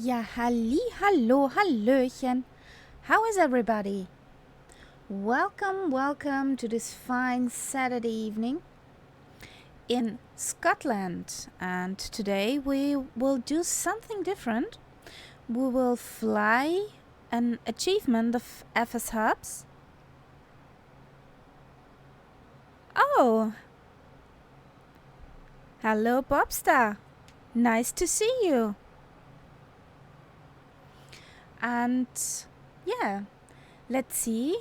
Ja, hallo, hallöchen. How is everybody? Welcome to this fine Saturday evening in Scotland. And today we will do something different. We will fly an achievement of FS Hubs. Oh, hello, Bobstar. Nice to see you. And yeah, let's see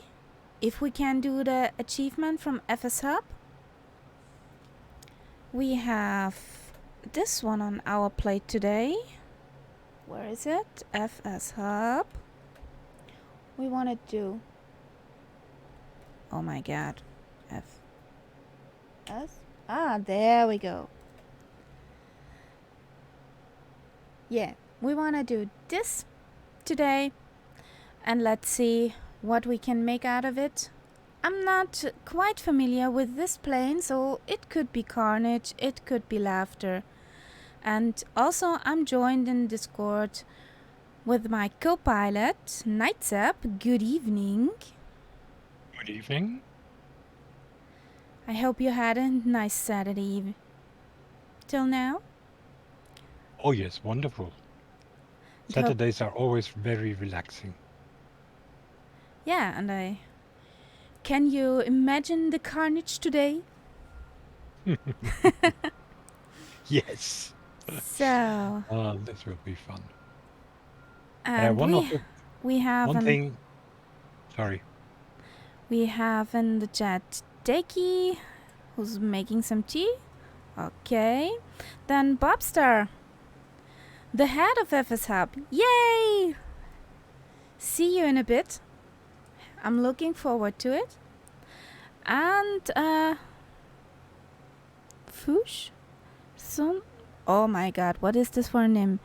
if we can do the achievement from FS Hub. We have this one on our plate today. Where is it? FS Hub. We want to do. Oh my god. FS. There we go. Yeah, we want to do this today. And let's see what we can make out of it. I'm not quite familiar with this plane, so it could be carnage, it could be laughter. And also I'm joined in Discord with my co-pilot, Nightsap. Good evening. Good evening. I hope you had a nice Saturday eve till now. Oh yes, wonderful. Saturdays are always very relaxing. Yeah, and can you imagine the carnage today? Yes. So, This will be fun. and One thing. Sorry. we have in the chat Deki, who's making some tea. Okay, then Bobstar, the head of FS Hub. Yay! See you in a bit. I'm looking forward to it. And Fush? Oh my god, what is this for a name?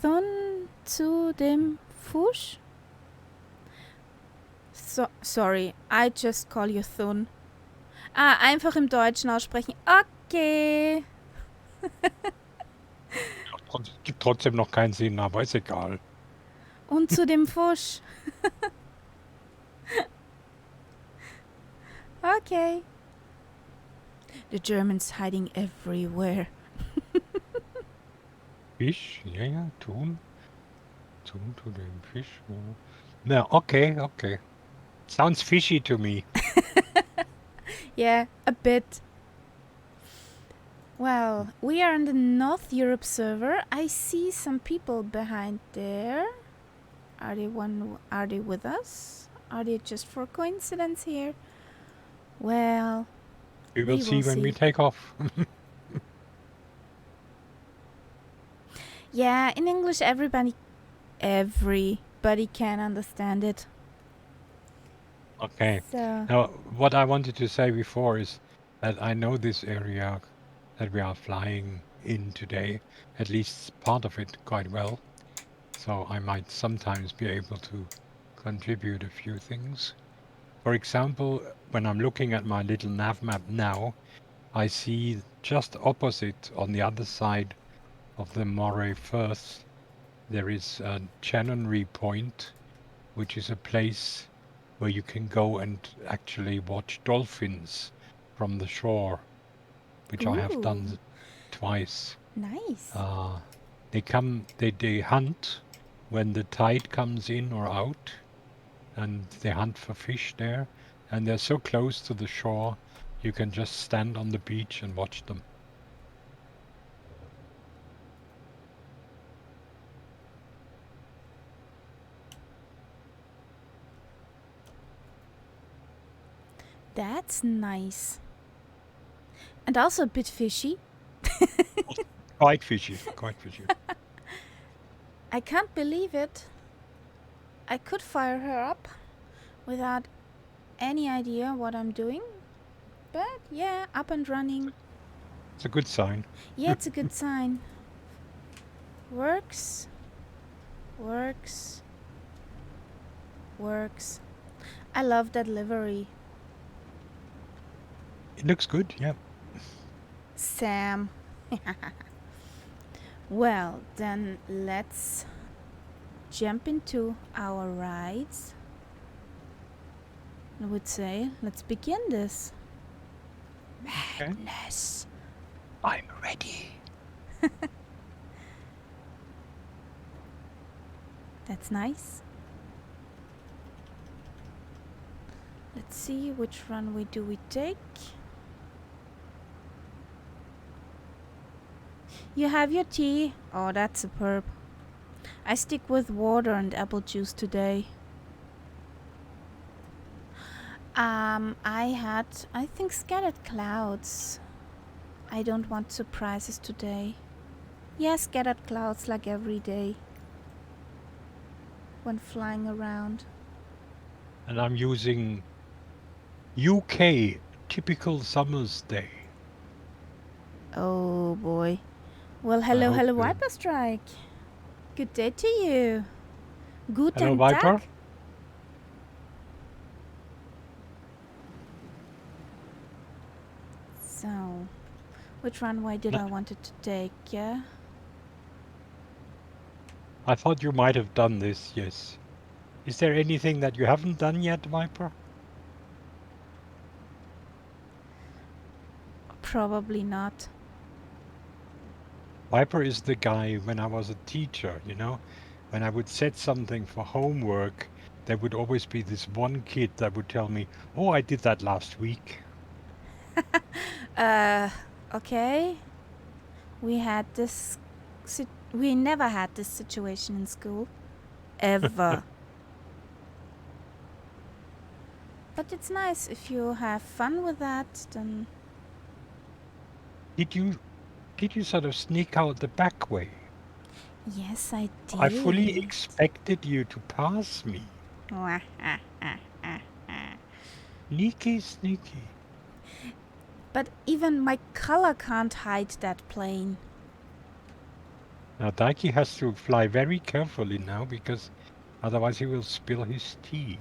Thun zu dem Fush? Sorry, I just call you Thun. Einfach im Deutschen aussprechen. Okay. Gibt trotzdem noch keinen Sinn, aber ist egal. Und zu dem Fusch. Okay. The Germans hiding everywhere. Fisch? Ja, tun. Tun to dem Fisch. No, okay. Sounds fishy to me. Yeah, a bit. Well, we are on the North Europe server. I see some people behind there. Are they with us? Are they just for coincidence here? Well, We will see when we take off. Yeah, in English everybody can understand it. Okay. So Now, what I wanted to say before is that I know this area that we are flying in today, at least part of it, quite well. So I might sometimes be able to contribute a few things. For example, when I'm looking at my little nav map now, I see just opposite on the other side of the Moray Firth, there is a Chanonry Point, which is a place where you can go and actually watch dolphins from the shore, which I have done twice. Nice. They hunt when the tide comes in or out, and they hunt for fish there, and they're so close to the shore, you can just stand on the beach and watch them. That's nice. And also a bit fishy. Quite fishy. I can't believe it. I could fire her up without any idea what I'm doing. But yeah, up and running. It's a good sign. Yeah, it's a good sign. Works. I love that livery. It looks good, yeah. Sam. Well, then let's jump into our rides. I would say, let's begin this. Okay. Madness. I'm ready. That's nice. Let's see which runway do we take. You have your tea? Oh, that's superb. I stick with water and apple juice today. I think scattered clouds. I don't want surprises today. Yeah, scattered clouds like every day when flying around. And I'm using UK typical summer's day. Oh boy. Well, I hello, hope hello, you. Viper Strike. Good day to you. Hello, Guten Viper. Tag. So, which runway did I wanted to take? Yeah. I thought you might have done this, yes. Is there anything that you haven't done yet, Viper? Probably not. Viper is the guy when I was a teacher, when I would set something for homework, there would always be this one kid that would tell me, "Oh, I did that last week." Okay. We had this. We never had this situation in school. Ever. But it's nice if you have fun with that, then. Did you sort of sneak out the back way? Yes, I did. I fully expected you to pass me. Sneaky, sneaky. But even my color can't hide that plane. Now Daiki has to fly very carefully now because otherwise he will spill his tea.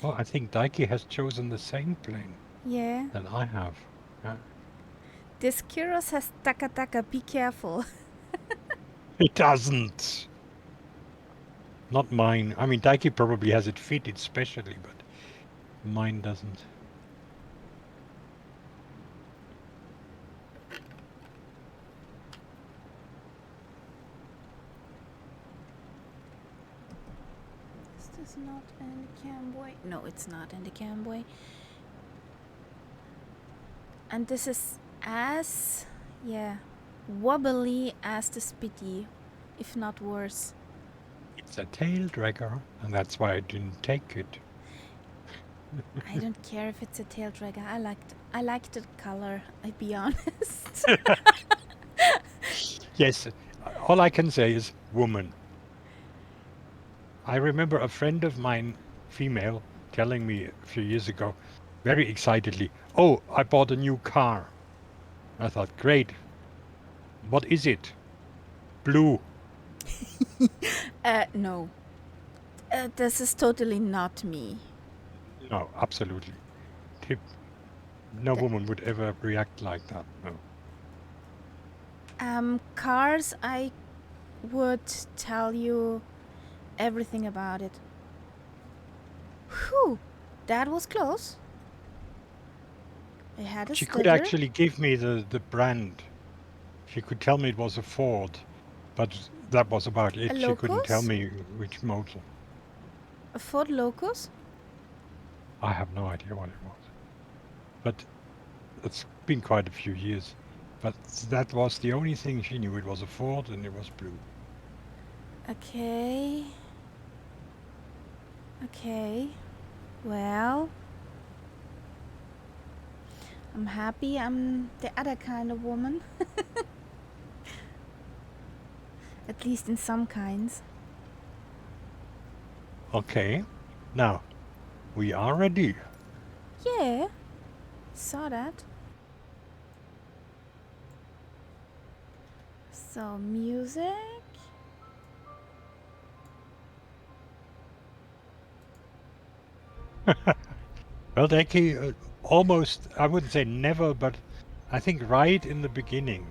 Well, I think Daiki has chosen the same plane Yeah. that I have. This Kyros has taka taka, be careful. It doesn't. Not mine. I mean, Daiki probably has it fitted specially, but mine doesn't. Is this not in the camway? No, it's not in the camway. And this is as, wobbly as the Spitty, if not worse. It's a tail dragger, and that's why I didn't take it. I don't care if it's a tail dragger. I liked the color, I'll be honest. Yes, all I can say is woman. I remember a friend of mine, female, telling me a few years ago, very excitedly, "Oh, I bought a new car." I thought, great. What is it? Blue. No. This is totally not me. No, absolutely. No woman would ever react like that. No. Cars, I would tell you everything about it. Whew, that was close. I had a She stutter. could actually give me the brand. She could tell me it was a Ford, but that was about it. She couldn't tell me which motor. A Ford Locus? I have no idea what it was. But it's been quite a few years. But that was the only thing she knew. It was a Ford and it was blue. Okay. Well, I'm happy I'm the other kind of woman. At least in some kinds. Okay. Now, we are ready. Yeah, saw that. So, music. Well, Deki, almost, I wouldn't say never, but I think right in the beginning,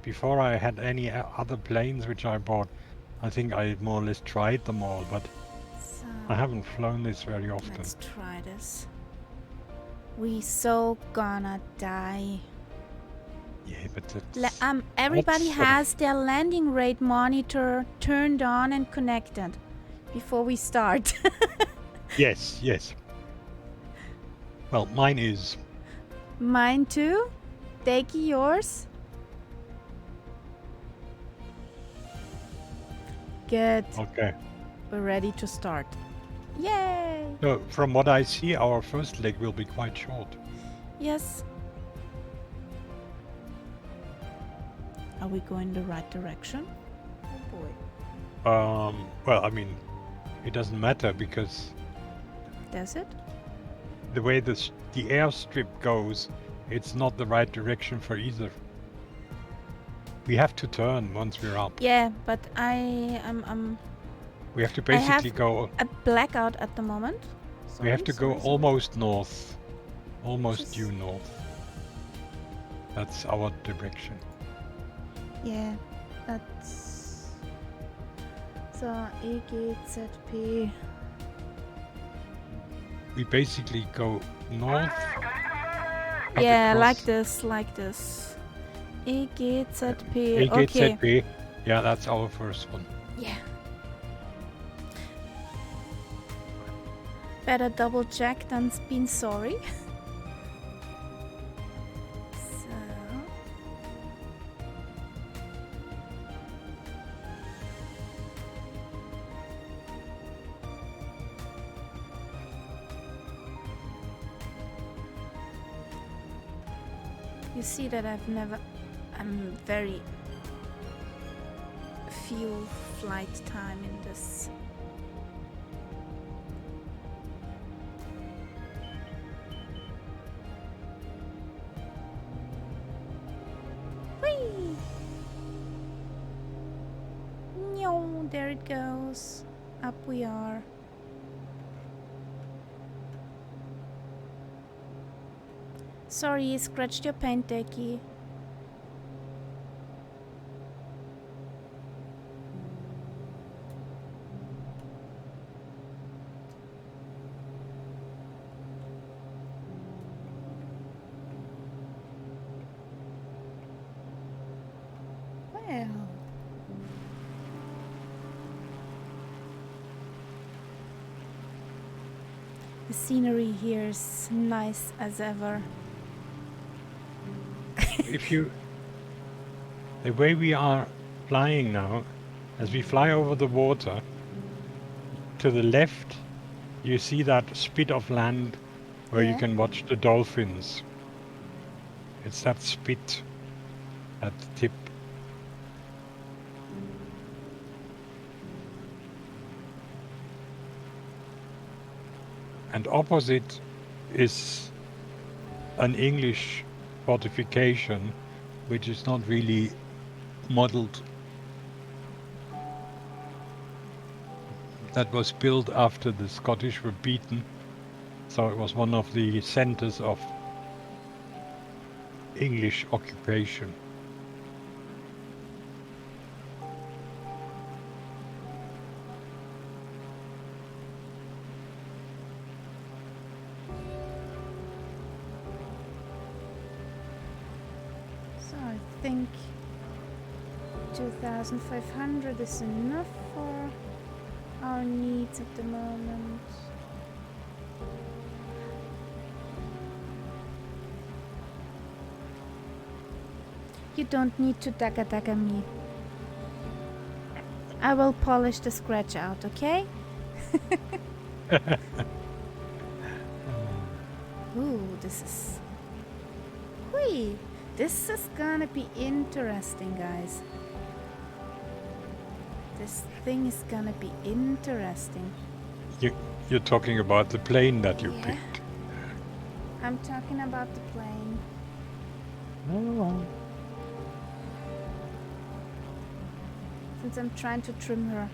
before I had any other planes which I bought, I think I more or less tried them all, but So I haven't flown this very often. let's try this. We so gonna die. Yeah, but that's... Everybody that's sort of- has their landing rate monitor turned on and connected before we start. Yes, yes. Well, mine is. Mine too. Deki, yours? Good. Okay. We're ready to start. Yay! So, from what I see, our first leg will be quite short. Yes. Are we going the right direction? Oh boy. Well, I mean, it doesn't matter because Does it? the way the airstrip goes, it's not the right direction for either. We have to turn once we're up. Yeah, but We have to I have basically go. a blackout at the moment. We have to go Sorry. almost north, almost Just- due north. That's our direction. Yeah, that's so EGZP. We basically go north. cut Yeah, across like this. EGZP. Okay. EGZP. Yeah, that's our first one. Yeah. Better double check than being sorry. So. You see that I'm very few flight time in this. Whee! No, there it goes. Up we are. Sorry, you scratched your paint, Deki. Well. The scenery here is nice as ever. The way we are flying now, as we fly over the water, to the left, you see that spit of land where you Yeah. can watch the dolphins. It's that spit at the tip. And opposite is an English fortification, which is not really modeled. That was built after the Scottish were beaten, so it was one of the centers of English occupation. So I think 2,500 is enough for our needs at the moment. You don't need to daga me. I will polish the scratch out, okay? Ooh, this is... Whee! This is gonna be interesting, guys. This thing is gonna be interesting. You're talking about the plane that you Yeah. picked. I'm talking about the plane. Oh. Since I'm trying to trim her.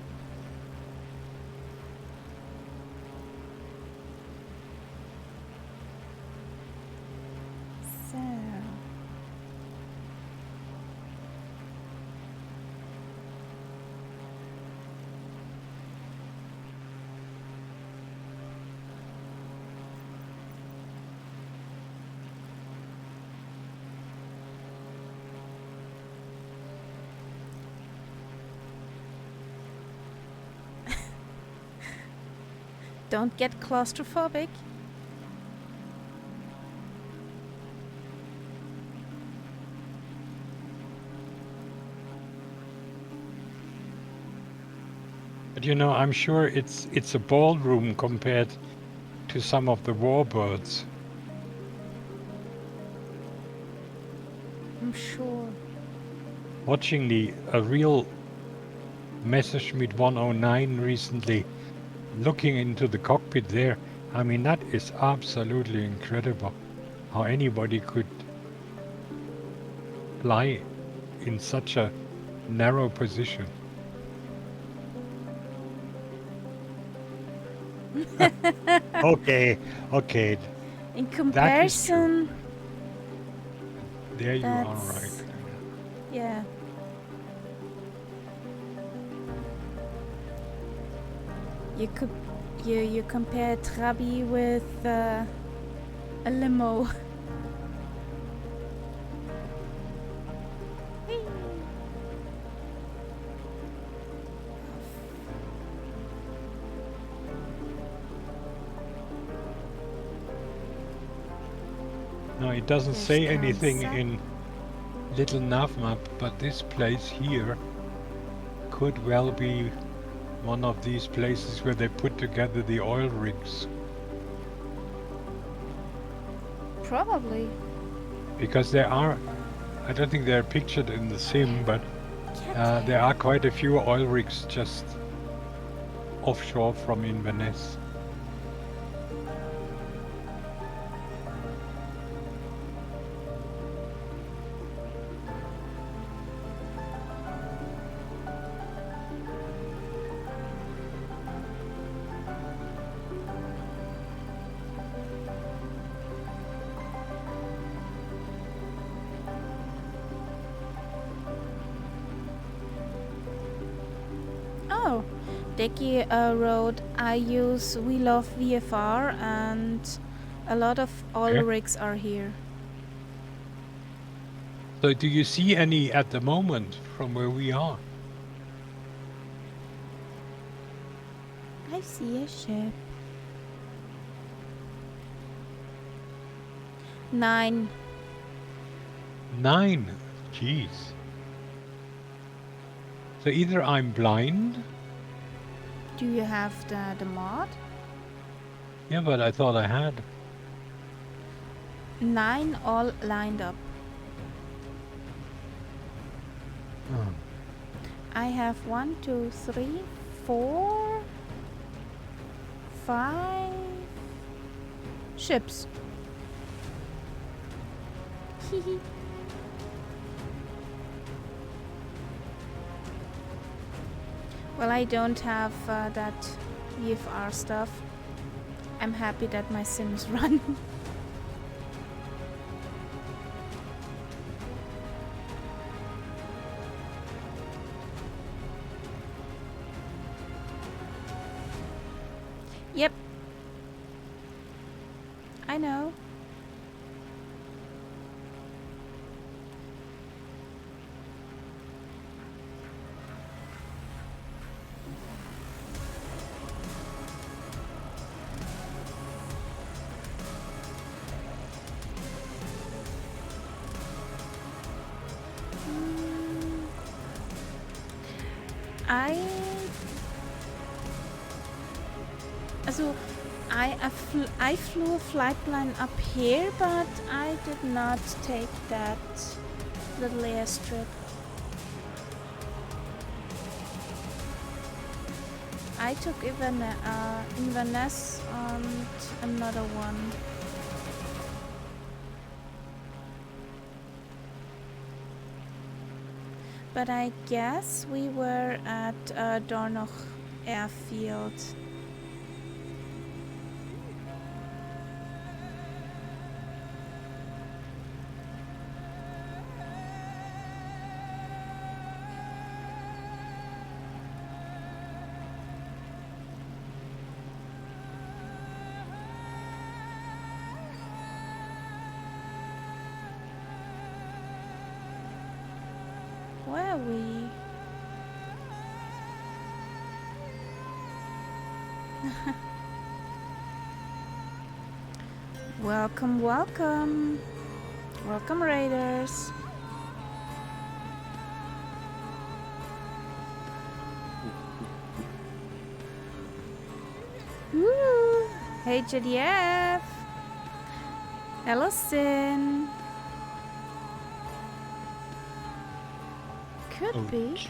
Don't get claustrophobic. But you know, I'm sure it's a ballroom compared to some of the warbirds. I'm sure. Watching a real Messerschmitt 109 recently, looking into the cockpit there, I mean, that is absolutely incredible. How anybody could fly in such a narrow position. Okay, okay, In that is true. comparison, There you are right. that's yeah. You could you compare Trabi with a limo. No, it doesn't There's say anything Kansas. in little nav map, but this place here could well be one of these places where they put together the oil rigs. Probably. Because there are, I don't think they're pictured in the sim, but there are quite a few oil rigs just offshore from Inverness. Oh, Deki Road. We love VFR, and a lot of oil Okay. rigs are here. So do you see any at the moment from where we are? I see a ship. 9. 9. Jeez. So either I'm blind. Do you have the mod? Yeah, but I thought I had. 9 all lined up. Oh. I have 1, 2, 3, 4, 5 ships. Hehe. Well, I don't have that VFR stuff. I'm happy that my sims run. Yep. I know. I flew a flight plan up here, but I did not take that little airstrip. I took Inverness and another one. But I guess we were at Dornoch Airfield. Where are we? Welcome, welcome. Welcome, Raiders. Woo! Hey, JDF. Hello, Sin. Could be,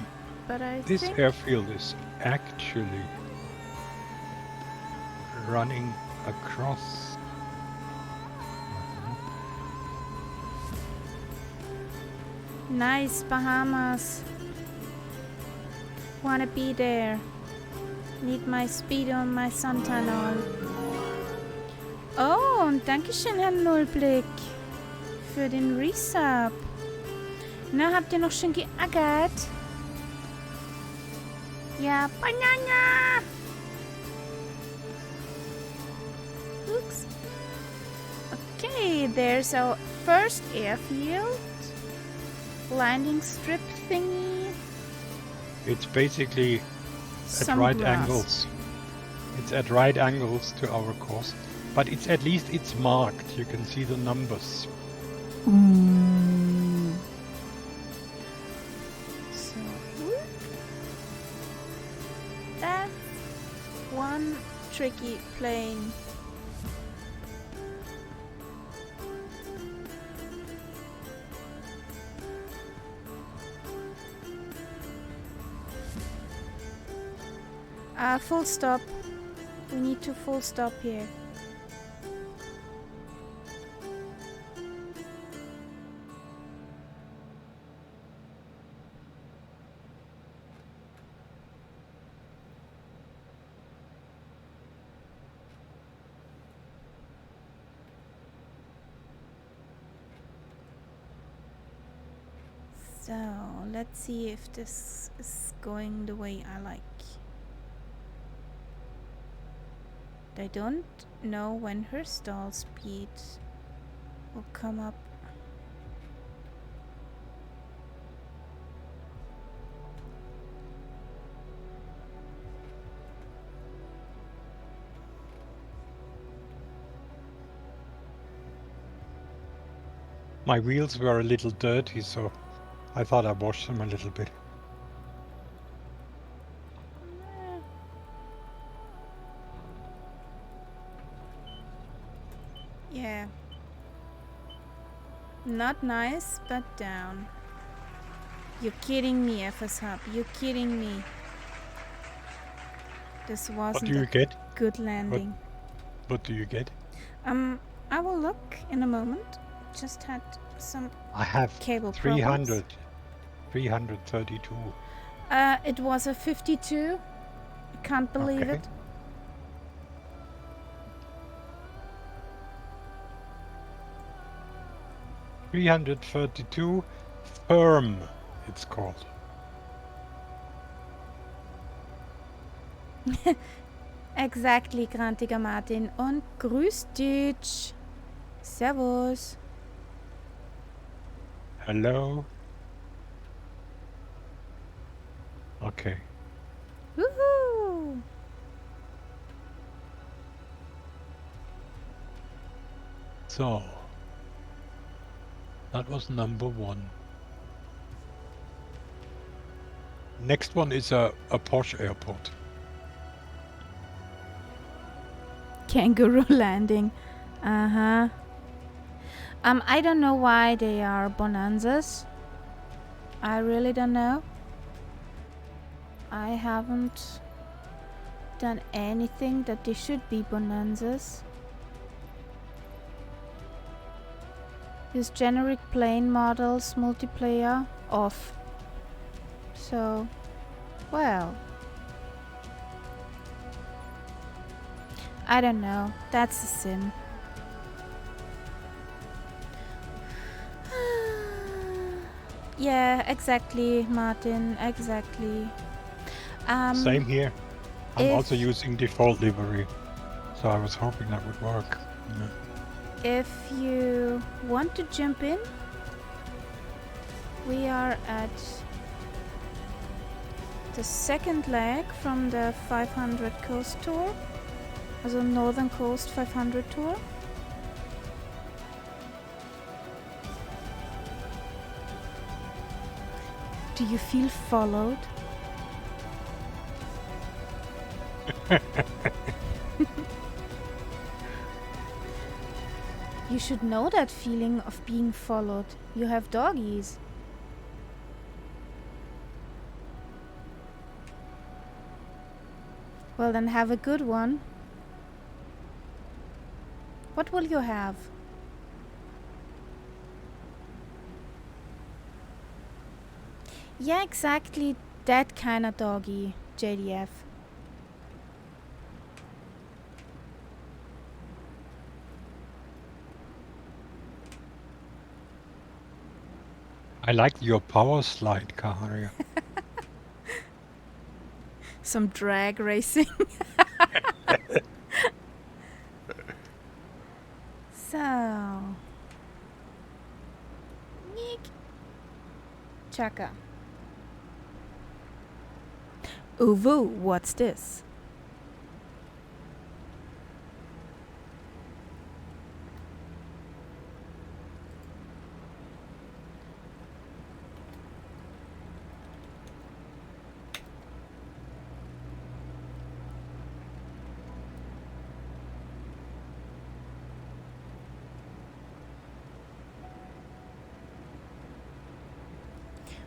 but I This think... airfield is actually running across. Nice, Bahamas. Wanna be there. Need my Speedo und my Suntan on. Oh, und Dankeschön, Herr Nullblick. Für den Resub. Na, habt ihr noch schön geackert? Ja, Banana! Oops. Okay, there's our first airfield. Landing strip thingy. It's basically at Some right grass. angles. It's at right angles to our course, but at least it's marked. You can see the numbers. So, that's one tricky plane. Full stop. We need to full stop here. So, let's see if this is going the way I like. I don't know when her stall speed will come up. My wheels were a little dirty, so I thought I'd wash them a little bit. Yeah. Not nice, but down. You're kidding me, FS Hub. You're kidding me. This What wasn't do you a get? good landing. What do you get? I will look in a moment. Just had some I have cable 300, 332. It was a 52. Can't believe Okay. it. $332 firm, it's called. Exactly, grantiger Martin. Und grüß dich. Servus. Hello. Okay. Woohoo! So that was number one. Next one is a Porsche airport. Kangaroo landing. Uh-huh. I don't know why they are bonanzas. I really don't know. I haven't done anything that they should be bonanzas. This generic plane models multiplayer off. So, well, I don't know. That's a sin. Yeah, exactly, Martin. Exactly. Same here. I'm if- also using default livery, so I was hoping that would work. Yeah. If you want to jump in, we are at the second leg from the 500 Coast Tour, also Northern Coast 500 Tour. Do you feel followed? You should know that feeling of being followed. You have doggies. Well, then have a good one. What will you have? Yeah, exactly that kind of doggy, JDF. I like your power slide, Kaharia. Some drag racing. So. Yeek. Chaka. Uvu, what's this?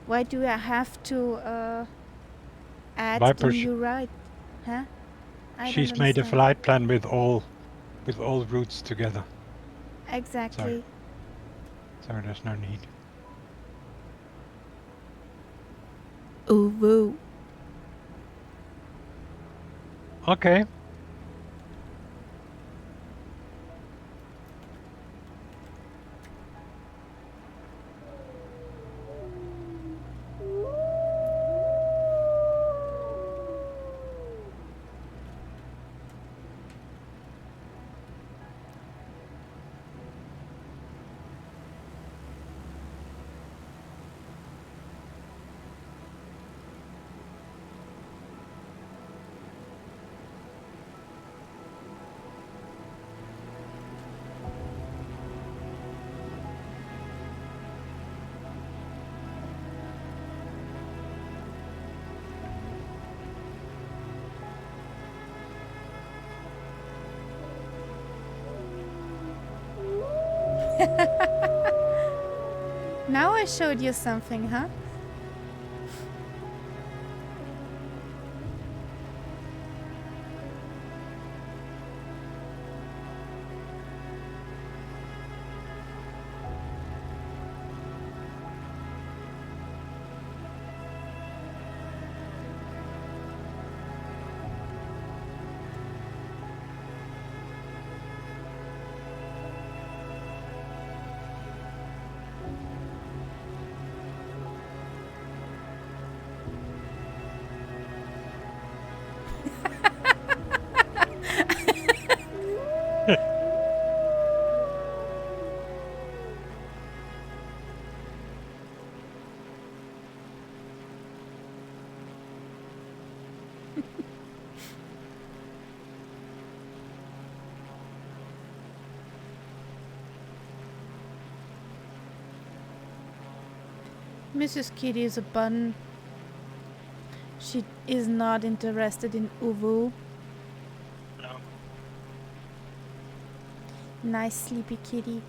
Why do I have to add Viper, the new ride? Huh? I she's don't made a understand. flight plan with all routes together. Exactly. So there's no need. Uvu. Okay. Now I showed you something, huh? Mrs. Kitty is a bun. She is not interested in Uvu. No. Nice sleepy kitty.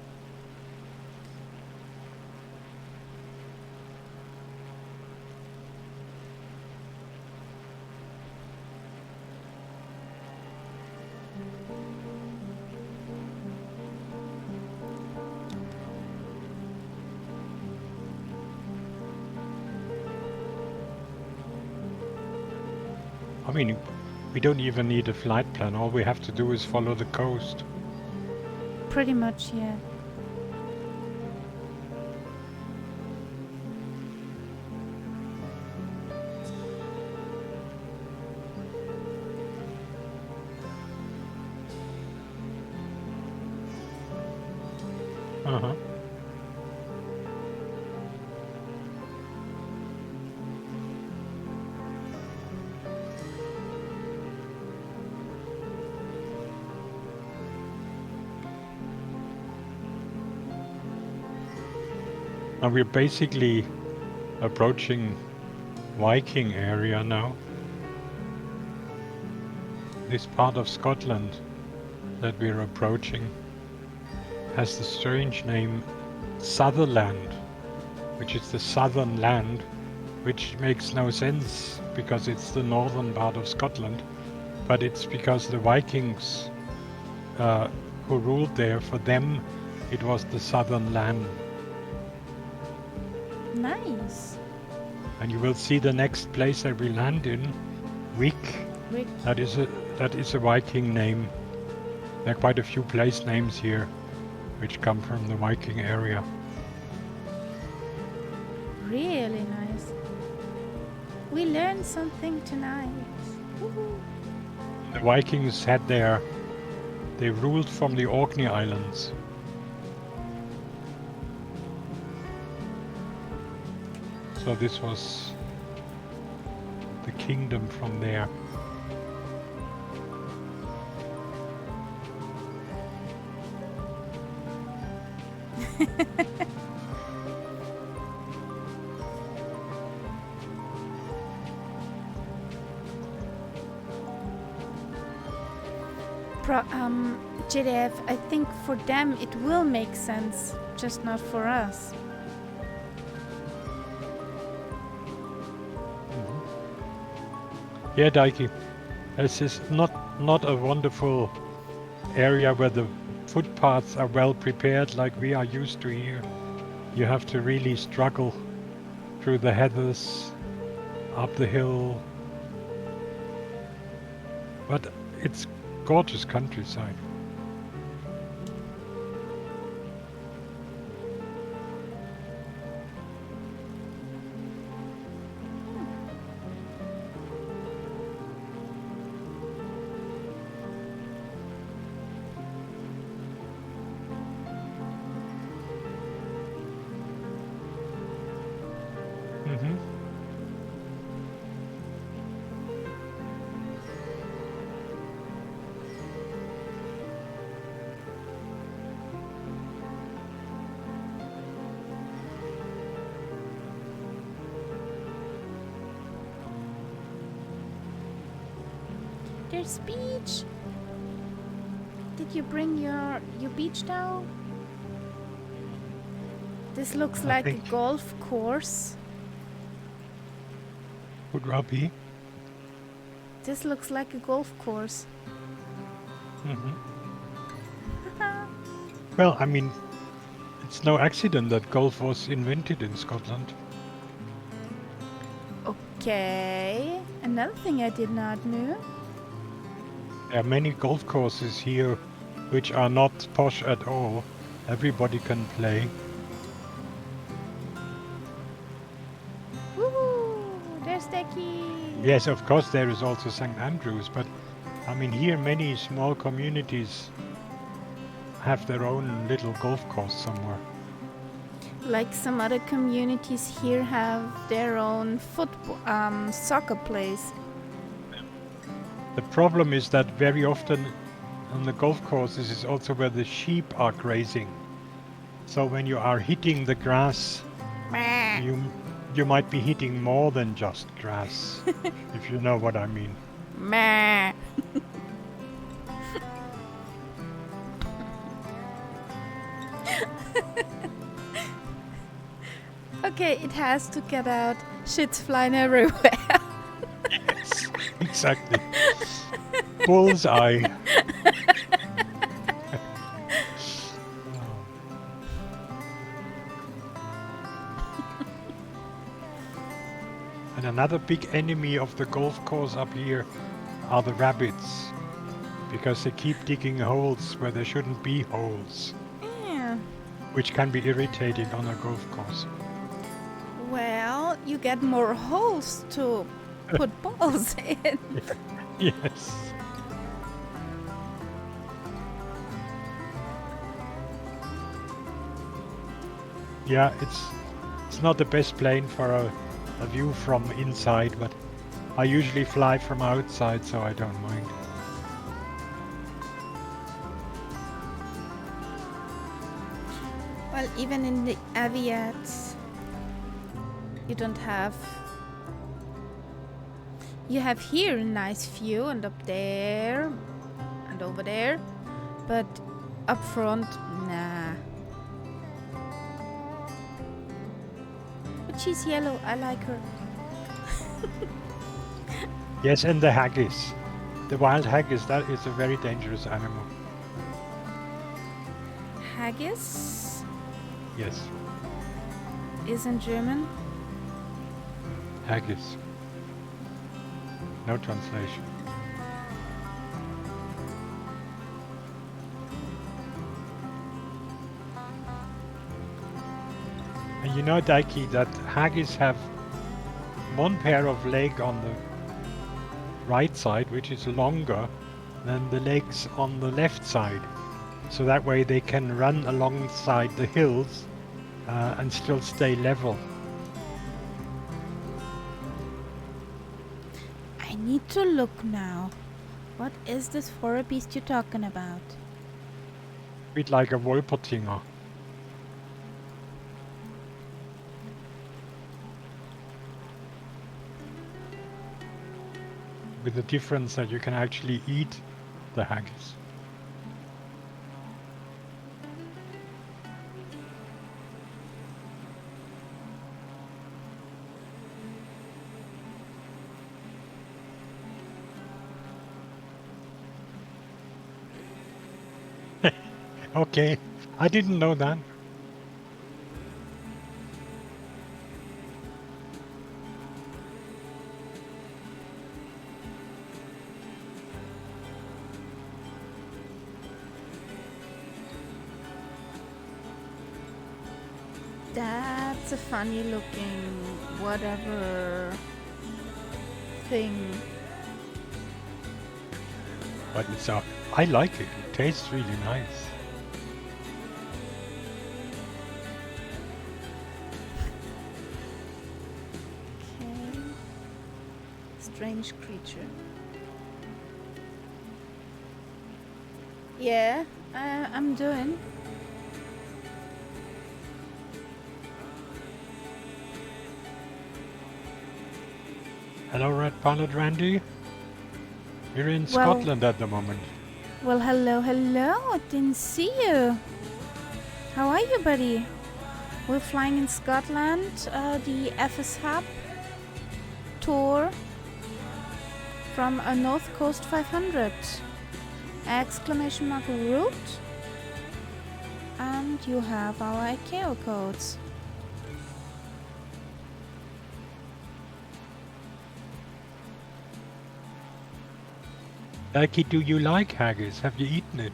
I mean, we don't even need a flight plan. All we have to do is follow the coast. Pretty much, yeah. Uh-huh. And we're basically approaching Viking area now. This part of Scotland that we're approaching has the strange name Sutherland, which is the southern land, which makes no sense because it's the northern part of Scotland, but it's because the Vikings who ruled there, for them it was the southern land. Nice. And you will see the next place that we land in, Wick. Rick. That is a Viking name. There are quite a few place names here which come from the Viking area. Really nice. We learned something tonight. Woohoo. The Vikings they ruled from the Orkney Islands. So this was the kingdom from there. JDF, I think for them it will make sense, just not for us. Yeah, Daiki, this is not a wonderful area where the footpaths are well prepared like we are used to here. You have to really struggle through the heathers, up the hill. But it's gorgeous countryside. There's beach. Did you bring your beach towel? This looks like a golf course. Would Robbie? This looks like a golf course. Well, I mean, it's no accident that golf was invented in Scotland. Okay. Another thing I did not know. There are many golf courses here which are not posh at all. Everybody can play. Woohoo! There's the key. Yes, of course there is also St. Andrews, but I mean here many small communities have their own little golf course somewhere. Like some other communities here have their own soccer place. The problem is that very often on the golf courses is also where the sheep are grazing. So when you are hitting the grass, you might be hitting more than just grass, if you know what I mean. Meh. Okay, it has to get out. Shit's flying everywhere. Yes, exactly. Bullseye. And another big enemy of the golf course up here are the rabbits, because they keep digging holes where there shouldn't be holes. Yeah. Which can be irritating on a golf course. Well, you get more holes to put balls in. Yes. Yeah, it's not the best plane for a view from inside, but I usually fly from outside, so I don't mind. Well, even in the Aviats, you don't have You have here a nice view, and up there, and over there, but up front, nah. But she's yellow, I like her. Yes, and the haggis. The wild haggis, that is a very dangerous animal. Haggis Yes, is in German. haggis. No translation. And you know, Daiki, that haggis have one pair of leg on the right side, which is longer than the legs on the left side. So that way they can run alongside the hills and still stay level. I need to look now. What is this for a beast you're talking about? A bit like a Wolpertinger. With the difference that you can actually eat the haggis. Okay, I didn't know that. That's a funny looking whatever thing. But it's I like it. It tastes really nice. Okay. Strange creature. Yeah, I'm doing. Hello, Red Pilot Randy. You're in Well- Scotland at the moment. Well, hello, I didn't see you. How are you, buddy? We're flying in Scotland, the FS Hub tour from a North Coast 500. Exclamation mark route. And you have our ICAO codes. Becky, do you like haggis? Have you eaten it?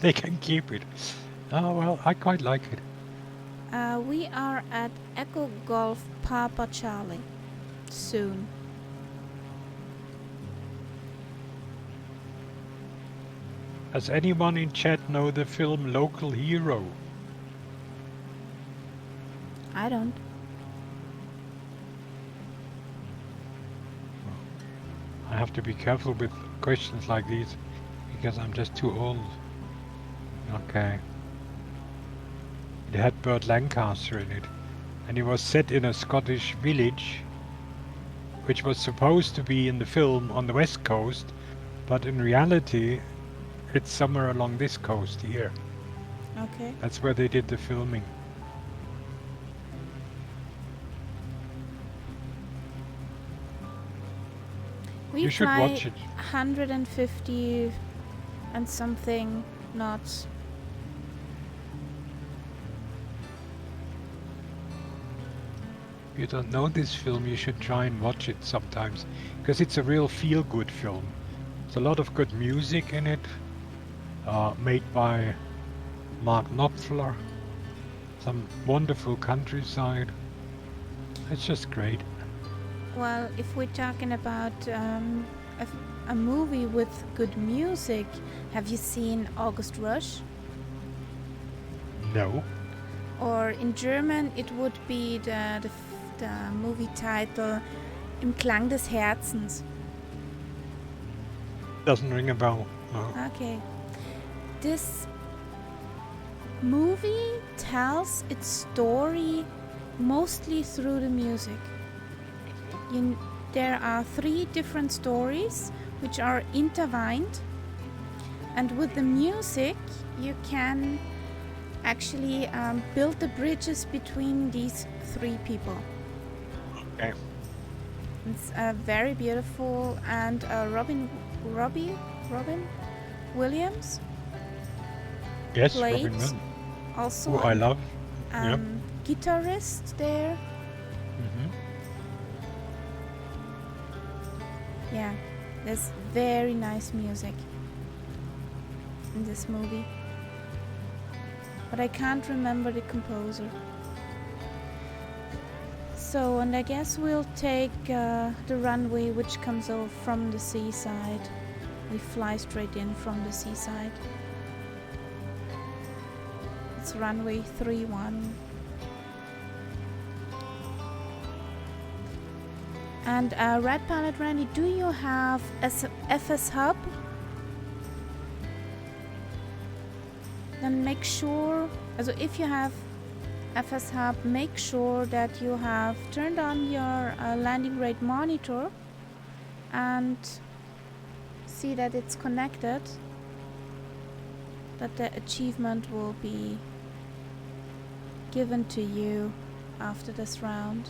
They can keep it. Oh, well, I quite like it. We are at Echo Golf Papa Charlie. Soon. Does anyone in chat know the film Local Hero? I don't. I have to be careful with questions like these because I'm just too old. Okay. It had Burt Lancaster in it, and it was set in a Scottish village which was supposed to be in the film on the west coast, but in reality it's somewhere along this coast here. Okay. That's where they did the filming. We You should fly watch it. 150 and something knots. If you don't know this film, you should try and watch it sometimes, because it's a real feel-good film. There's a lot of good music in it, made by Mark Knopfler. Some wonderful countryside. It's just great. Well, if we're talking about a movie with good music, have you seen August Rush? No. or in German it would be the movie title Im Klang des Herzens. Doesn't ring a bell. No. Okay. This movie tells its story mostly through the music. There are 3 different stories which are intertwined, and with the music you can actually build the bridges between these 3 people. Okay. It's very beautiful, and Robin Williams Yes, played Robin Williams, also who I love. Yep. guitarist there. Mm-hmm. Yeah, there's very nice music in this movie, but I can't remember the composer. So, and I guess we'll take the runway which comes over from the seaside. We fly straight in from the seaside. It's runway 31. And Red Pilot Randy, do you have FS Hub? Then make sure, also if you have FS Hub, make sure that you have turned on your landing rate monitor and see that it's connected, that the achievement will be given to you after this round.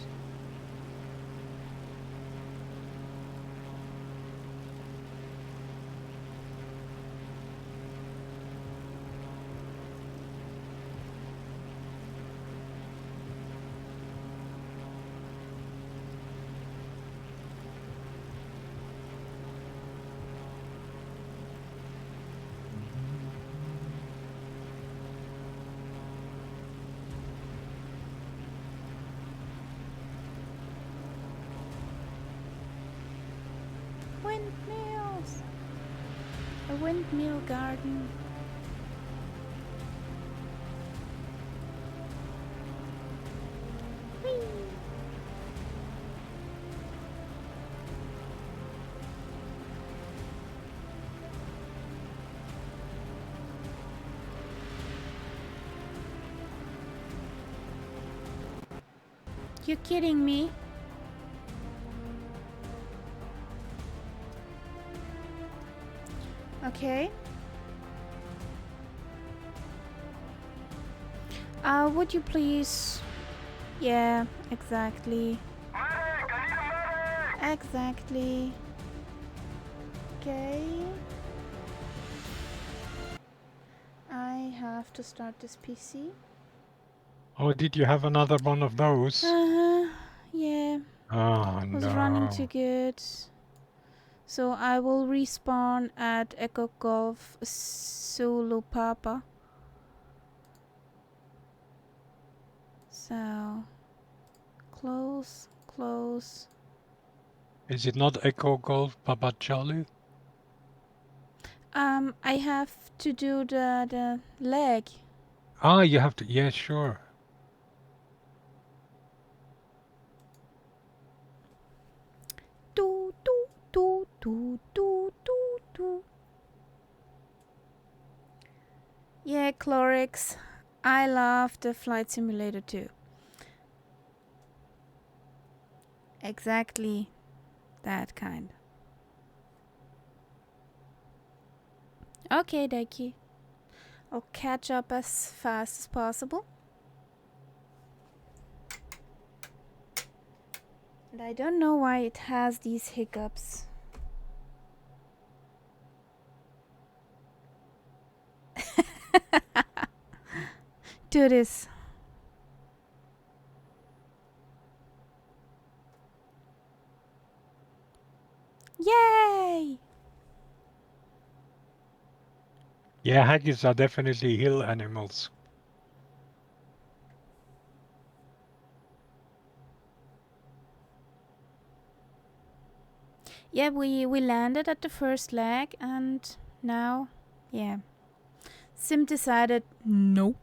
Windmills! A windmill garden. Whee! You kidding me? Okay. Would you please? Yeah, exactly. Exactly. Okay. I have to start this PC. Oh, did you have another one of those? Yeah. Oh, Was no. running too good. So I will respawn at Echo Golf Zulu Papa. So close, close. Is it not Echo Golf Papa Charlie? I have to do the leg. Ah, you have to. Yeah, sure. Do do do do do do do. Yeah, Clorix. I love the flight simulator too. Exactly that kind. Okay, Deki. I'll catch up as fast as possible. And I don't know why it has these hiccups. Do this. Yay! Yeah, haggis are definitely hill animals. Yeah, we landed at the first leg, and now, yeah. Sim decided no.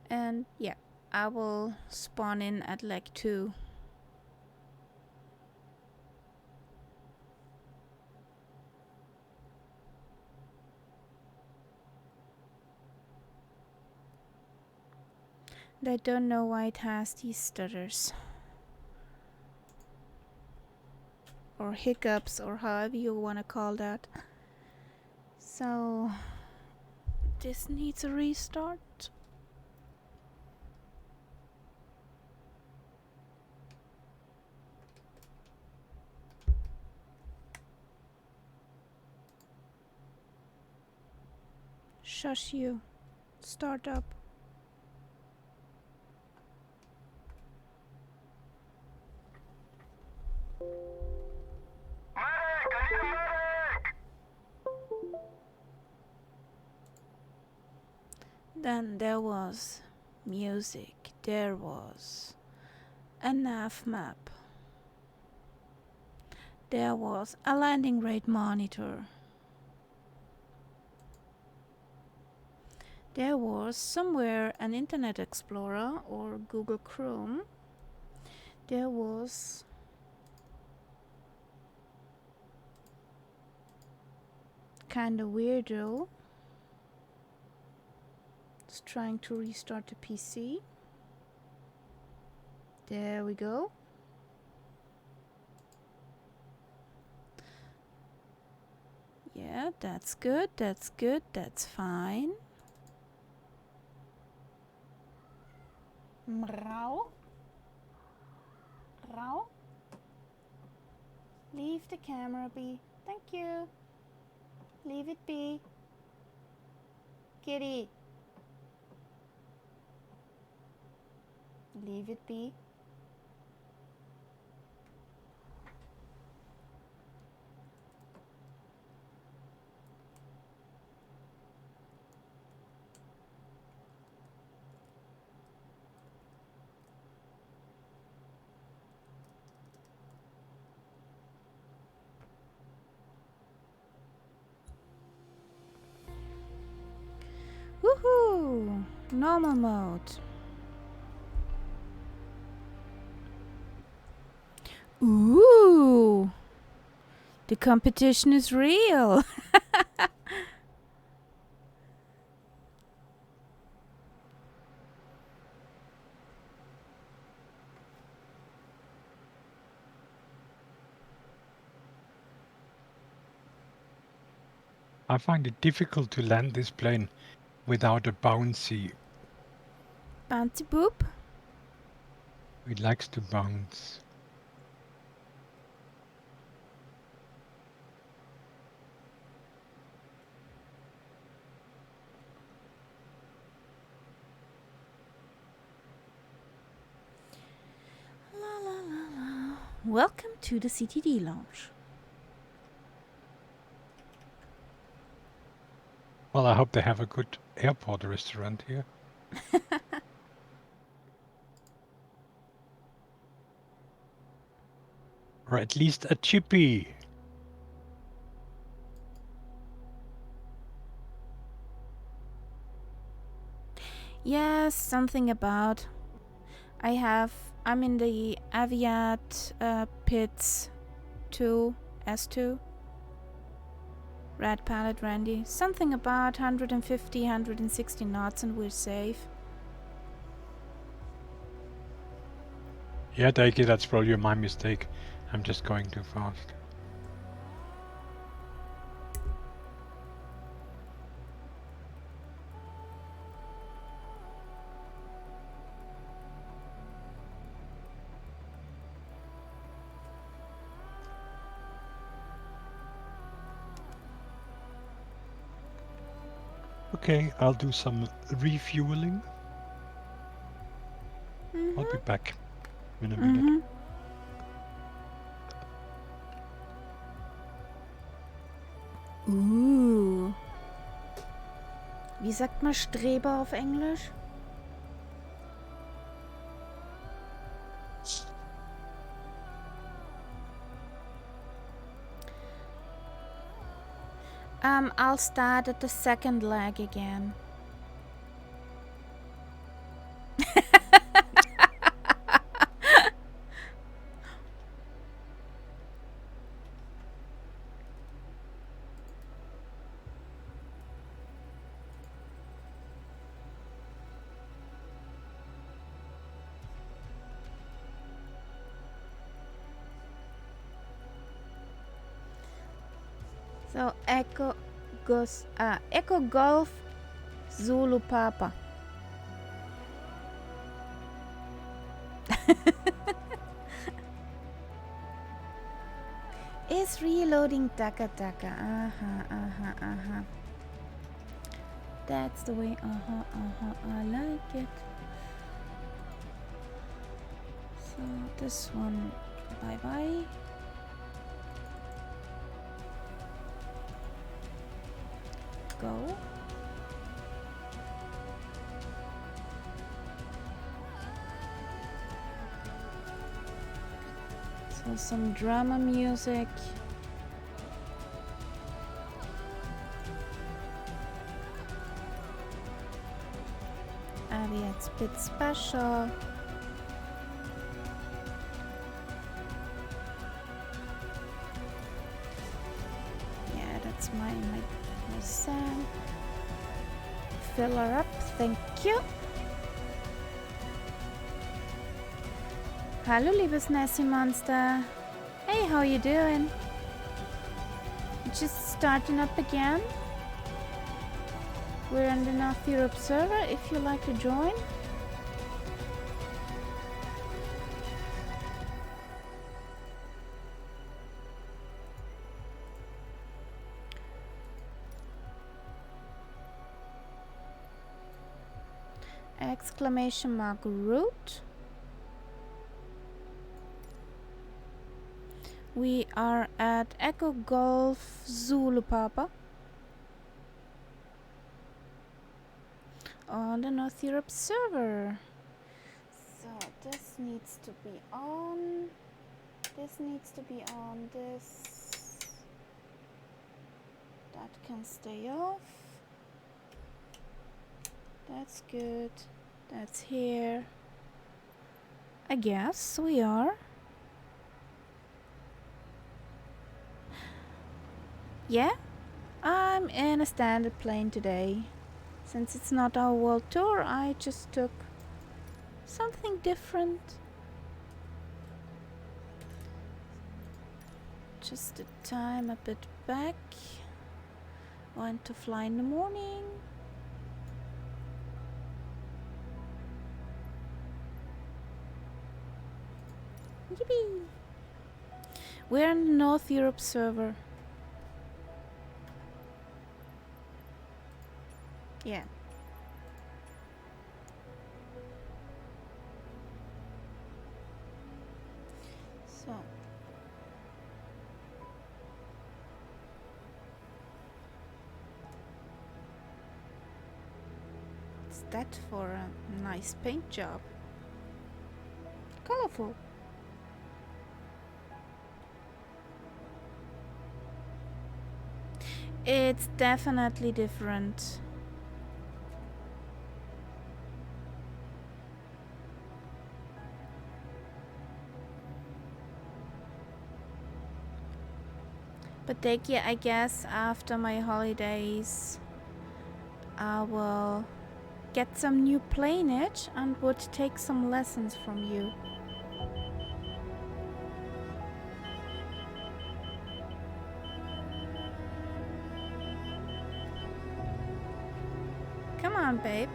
And yeah, I will spawn in at leg 2. And I don't know why it has these stutters. Or hiccups, or however you want to call that. So, this needs a restart. Shush you. Start up. Then there was music. There was a nav map. There was a landing rate monitor. There was somewhere an Internet Explorer or Google Chrome. There was kinda weirdo. It's trying to restart the PC. There we go. Yeah, that's good, that's good, that's fine. Mrau. Rau. Leave the camera be. Thank you. Leave it be. Kitty. Leave it be. Woohoo! Normal mode. Ooh! The competition is real. I find it difficult to land this plane without a bouncy. Bouncy boop. It likes to bounce. La la la la. Welcome to the CTD lounge. Well, I hope they have a good airport restaurant here. Or at least a chippy. Yes, something about. I'm in the Aviat pits 2, S2. Red palette Randy. Something about 150, 160 knots and we're safe. Yeah, Daiki, that's probably my mistake. I'm just going too fast. Okay, I'll do some refueling. I'll be back in a minute. Wie sagt man Streber auf Englisch? I'll start at the second leg again. So Echo Golf Zulu Papa. Is reloading Taka Taka. That's the way. I like it. So this one, bye bye. Go. So some drama music. It's a bit special. Yeah, that's my sand. Fill her up, thank you. Hallo liebes Nessie Monster. Hey, how you doing? Just starting up again. We're in the North Europe server if you like to join. Exclamation mark root. We are at Echo Golf Zulu Papa on the North Europe server. So this needs to be on. This needs to be on. This. That can stay off. That's good. That's here. I guess we are. Yeah, I'm in a standard plane today. Since it's not our world tour, I just took something different. Just the time a bit back. Want to fly in the morning. Yippee! We're in the North Europe server. Yeah. So. What's that for a nice paint job? Colorful. It's definitely different. But Deki, I guess after my holidays I will get some new planeage and would take some lessons from you. Come on, babe.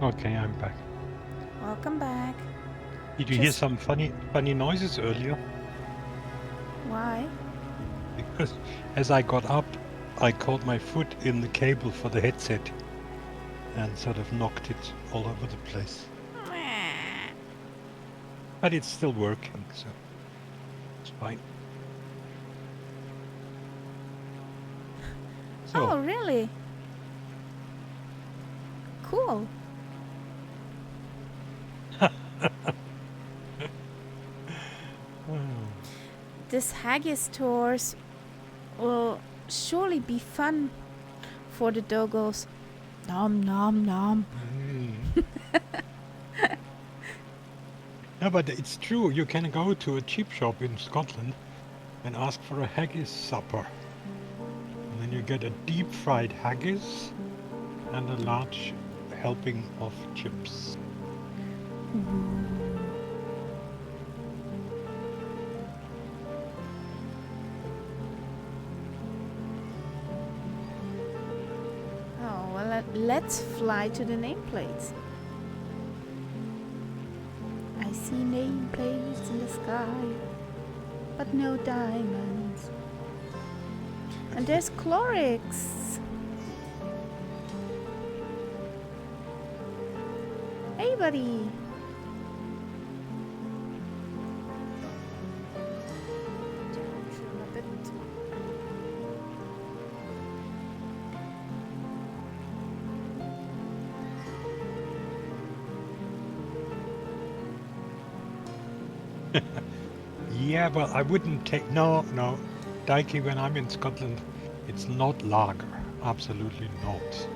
Okay, I'm back. Welcome back. Did you hear some funny noises earlier? Why? Because as I got up, I caught my foot in the cable for the headset and sort of knocked it all over the place. But it's still working, so it's fine. So, oh, really? Cool. This haggis tours will surely be fun for the doggos. Nom nom nom. No, but it's true. You can go to a cheap shop in Scotland and ask for a haggis supper. And then you get a deep fried haggis and a large helping of chips. Oh, well, let's fly to the nameplates. I see nameplates in the sky, but no diamonds. And there's Chlorix. Hey, buddy. Yeah, well, I wouldn't take... No. Daiki, when I'm in Scotland, it's not lager. Absolutely not.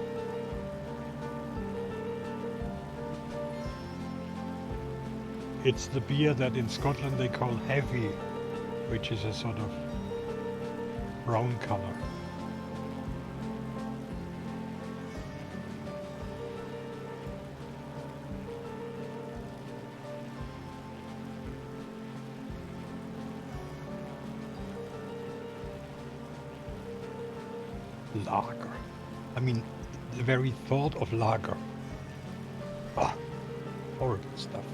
It's the beer that in Scotland they call heavy, which is a sort of brown color. Lager. I mean, the very thought of lager. Ah, horrible stuff.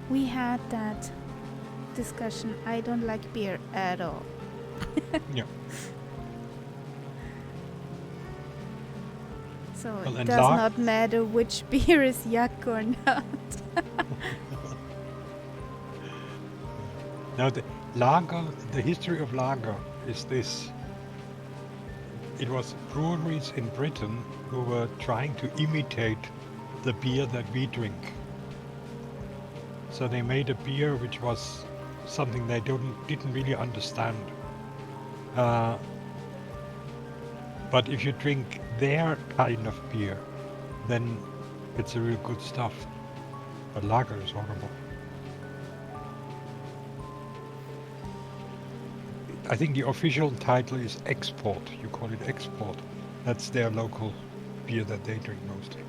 We had that discussion. I don't like beer at all. Yeah. So Well, it and does not matter which beer is yuck or not. Now, the lager, the history of lager is this. It was breweries in Britain who were trying to imitate the beer that we drink. So they made a beer which was something they didn't really understand. But if you drink their kind of beer, then it's a real good stuff. But lager is horrible. I think the official title is Export. You call it Export. That's their local beer that they drink mostly.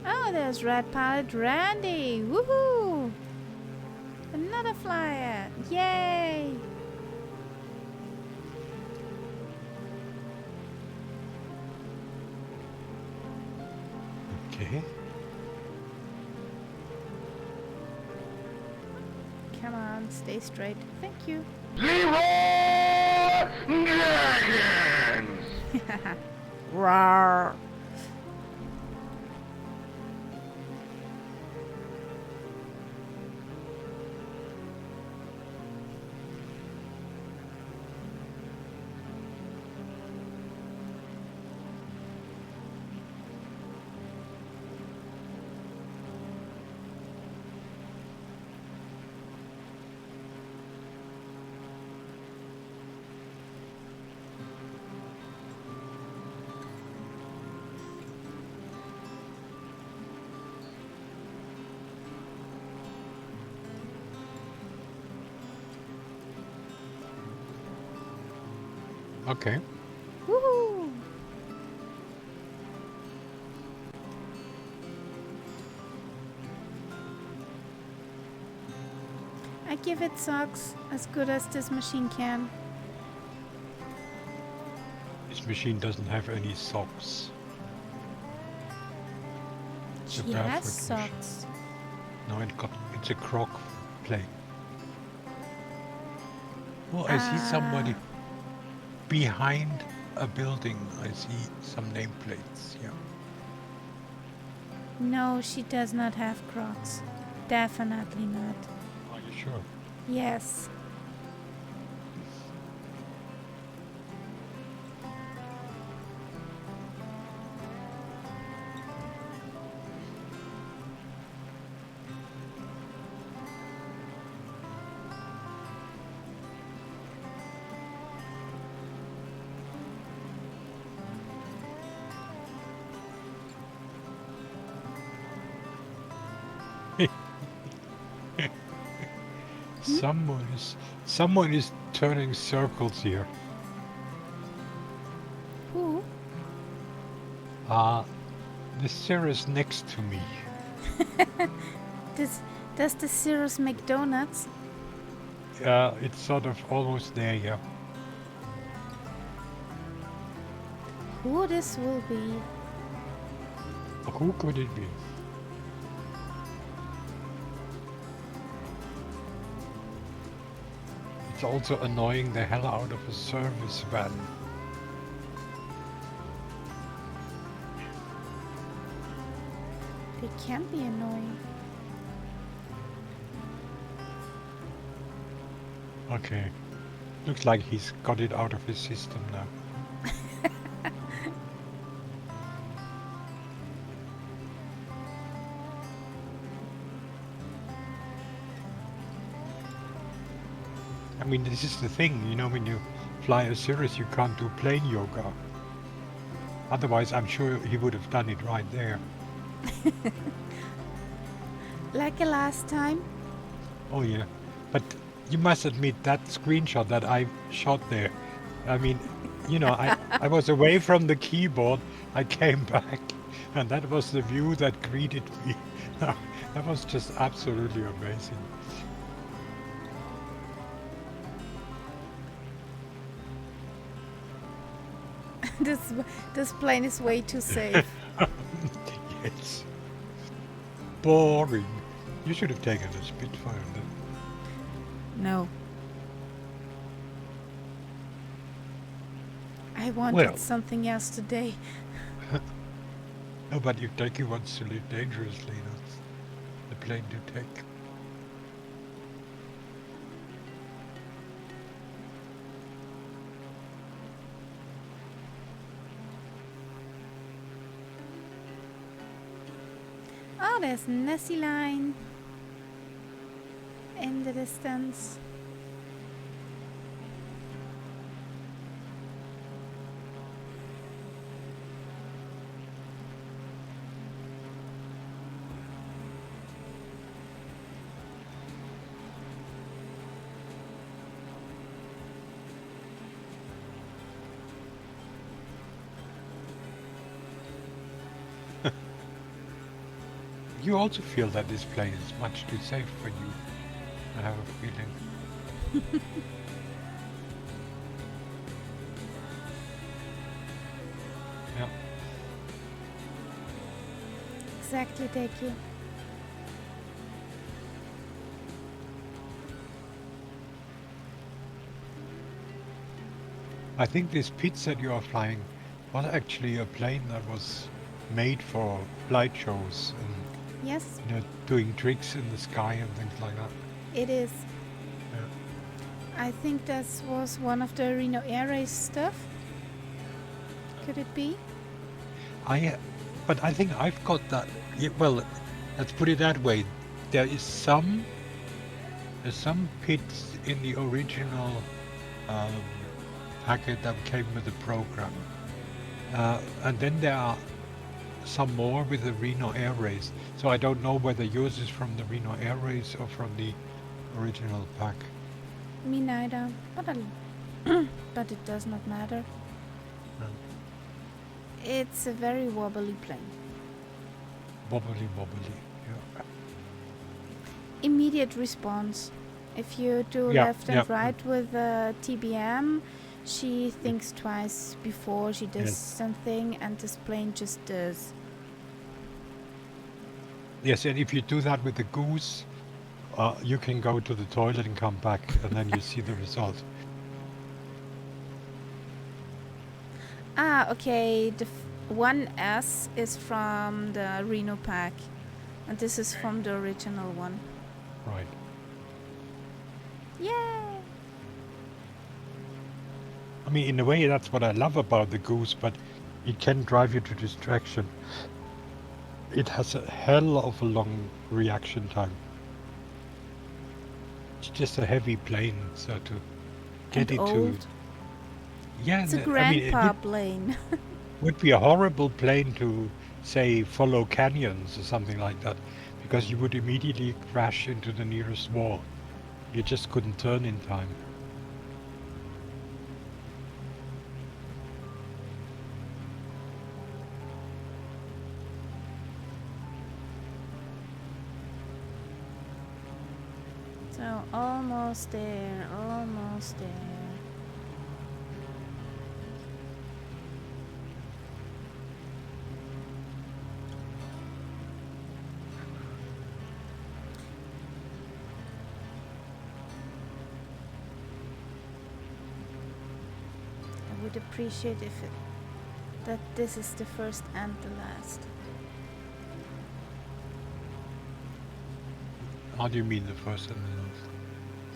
Oh, there's Red Pilot Randy. Woohoo! Another flyer. Yay! Okay. Come on, stay straight. Thank you. Leroy Dragons! Rawr. Okay. Woohoo! I give it socks as good as this machine can. This machine doesn't have any socks. It's a She barefoot has machine. socks. No, it's a croc plane. Oh, I see somebody behind a building. I see some nameplates. Yeah. No, she does not have Crocs. Definitely not. Are you sure? Yes. Someone is turning circles here. Who? The Cirrus next to me. Does the Cirrus make donuts? It's sort of almost there, yeah. Who this will be? Who could it be? It's also annoying the hell out of a service van. They can be annoying. Okay. Looks like he's got it out of his system now. I mean, this is the thing, you know, when you fly a Cirrus, you can't do plane yoga. Otherwise, I'm sure he would have done it right there. Like last time? Oh, yeah. But you must admit that screenshot that I shot there, I mean, you know, I was away from the keyboard, I came back, and that was the view that greeted me. That was just absolutely amazing. This plane is way too safe. Yes. Boring. You should have taken a Spitfire then. No. I wanted Well. something else today. No, but if Turkey wants to live dangerously, that's the plane to take. Oh, there's Nessie Line in the distance. You also feel that this plane is much too safe for you. I have a feeling. Yeah. Exactly, Deki. I think this pizza that you are flying was actually a plane that was made for flight shows and Yes, you know, doing tricks in the sky and things like that. it is. Yeah. I think that was one of the Reno Air Race stuff. Could it be? But I think I've got that. Yeah, well, let's put it that way. There's some pits in the original packet that came with the program, and then there are some more with the Reno Air Race. So I don't know whether yours is from the Reno Air Race or from the original pack. Me neither. But but it does not matter. No. It's a very wobbly plane. Wobbly, yeah. Immediate response. If you do Yeah, left and right with TBM, she thinks twice before she does Yes. something, and this plane just does. Yes, and if you do that with the Goose, you can go to the toilet and come back, and then you see the result. Ah, okay. The 1S is from the Reno pack. And this is from the original one. Right. Yay! I mean, in a way, that's what I love about the Goose, but it can drive you to distraction. It has a hell of a long reaction time. It's just a heavy plane, so to get And it old. to... Yeah, It's a I mean, it grandpa plane. would be a horrible plane to, say, follow canyons or something like that, because you would immediately crash into the nearest wall. You just couldn't turn in time. So almost there, almost there. I would appreciate if that this is the first and the last. How do you mean the first and the last?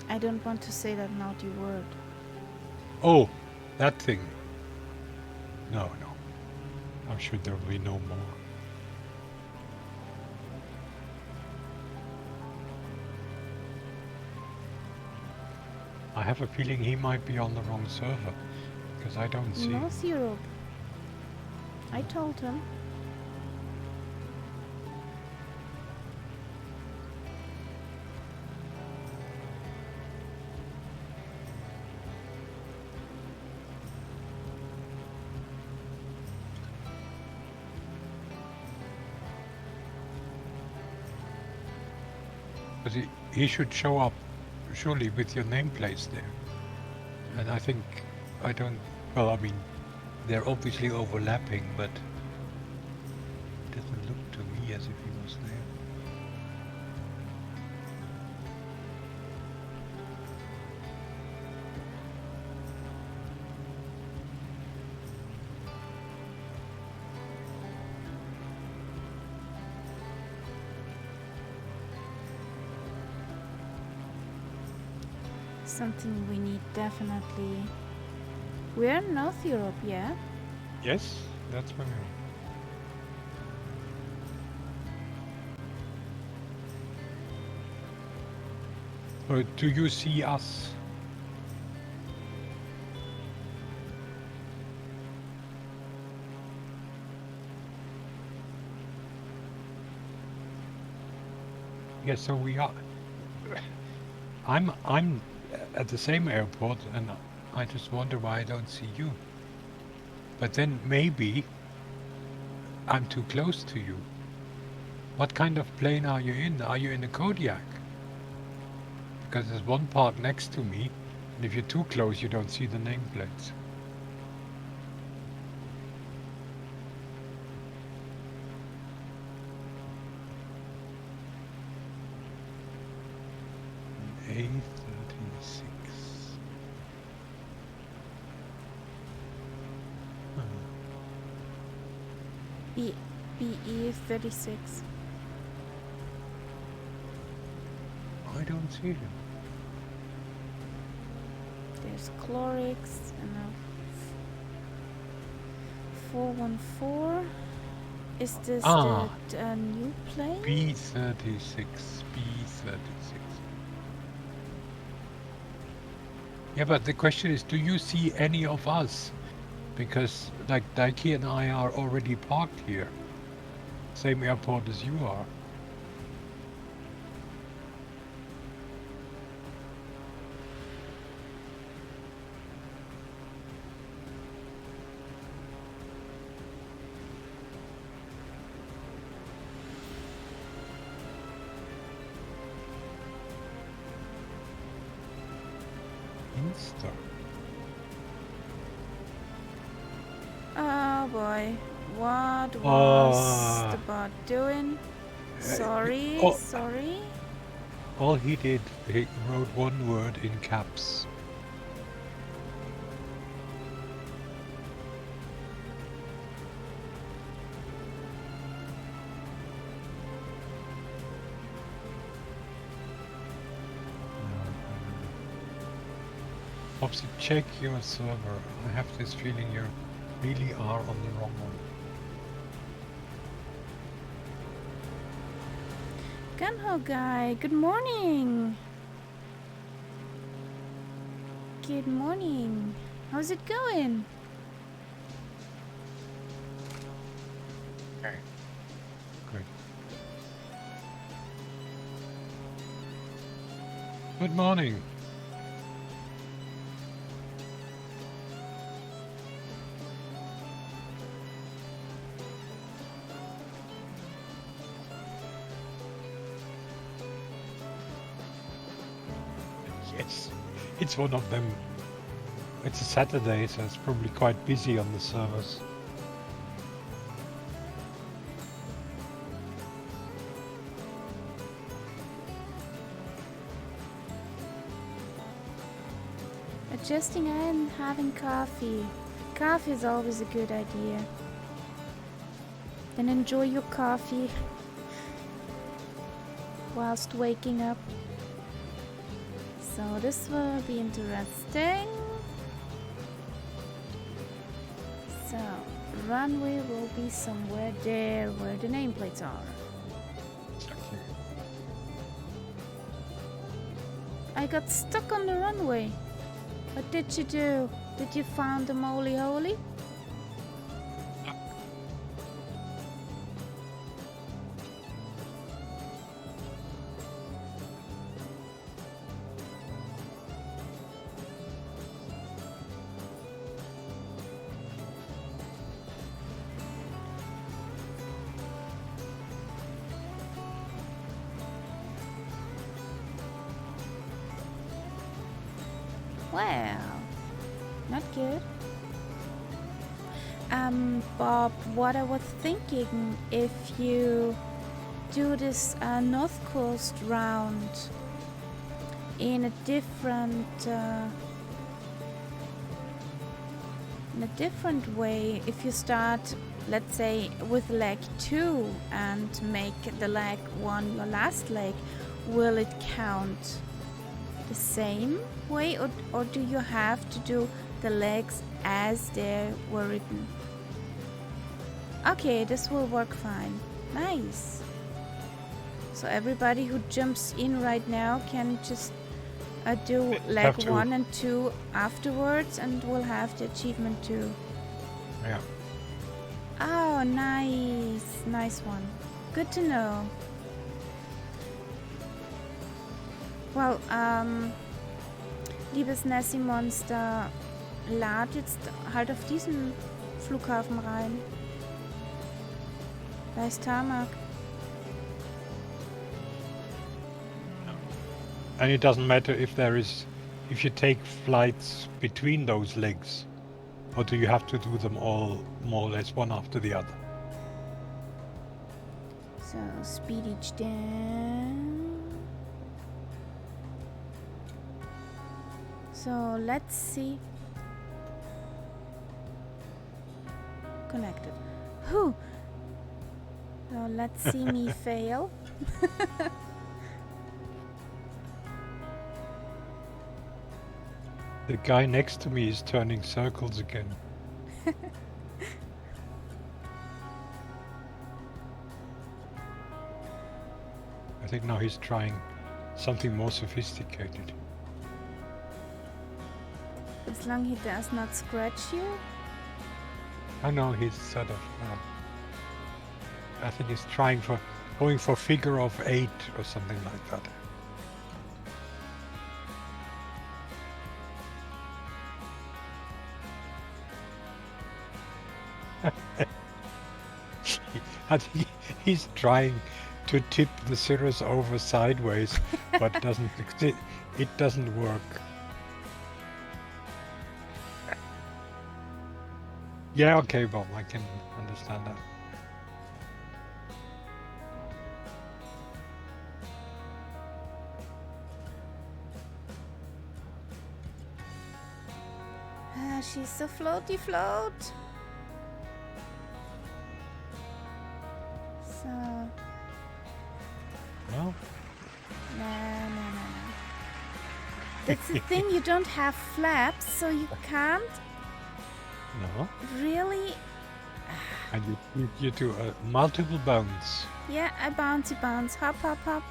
I don't want to say that naughty word. Oh, that thing. No. I'm sure there will be no more. I have a feeling he might be on the wrong server, because I don't see him. North Europe. I told him. But he should show up, surely, with your nameplates there. And I think, well, I mean, they're obviously overlapping, but it doesn't look to me as if he was there. Something we need definitely. We're in North Europe, yeah? Yes, that's where we are. Do you see us? Yes, so we are. I'm at the same airport, and I just wonder why I don't see you. But then maybe I'm too close to you. What kind of plane are you in? Are you in a Kodiak? Because there's one part next to me, and if you're too close, you don't see the nameplates. A36. BE 36. I don't see him. There's Chlorix and a 414. Is this the new plane? B36. Yeah, but the question is, do you see any of us? Because, like, Daiki and I are already parked here. Same airport as you are. Insta. Oh boy. What was the bot doing? Sorry, sorry. All he did, he wrote one word in caps. Popsy, check your server. I have this feeling you really are on the wrong one. Gunho guy, good morning. Good morning. How's it going? Okay. Good. Good morning. Yes, it's one of them. It's a Saturday, so it's probably quite busy on the servers. Adjusting and having coffee. Coffee is always a good idea. Then enjoy your coffee whilst waking up. So this will be interesting. So runway will be somewhere there where the nameplates are. Exactly. I got stuck on the runway. What did you do? Did you find the moly holy? Well, not good. Bob, what I was thinking, if you do this North Coast round in a different way, if you start, let's say, with leg 2 and make the leg 1 your last leg, will it count the same way, or do you have to do the legs as they were written? Okay, this will work fine. Nice. So everybody who jumps in right now can just do leg 1 and 2 afterwards, and we'll have the achievement too. Yeah. Oh, nice. Nice one. Good to know. Well, liebes Nessie-Monster, lad jetzt halt auf diesen Flughafen rein. Da ist Tarmac. And it doesn't matter if you take flights between those legs, or do you have to do them all more or less one after the other? So, speed each down. So, let's see. Connected. Whew. So, let's see me fail. The guy next to me is turning circles again. I think now he's trying something more sophisticated. As long as he does not scratch you. I know he's sort of. I think he's going for figure of 8 or something like that. I think he's trying to tip the Cirrus over sideways, but it doesn't work. Yeah, okay, Bob, I can understand that. She's so floaty float. So. Well, No. That's the thing, you don't have flaps, so you can't No. really... And you do multiple bounce. Yeah, I bouncy bounce. Hop, hop, hop.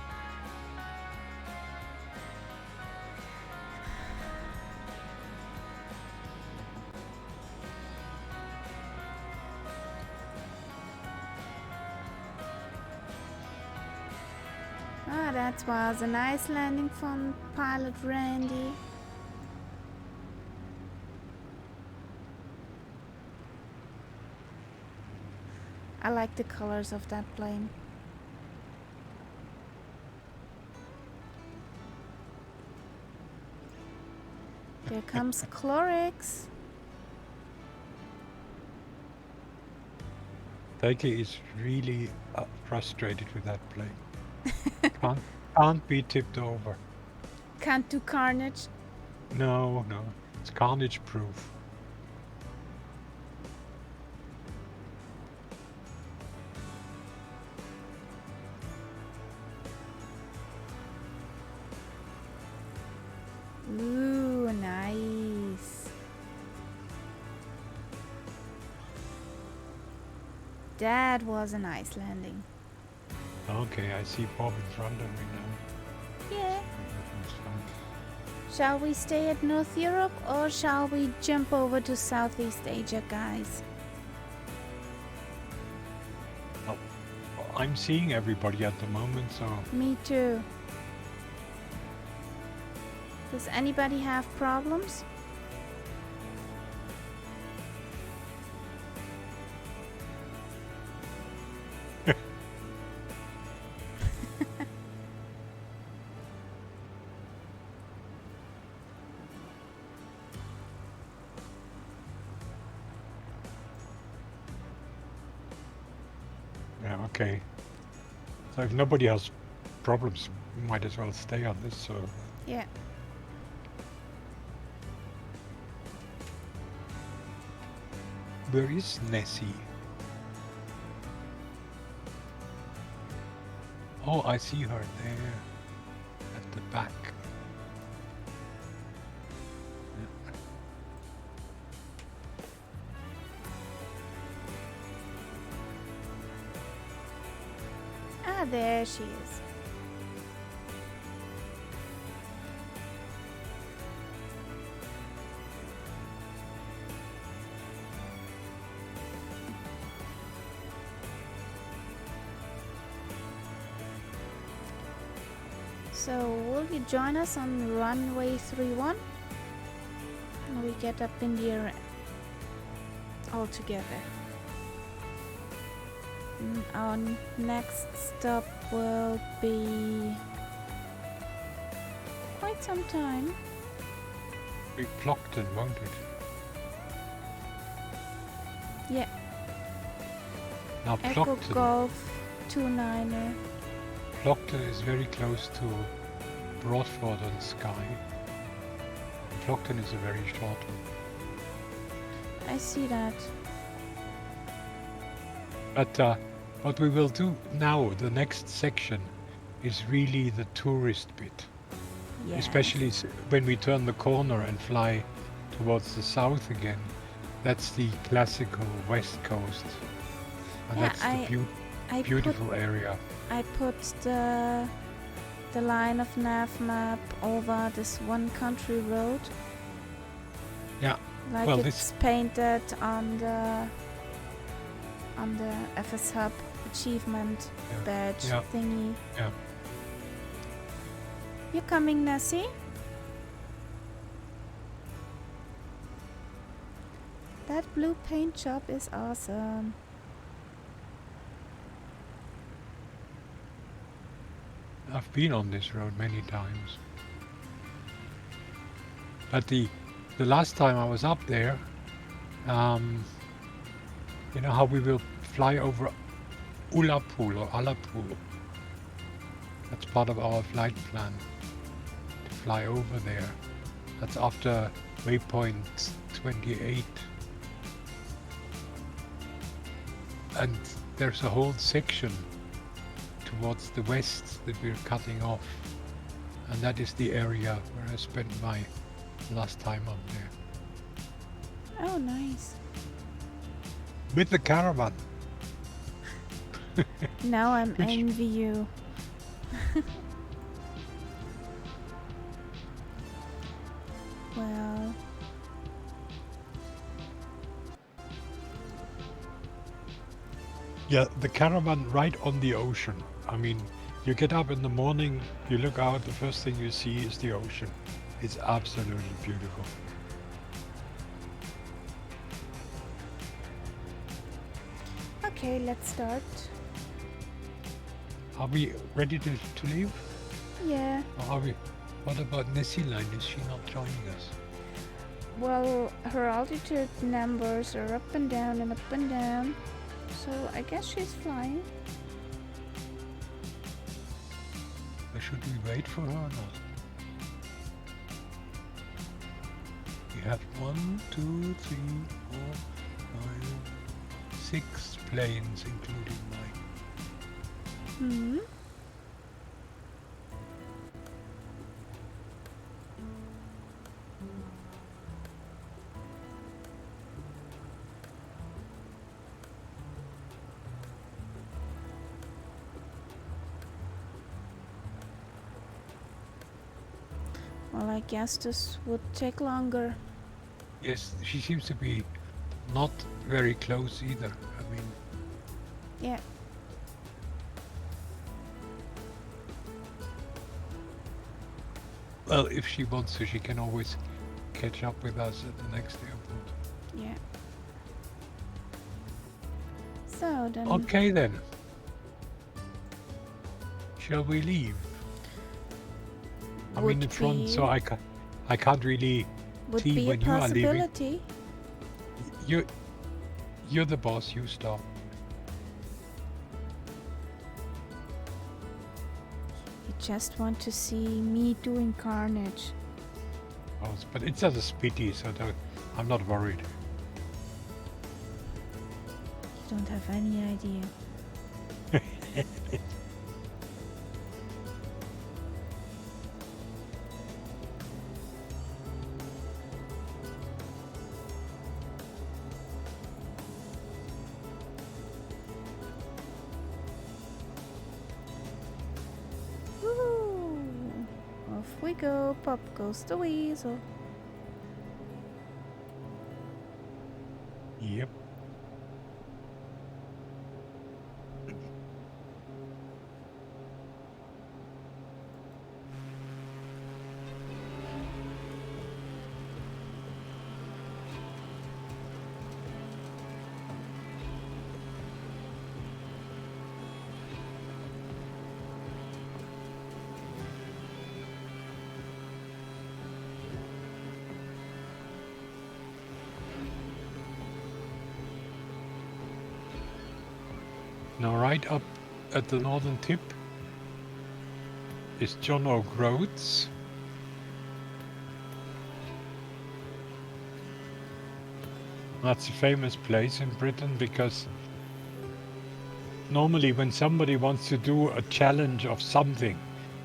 Ah, that was a nice landing from Pilot Randy. I like the colors of that plane. There comes Chlorix. Taiki is really frustrated with that plane. Can't be tipped over. Can't do carnage. No, it's carnage proof. Ooh, nice. That was a nice landing. Okay, I see Bob in front of me now. Yeah. Everything's fine. Shall we stay at North Europe or shall we jump over to Southeast Asia, guys? I'm seeing everybody at the moment, so Me too. Does anybody have problems? yeah, okay. So if nobody has problems, we might as well stay on this. So Yeah. where is Nessie? Oh, I see her there at the back. Ah, there she is. So, will you join us on runway 31? We get up in the air all together. Our next stop will be quite some time. We clocked it, won't it? Yeah, Now Echo Plockton, Golf 29er. Plockton is very close to Broadford on Skye. Plockton is a very short one. I see that. But what we will do now, the next section, is really the tourist bit. Yeah. Especially when we turn the corner and fly towards the south again. That's the classical west coast. And Yeah, that's I beautiful area. I put the line of nav map over this one country road. Yeah. Like Well, it's painted on the FS Hub achievement Yeah. badge Yeah. thingy. Yeah. You coming, Nessie? That blue paint job is awesome. I've been on this road many times. But the last time I was up there, you know how we will fly over Ullapool or Allapool. That's part of our flight plan, to fly over there. That's after waypoint 28. And there's a whole section towards the west that we're cutting off. And that is the area where I spent my last time up there. Oh, nice. With the caravan. Now I'm Which- envy you. Well, Yeah, the caravan right on the ocean. I mean, you get up in the morning, you look out, the first thing you see is the ocean. It's absolutely beautiful. okay, let's start. Are we ready to leave? Yeah. Or are we? What about Nessiline? Is she not joining us? Well, her altitude numbers are up and down and up and down. So I guess she's flying. Or should we wait for her or not? We have 1, 2, 3, 4, 5, 6 planes, including mine. Hmm. Well, I guess this would take longer. Yes, she seems to be not very close either. I mean, Yeah. well, if she wants to, she can always catch up with us at the next airport. Yeah. So then. Okay then. Shall we leave? I'm in would the front, so be- I can't really Would see be a when you are leaving. possibility. You're the boss. You stop. You just want to see me doing carnage. Boss. But it's just a spitty, so I'm not worried. You don't have any idea. Woo! Off we go. Pop goes the weasel. Yep. Now, right up at the northern tip is John O'Groats. That's a famous place in Britain because normally when somebody wants to do a challenge of something,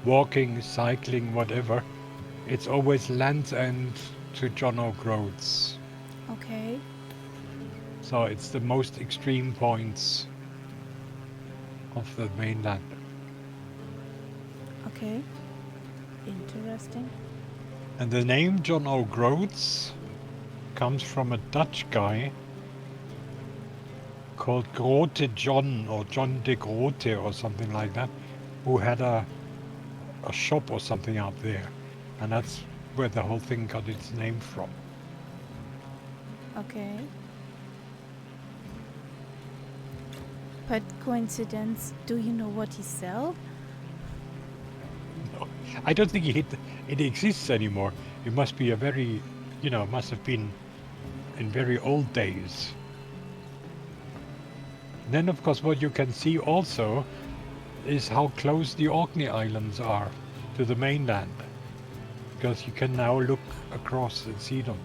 walking, cycling, whatever, it's always Land's End to John O'Groats. Okay. So it's the most extreme points of the mainland. Okay. Interesting. And the name John O'Groats comes from a Dutch guy called Grote John or John de Grote or something like that, who had a shop or something out there. And that's where the whole thing got its name from. Okay. But coincidence, do you know what he sell? No, I don't think it exists anymore. It must be a very, must have been in very old days. Then, of course, what you can see also is how close the Orkney Islands are to the mainland. Because you can now look across and see them.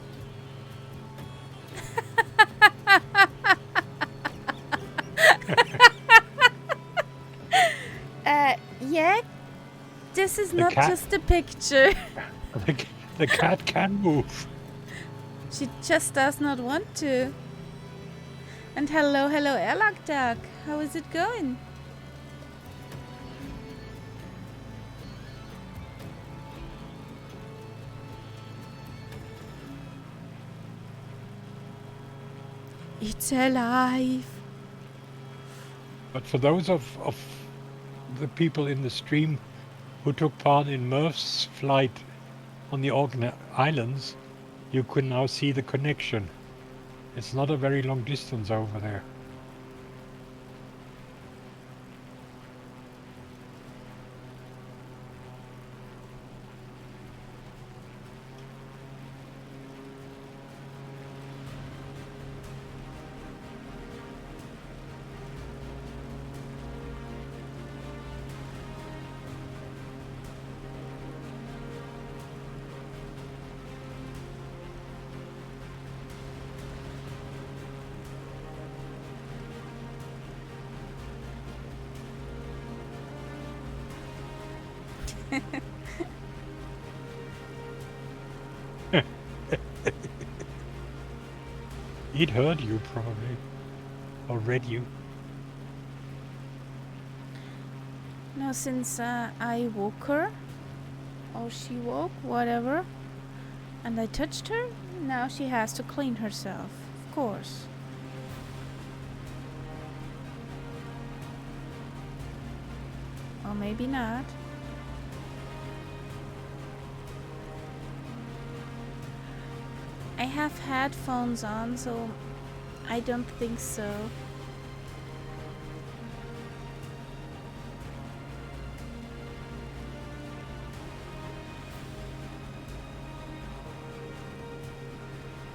Yeah. This is The not cat- just a picture. The cat can move. She just does not want to. And hello, Airlock Duck. How is it going? It's alive. But for those of the people in the stream who took part in Murph's flight on the Orkney Islands, you can now see the connection. It's not a very long distance over there. It heard you probably, or read you. No, since I woke her, or she woke, whatever, and I touched her, now she has to clean herself, of course. Or maybe not. I have headphones on, so I don't think so.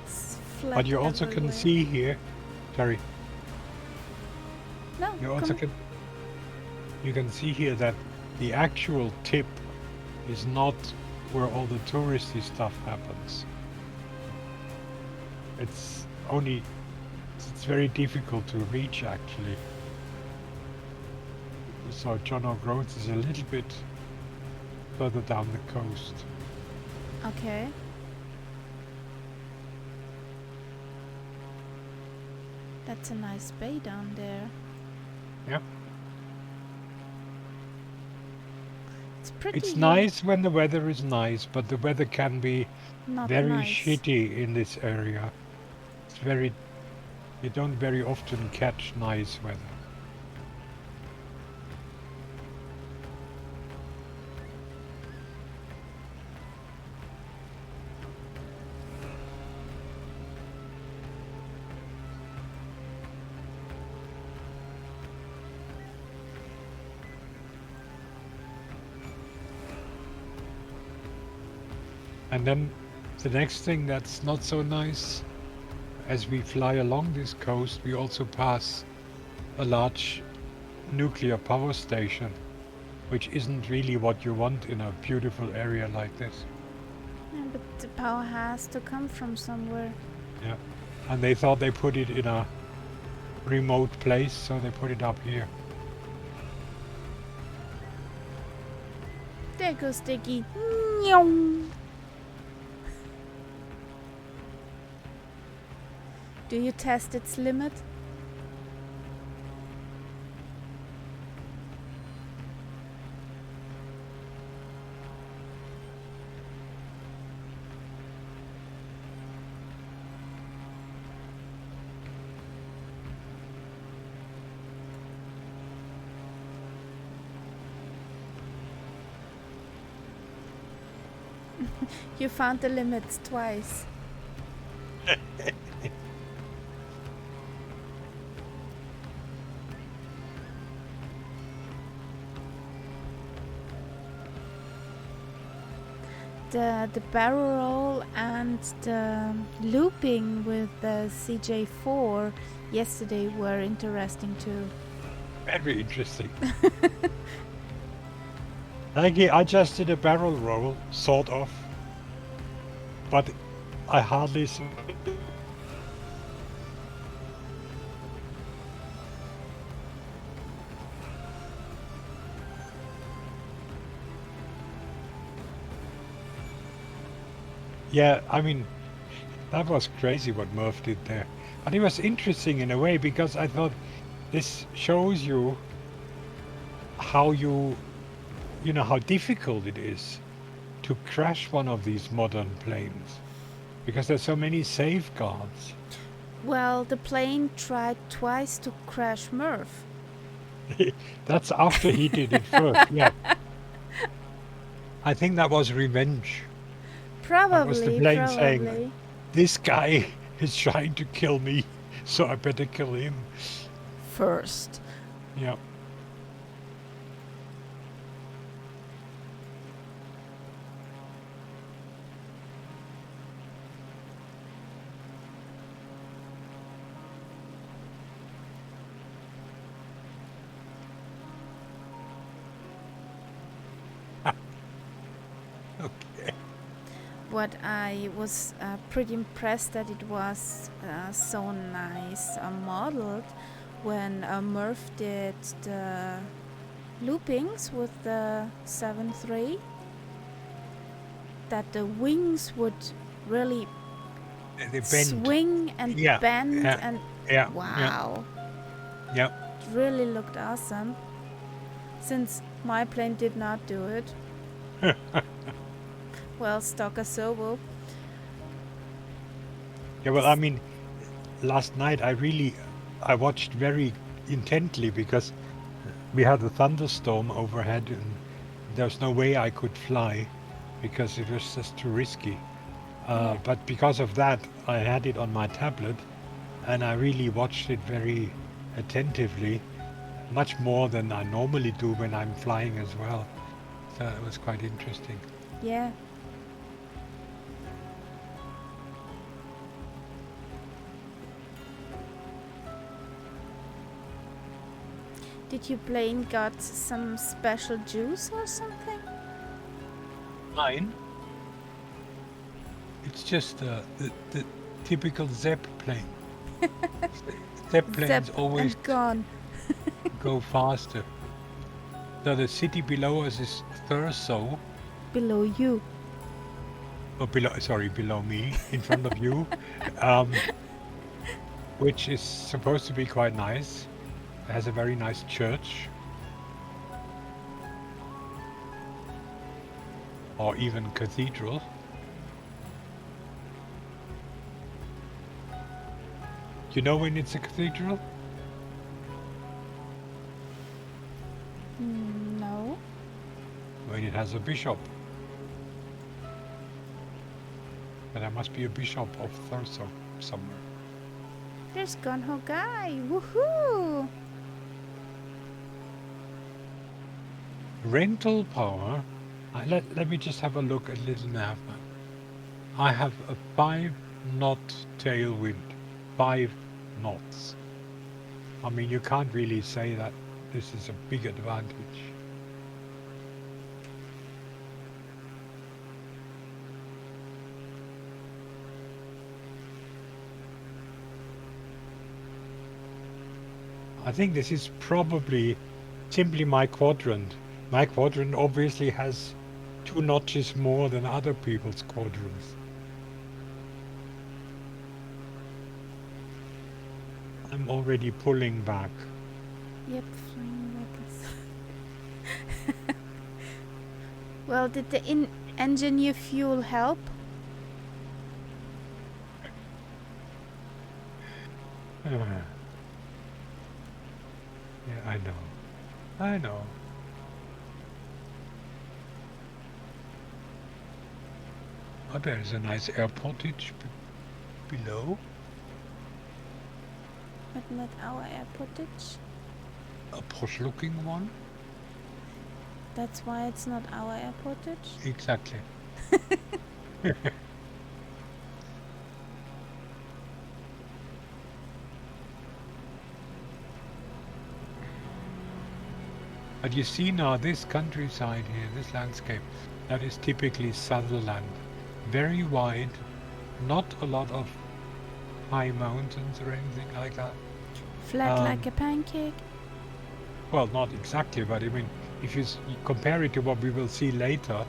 It's flat But you also can everywhere. see here, sorry, No, you also you can see here that the actual tip is not where all the touristy stuff happens. It's only, it's very difficult to reach actually. So John O'Groats is a little bit further down the coast. Okay. That's a nice bay down there. Yeah. It's pretty. It's nice when the weather is nice, but the weather can be Not very nice. shitty in this area. It's very, you don't very often catch nice weather. And then the next thing that's not so nice, as we fly along this coast, we also pass a large nuclear power station, which isn't really what you want in a beautiful area like this. Yeah, but the power has to come from somewhere. Yeah. And they thought they put it in a remote place, so they put it up here. There goes Diggy. Meow. Do you test its limit? You found the limits twice. The barrel roll and the looping with the CJ4 yesterday were interesting too. Very interesting. I just did a barrel roll, sort of, but I hardly saw. Yeah, I mean, that was crazy what Murph did there. But it was interesting in a way because I thought this shows you how you know, how difficult it is to crash one of these modern planes because there's so many safeguards. Well, the plane tried twice to crash Murph. That's after he did it first. Yeah, I think that was revenge. That was the Probably, plane saying, probably. this guy is trying to kill me, so I better kill him. First. Yeah. Okay. What I was pretty impressed that it was so nice modeled when Murph did the loopings with the 7.3, that the wings would really They bend. swing and Yeah, bend yeah, and yeah, wow, yeah. it really looked awesome. Since my plane did not do it. Well, Stalker Servo. Yeah, well, I mean, last night I watched very intently because we had a thunderstorm overhead and there's no way I could fly because it was just too risky. Yeah. But because of that, I had it on my tablet and I really watched it very attentively, much more than I normally do when I'm flying as well. So it was quite interesting. Yeah. Did your plane got some special juice or something? Mine? It's just the typical Zepp plane. Zepp planes Zap always and gone. go faster. So the city below us is Thurso, Below you. or below me, in front of you, which is supposed to be quite nice. It has a very nice church, or even cathedral. You know when it's a cathedral? No. When it has a bishop. But there must be a bishop of Thurso somewhere. There's Gunho Guy. Woohoo! Rental power. Let me just have a look at Little Nav. I have a 5-knot tailwind. 5 knots. I mean, you can't really say that this is a big advantage. I think this is probably simply my quadrant. My quadrant obviously has 2 notches more than other people's quadrants. I'm already pulling back. Yep, flying back. Well, did the engineer fuel help? Yeah, I know. I know. Oh, there's a nice airportage below. But not our airportage. A posh-looking one. That's why it's not our airportage. Exactly. But you see now this countryside here, this landscape, that is typically Sutherland. Very wide, not a lot of high mountains or anything like that. Flat like a pancake. Well, not exactly, but I mean, if you compare it to what we will see later,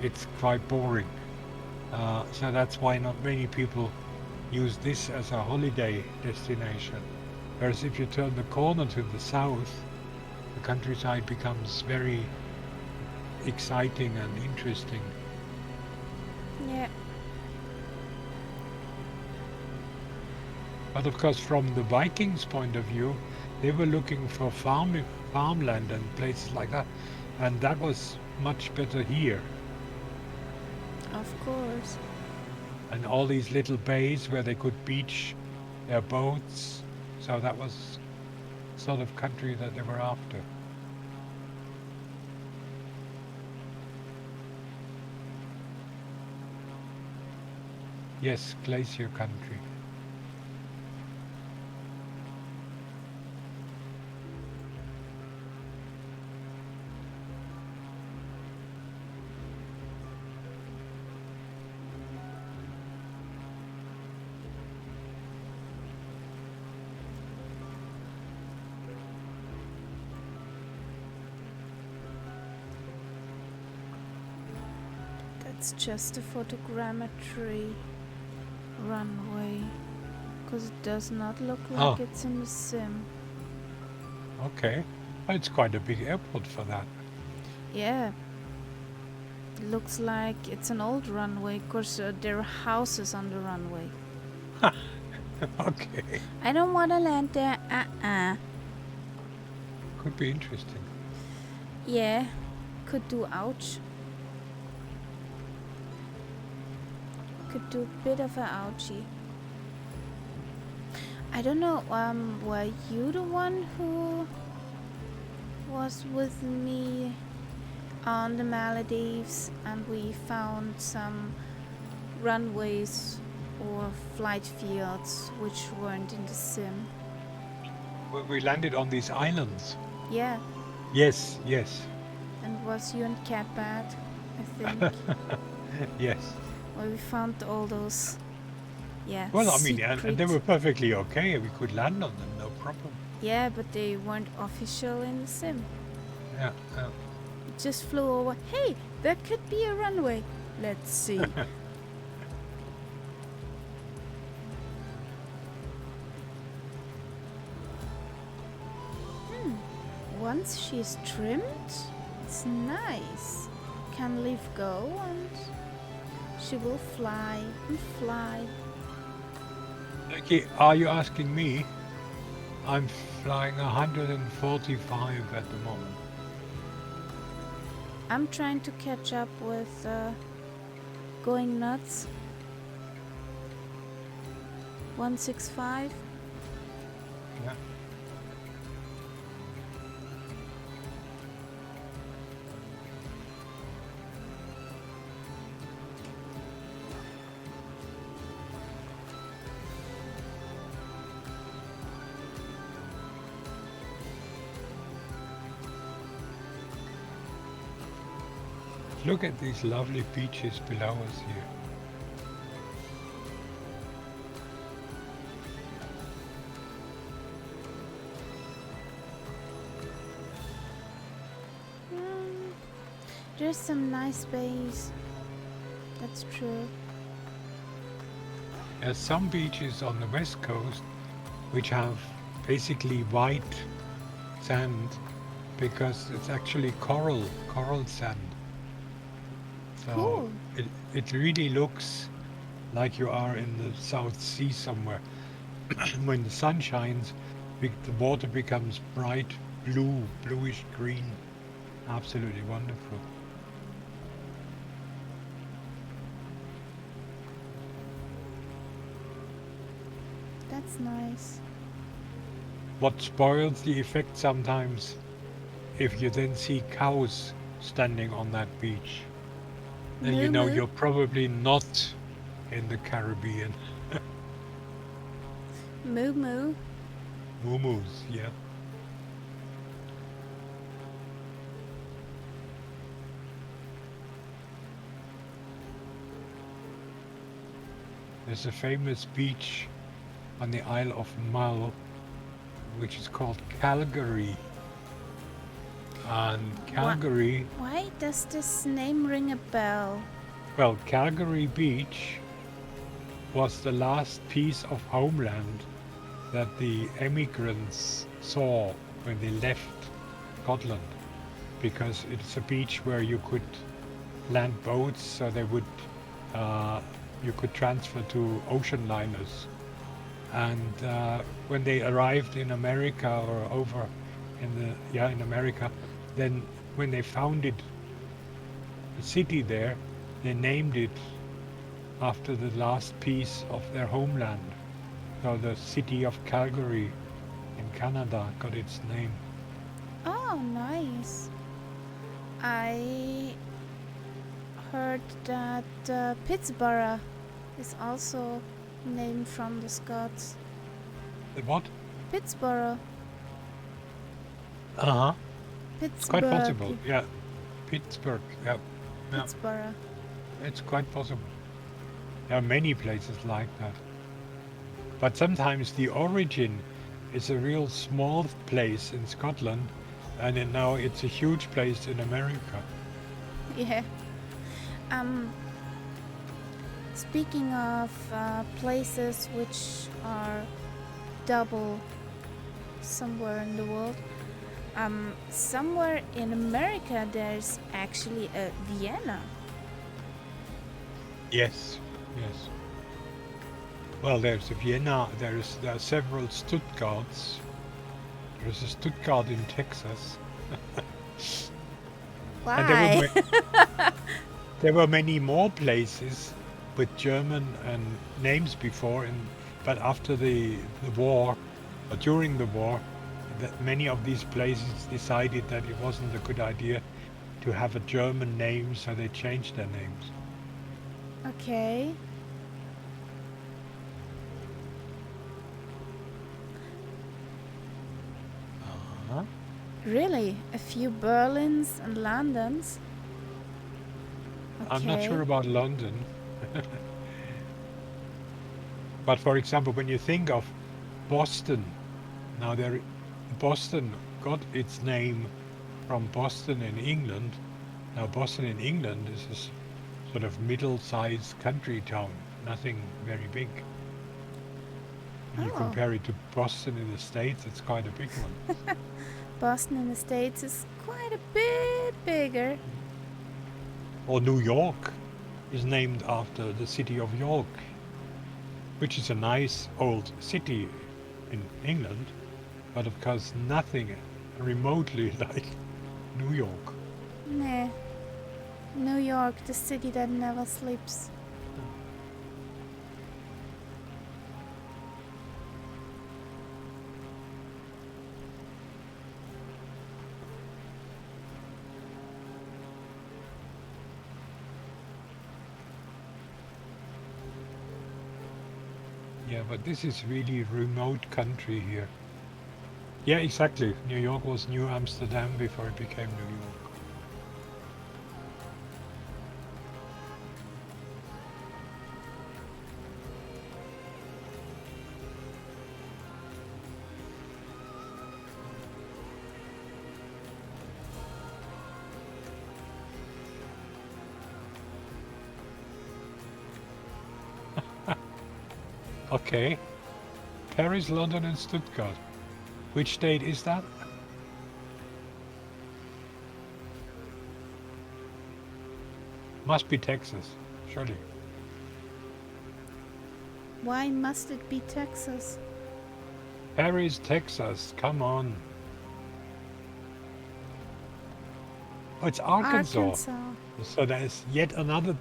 it's quite boring. So that's why not many people use this as a holiday destination. Whereas if you turn the corner to the south, the countryside becomes very exciting and interesting. Yeah. But of course, from the Vikings' point of view, they were looking for farmland and places like that, and that was much better here. Of course. And all these little bays where they could beach their boats. So that was sort of country that they were after. Yes, glacier country. That's just a photogrammetry runway. Because it does not look like it's in the sim. Okay. Well, it's quite a big airport for that. Yeah. It looks like it's an old runway. Of course, there are houses on the runway. Okay. I don't want to land there. Could be interesting. Yeah. Could do ouch. Could do a bit of a ouchie. I don't know, were you the one who was with me on the Maldives and we found some runways or flight fields which weren't in the sim? We landed on these islands. Yeah, Yes, yes, and was you and Catbad, I think, yes. where we found all those, yeah, Well, I mean, and they secret- were perfectly okay. We could land on them, no problem. Yeah, but they weren't official in the sim. Yeah, yeah. It just flew over. Hey, that could be a runway. Let's see. Once she's trimmed, it's nice. Can leave go and she will fly and fly. Okay, are you asking me? I'm flying 145 at the moment. I'm trying to catch up with going nuts. 165. Yeah. Look at these lovely beaches below us here. There's some nice bays. That's true. There's some beaches on the west coast which have basically white sand because it's actually coral sand. So Cool. it really looks like you are in the South Sea somewhere. When the sun shines, the water becomes bright blue, bluish green. Absolutely wonderful. That's nice. What spoils the effect sometimes if you then see cows standing on that beach, then you Moo know moo. you're probably not in the Caribbean. Moo moo. Moo-moos, yeah. There's a famous beach on the Isle of Mull, which is called Calgary. And Calgary, Why does this name ring a bell? Well, Calgary Beach was the last piece of homeland that the emigrants saw when they left Scotland, because it's a beach where you could land boats, so they would you could transfer to ocean liners. And when they arrived in America or over in America, then when they founded a city there, they named it after the last piece of their homeland. So the city of Calgary in Canada got its name. Oh, nice. I heard that Pittsburgh is also named from the Scots. The what? Pittsburgh. Uh-huh. Pittsburgh. It's quite possible. Yeah. Pittsburgh. Yeah. Yeah. Pittsburgh. It's quite possible. There are many places like that. But sometimes the origin is a real small place in Scotland, and then now it's a huge place in America. Yeah. Speaking of places which are double somewhere in the world, somewhere in America there's actually a Vienna. Yes. Yes. Well, there's a Vienna. There are several Stuttgarts. There's a Stuttgart in Texas. Why? And there were many more places with German and names before, but after the war, or during the war, many of these places decided that it wasn't a good idea to have a German name, so they changed their names. Okay. Uh-huh. Really? A few Berlins and Londons? Okay. I'm not sure about London. But for example, when you think of Boston, now Boston got its name from Boston in England. Now Boston in England is a sort of middle-sized country town, nothing very big. When you Oh. compare it to Boston in the States, it's quite a big one. Boston in the States is quite a bit bigger. Or New York is named after the city of York, which is a nice old city in England, but of course nothing remotely like New York. Nah. New York, the city that never sleeps. Yeah, but this is really remote country here. Yeah, exactly. New York was New Amsterdam before it became New York. Okay. Paris, London, and Stuttgart. Which state is that? Must be Texas, surely. Why must it be Texas? Paris, Texas, come on. Oh, it's Arkansas. Arkansas. So there's yet another.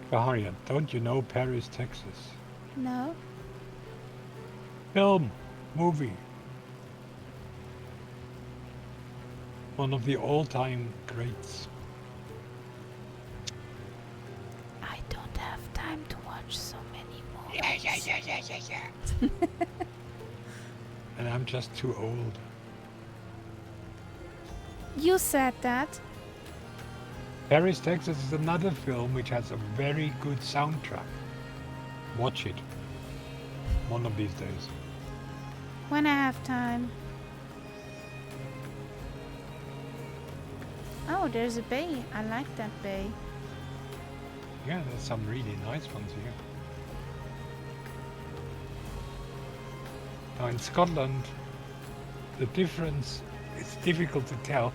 Baharian, don't you know Paris, Texas? No? Film, movie. One of the all-time greats. I don't have time to watch so many movies. Yeah. And I'm just too old. You said that. Paris, Texas is another film which has a very good soundtrack. Watch it. One of these days. When I have time. Oh, there's a bay. I like that bay. Yeah, there's some really nice ones here. Now in Scotland, the difference, it's difficult to tell.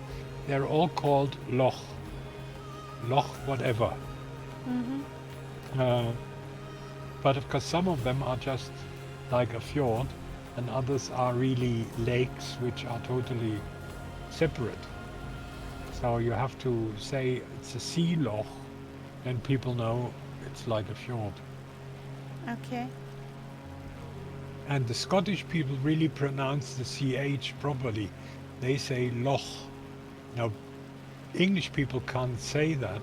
They're all called loch. Loch whatever. Mm-hmm. But of course some of them are just like a fjord and others are really lakes which are totally separate. So you have to say it's a sea loch and people know it's like a fjord. Okay. And the Scottish people really pronounce the CH properly. They say loch. Now, English people can't say that.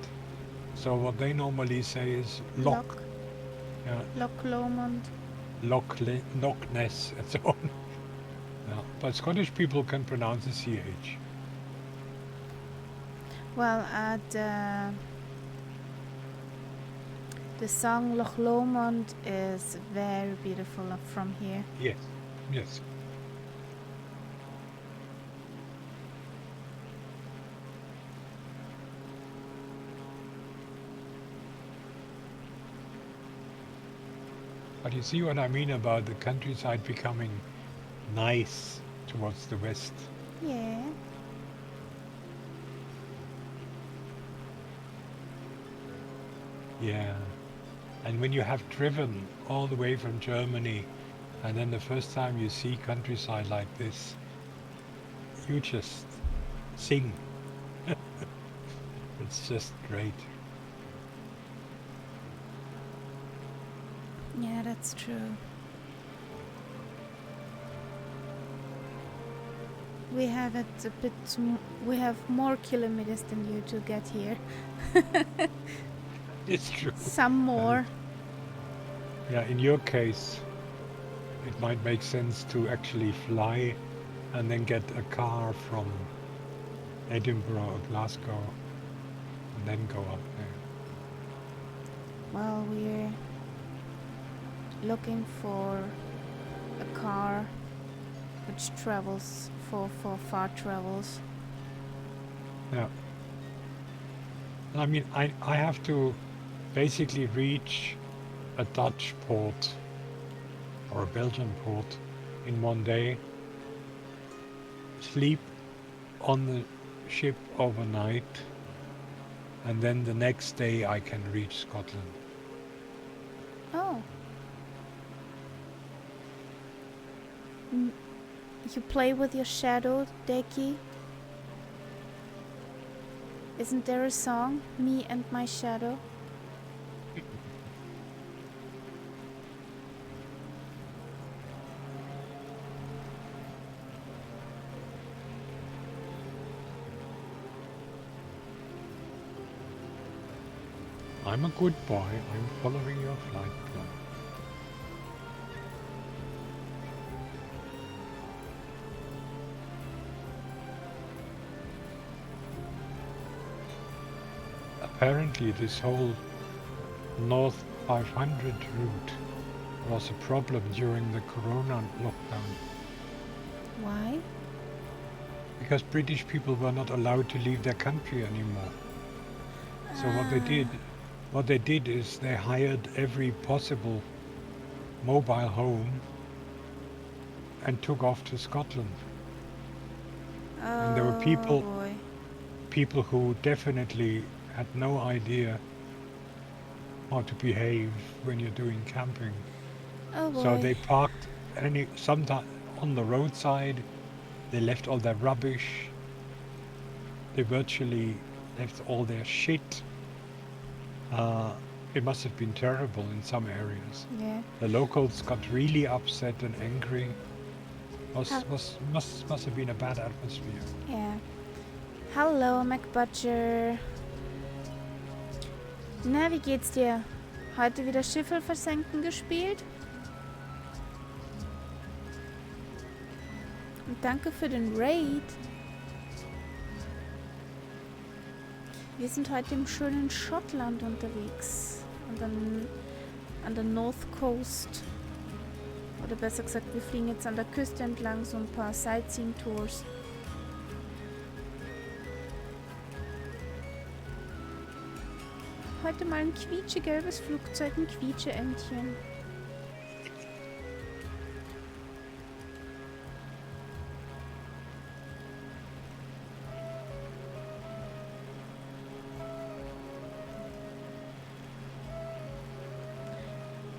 So what they normally say is loch. Yeah, Loch Lomond. Loch Ness and so on. Yeah, but Scottish people can pronounce the CH. Well, the song Loch Lomond is very beautiful from here. Yes, yes. But you see what I mean about the countryside becoming nice towards the west. Yeah. Yeah. And when you have driven all the way from Germany and then the first time you see countryside like this, you just sing. It's just great. Yeah, that's true. We have it a bit. We have more kilometers than you to get here. It's true. Some more. Yeah, in your case, it might make sense to actually fly and then get a car from Edinburgh or Glasgow and then go up there. Well, we're looking for a car which travels for far travels. Yeah. I mean, I have to basically reach a Dutch port or a Belgian port in one day, sleep on the ship overnight, and then the next day I can reach Scotland. Oh. You play with your shadow, Deki? Isn't there a song, Me and My Shadow? I'm a good boy. I'm following your flight plan. Apparently this whole North 500 route was a problem during the Corona lockdown Why? because British people were not allowed to leave their country anymore. So what they did is they hired every possible mobile home and took off to Scotland. And there were Oh boy. people who definitely had no idea how to behave when you're doing camping. Oh boy. So they parked sometime on the roadside. They left all their rubbish. They virtually left all their shit. It must have been terrible in some areas. Yeah. The locals got really upset and angry. Must have been a bad atmosphere. Yeah. Hallo, MacButcher. Na, wie geht's dir? Heute wieder Schiffe versenken gespielt? Und danke für den Raid. Wir sind heute im schönen Schottland unterwegs. An der North Coast. Oder besser gesagt, wir fliegen jetzt an der Küste entlang, so ein paar Sightseeing-Tours. Heute mal ein quietschegelbes Flugzeug, ein Quietscheentchen.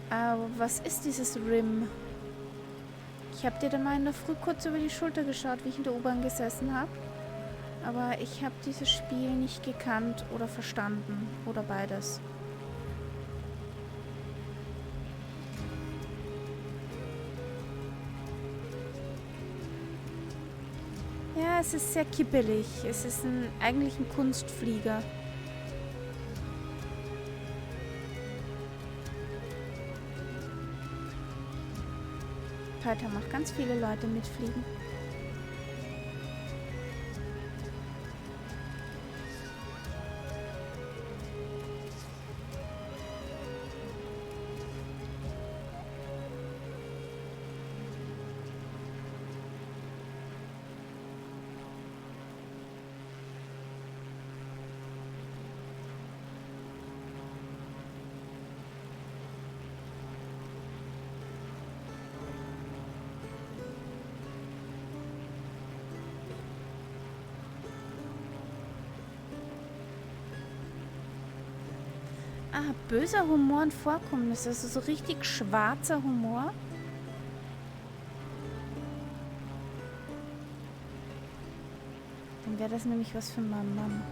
Aber was ist dieses Rim? Ich habe dir da mal in der Früh kurz über die Schulter geschaut, wie ich in der U-Bahn gesessen habe. Aber ich habe dieses Spiel nicht gekannt oder verstanden. Oder beides. Ja, es ist sehr kippelig. Es ist eigentlich ein Kunstflieger. Heute haben auch ganz viele Leute mitfliegen. Ah, böser Humor und Vorkommnisse. Also so richtig schwarzer Humor. Dann wäre das nämlich was für meinen Mann.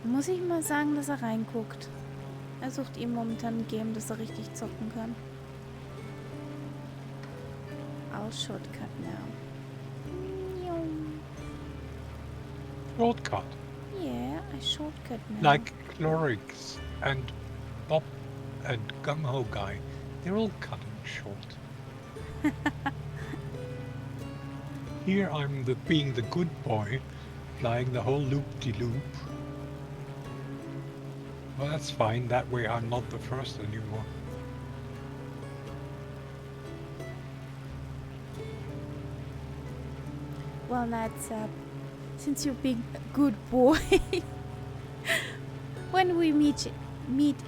Muss ich mal sagen, dass er reinguckt. Er sucht ihm momentan ein Game, das er richtig zocken kann. I'll shortcut now. Shortcut. Yeah, I shortcut now. Like Clorix and Bob and Gung Ho Guy. They're all cutting short. Here I'm being the good boy, flying the whole loop-de-loop. Well, that's fine. That way I'm not the first anymore. Well, that's since you're being a good boy. When we meet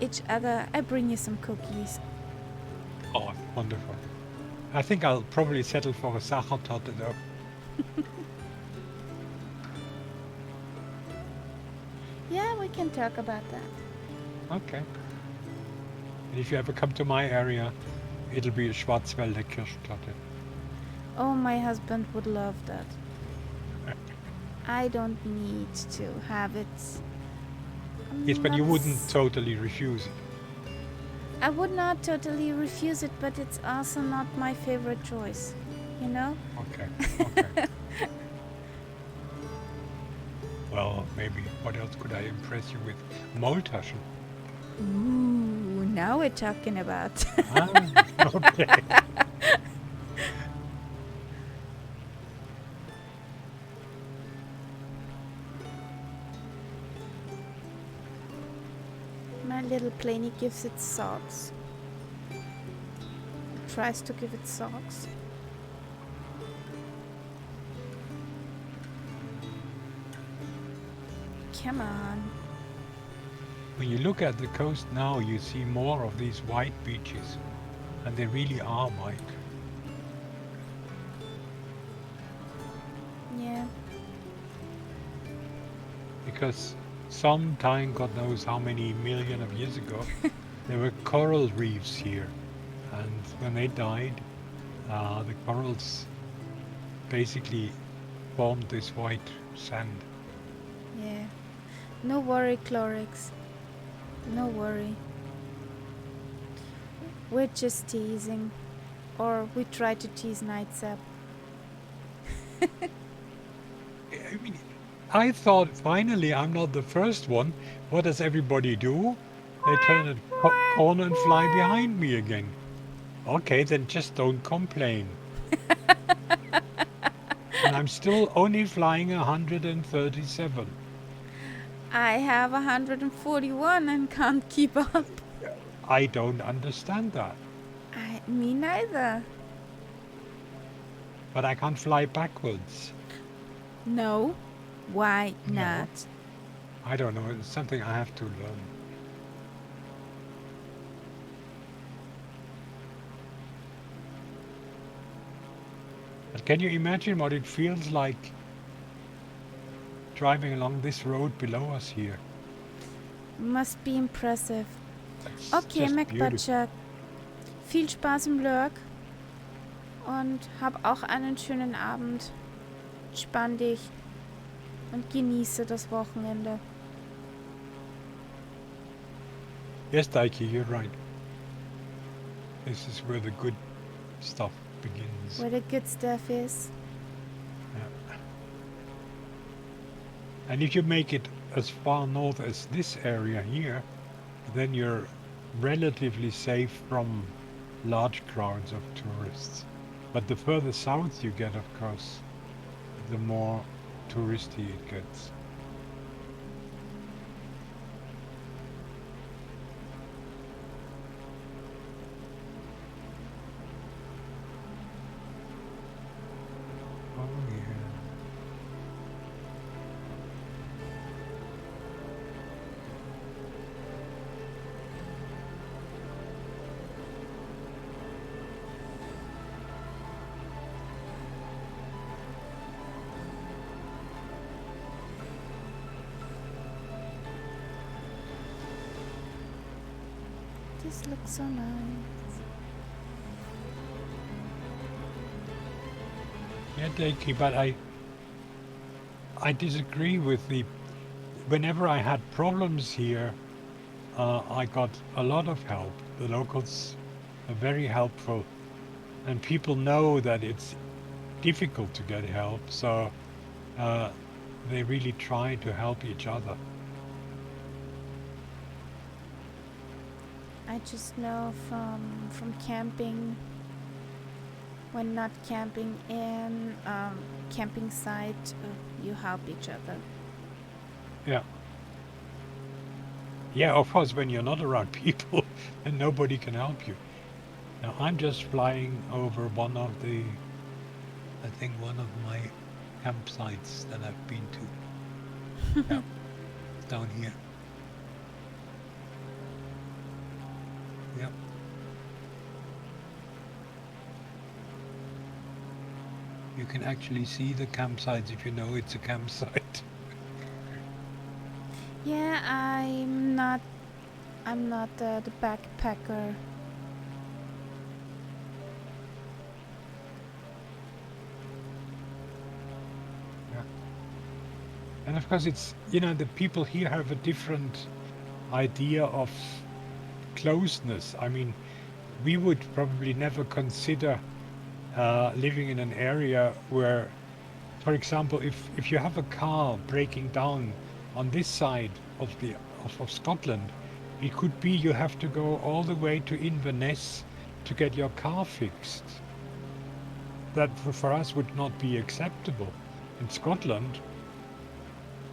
each other, I bring you some cookies. Oh, wonderful. I think I'll probably settle for a Sachertorte though. Yeah, we can talk about that. Okay. And if you ever come to my area, it'll be a Schwarzwälder Kirschtorte. Oh, my husband would love that. I don't need to have it. Yes, but you Not wouldn't s- totally refuse it. I would not totally refuse it, but it's also not my favorite choice. You know? Okay, okay. Well, maybe. What else could I impress you with? Maultaschen. Ooh, now we're talking about. Ah, okay. My little planey gives it socks. It tries to give it socks. Come on. When you look at the coast now, you see more of these white beaches. And they really are white. Yeah. Because sometime, God knows how many million of years ago, there were coral reefs here. And when they died, the corals basically formed this white sand. Yeah. No worry, Clorix. No worry. We're just teasing. Or we try to tease Nightsap. I mean, I thought finally I'm not the first one. What does everybody do? They turn a corner and fly behind me again. Okay, then just don't complain. And I'm still only flying 137. I have 141 and can't keep up. I don't understand that. Me neither. But I can't fly backwards. No? Why No. not? I don't know. It's something I have to learn. But can you imagine what it feels like driving along this road below us here? Must be impressive. It's Okay, just beautiful. MacButcher. Viel Spaß im Lurk. Und hab auch einen schönen Abend. Spann dich. Und genieße das Wochenende. Yes, Daiki, you're right. This is where the good stuff begins. Where the good stuff is. Yeah. And if you make it as far north as this area here, then you're relatively safe from large crowds of tourists. But the further south you get, of course, the more touristy it gets. Oh yeah. This looks so nice. Yeah, Daiki, but I disagree with the. Whenever I had problems here, I got a lot of help. The locals are very helpful, and people know that it's difficult to get help, so they really try to help each other. I just know from camping, when not camping in camping site, you help each other. Yeah. Yeah, of course, when you're not around people, then nobody can help you. Now, I'm just flying over one of my campsites that I've been to. Yeah, down here. Yep. You can actually see the campsites if you know it's a campsite. Yeah, I'm not the backpacker. Yeah. And of course, it's, the people here have a different idea of closeness. I mean, we would probably never consider living in an area where, for example, if you have a car breaking down on this side of Scotland, it could be you have to go all the way to Inverness to get your car fixed. That for us would not be acceptable. In Scotland,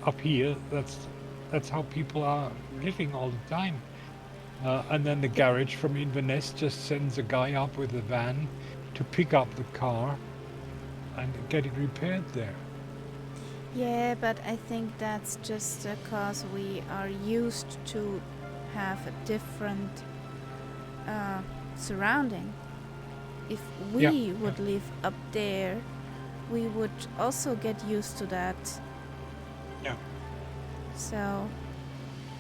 up here, that's how people are living all the time. And then the garage from Inverness just sends a guy up with a van to pick up the car and get it repaired there. Yeah, but I think that's just because we are used to have a different surrounding. If we would live up there, we would also get used to that. Yeah. So.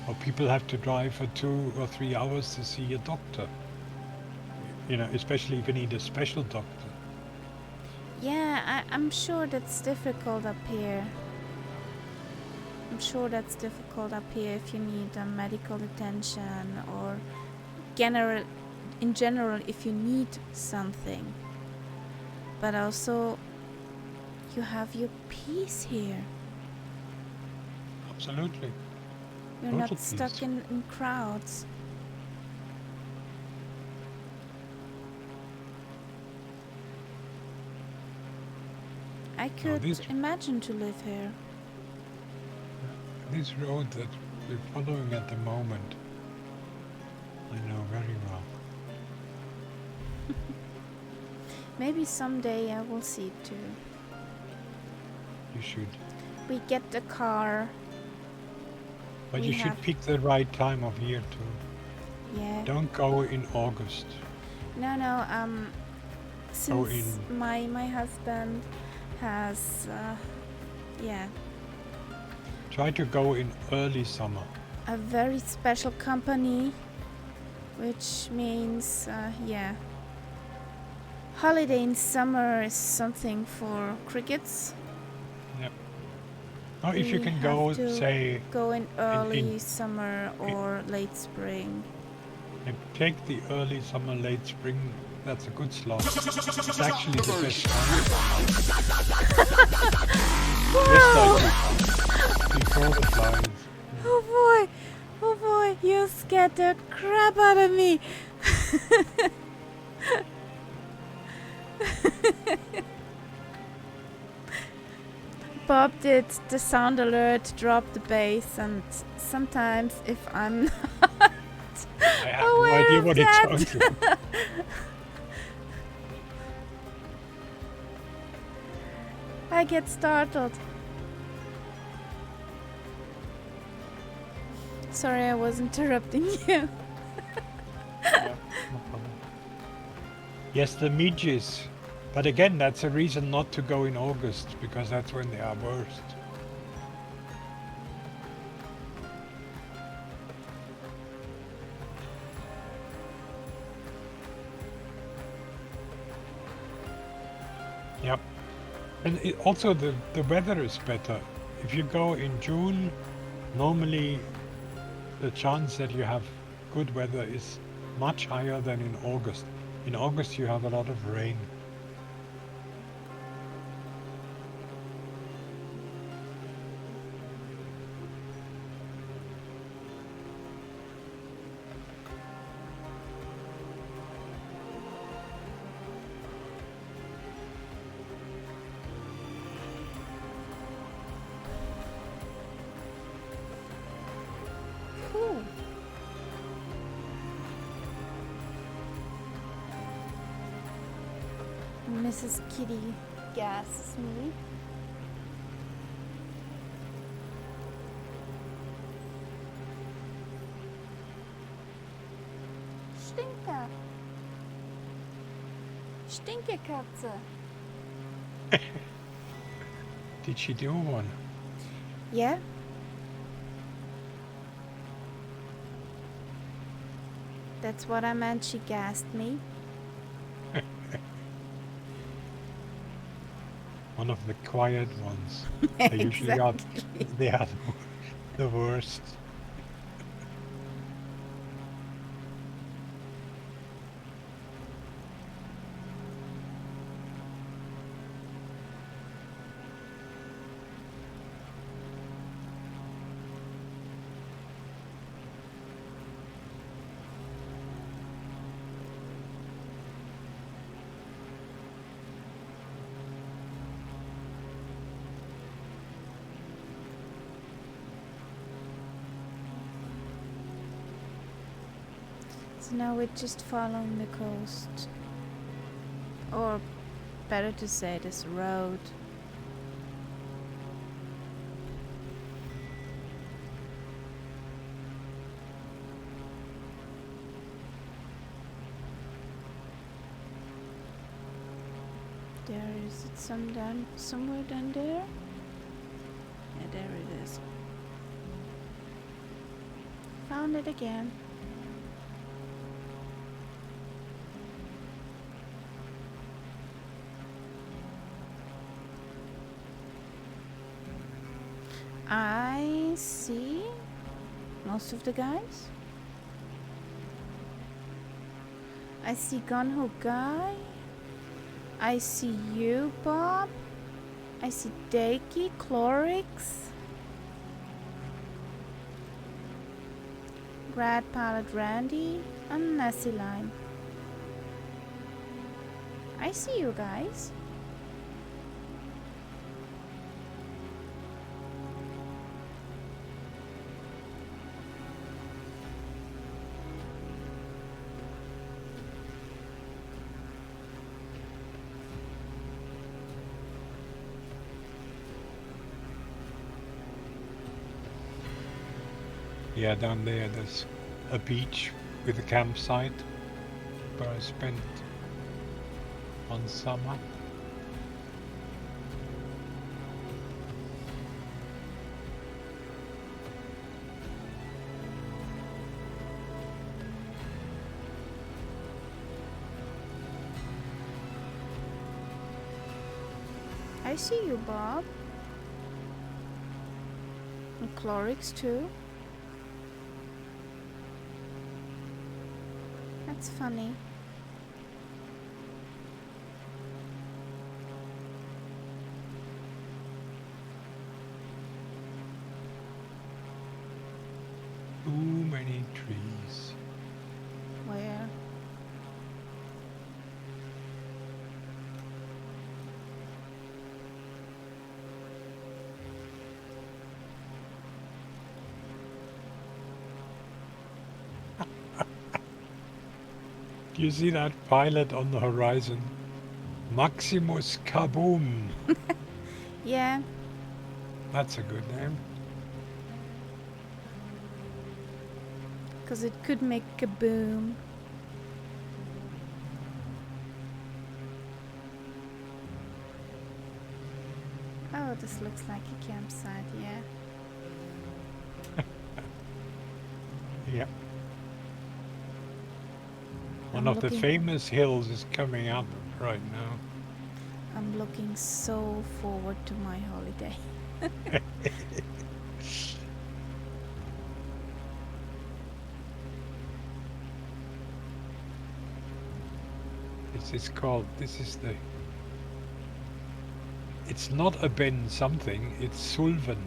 Or people have to drive for 2 or 3 hours to see a doctor. Especially if you need a special doctor. Yeah, I'm sure that's difficult up here. I'm sure that's difficult up here if you need medical attention or in general if you need something. But also you have your peace here. Absolutely. You're Total not stuck peace. in crowds. I could imagine to live here. This road that we're following at the moment, I know very well. Maybe someday I will see it too. You should. We get the car. But We you should have- pick the right time of year too. Yeah. Don't go in August. No. Go Since my husband has, Try to go in early summer. a very special company, which means, holiday in summer is something for crickets. Now, if you We can have go, to say, go in early summer or late spring. and take the early summer, late spring, that's a good slot. It's actually the best time. Before the flowers. Oh boy, you scared the crap out of me. Bob did the sound alert, dropped the bass, and sometimes if I'm not I have no aware idea of what that, it sounds like. I get startled. Sorry, I was interrupting you. Yeah, no problem. Yes, the midges. But again, that's a reason not to go in August, because that's when they are worst. Yep. And also the weather is better. If you go in June, normally the chance that you have good weather is much higher than in August. In August you have a lot of rain. Cool. Mrs. Kitty gasses me. Stinker. Stinkekatze. Did she do one? Yeah? That's what I meant, she gassed me. One of the quiet ones. They usually are, they are the worst. So now we're just following the coast. Or better to say this road. There is it somewhere down there? Yeah, there it is. Found it again. I see most of the guys. I see Gunho Guy. I see you, Bob. I see Dakey, Chlorix, Grad Pilot Randy, and Nessie Line. I see you guys. Yeah, down there's a beach with a campsite where I spent one summer. I see you, Bob. And Clorix too. That's funny. Too many trees. Where? Do you see that pilot on the horizon? Maximus Kaboom! Yeah, That's a good name. because it could make a boom. Oh, this looks like a campsite, yeah. Yeah. One I'm of the looking- famous hills is coming up right now. I'm looking so forward to my holiday. It's called, it's not a Ben something, it's Sulven.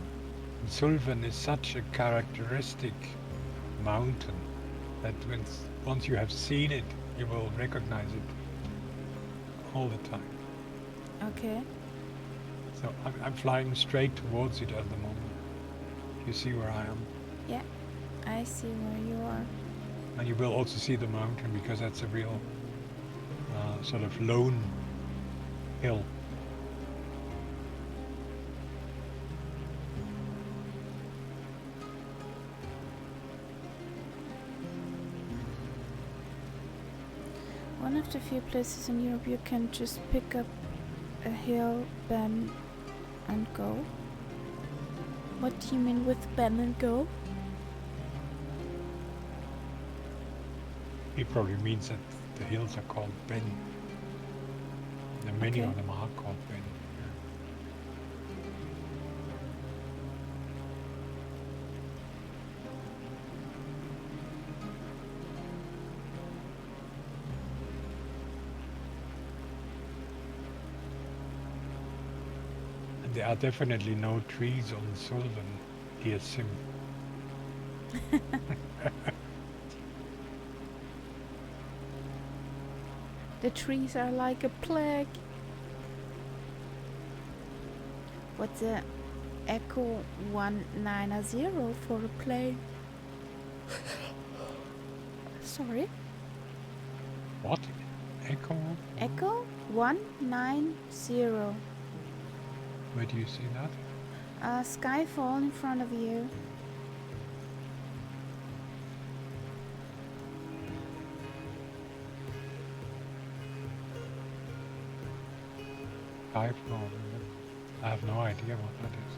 And Sulven is such a characteristic mountain that once you have seen it, you will recognize it all the time. Okay. So I'm flying straight towards it at the moment. You see where I am. Yeah, I see where you are. And you will also see the mountain because that's a real sort of lone hill. One of the few places in Europe you can just pick up a hill, bend, and go. What do you mean with bend and go? He probably means that the hills are called Ben. And many Okay. of them are called Ben. And there are definitely no trees on Sulven, dear Sim. The trees are like a plague. What's a Echo 190 for a plane? Sorry? What? Echo? Echo 190. Where do you see that? Skyfall in front of you. Skyfall. I have no idea what that is.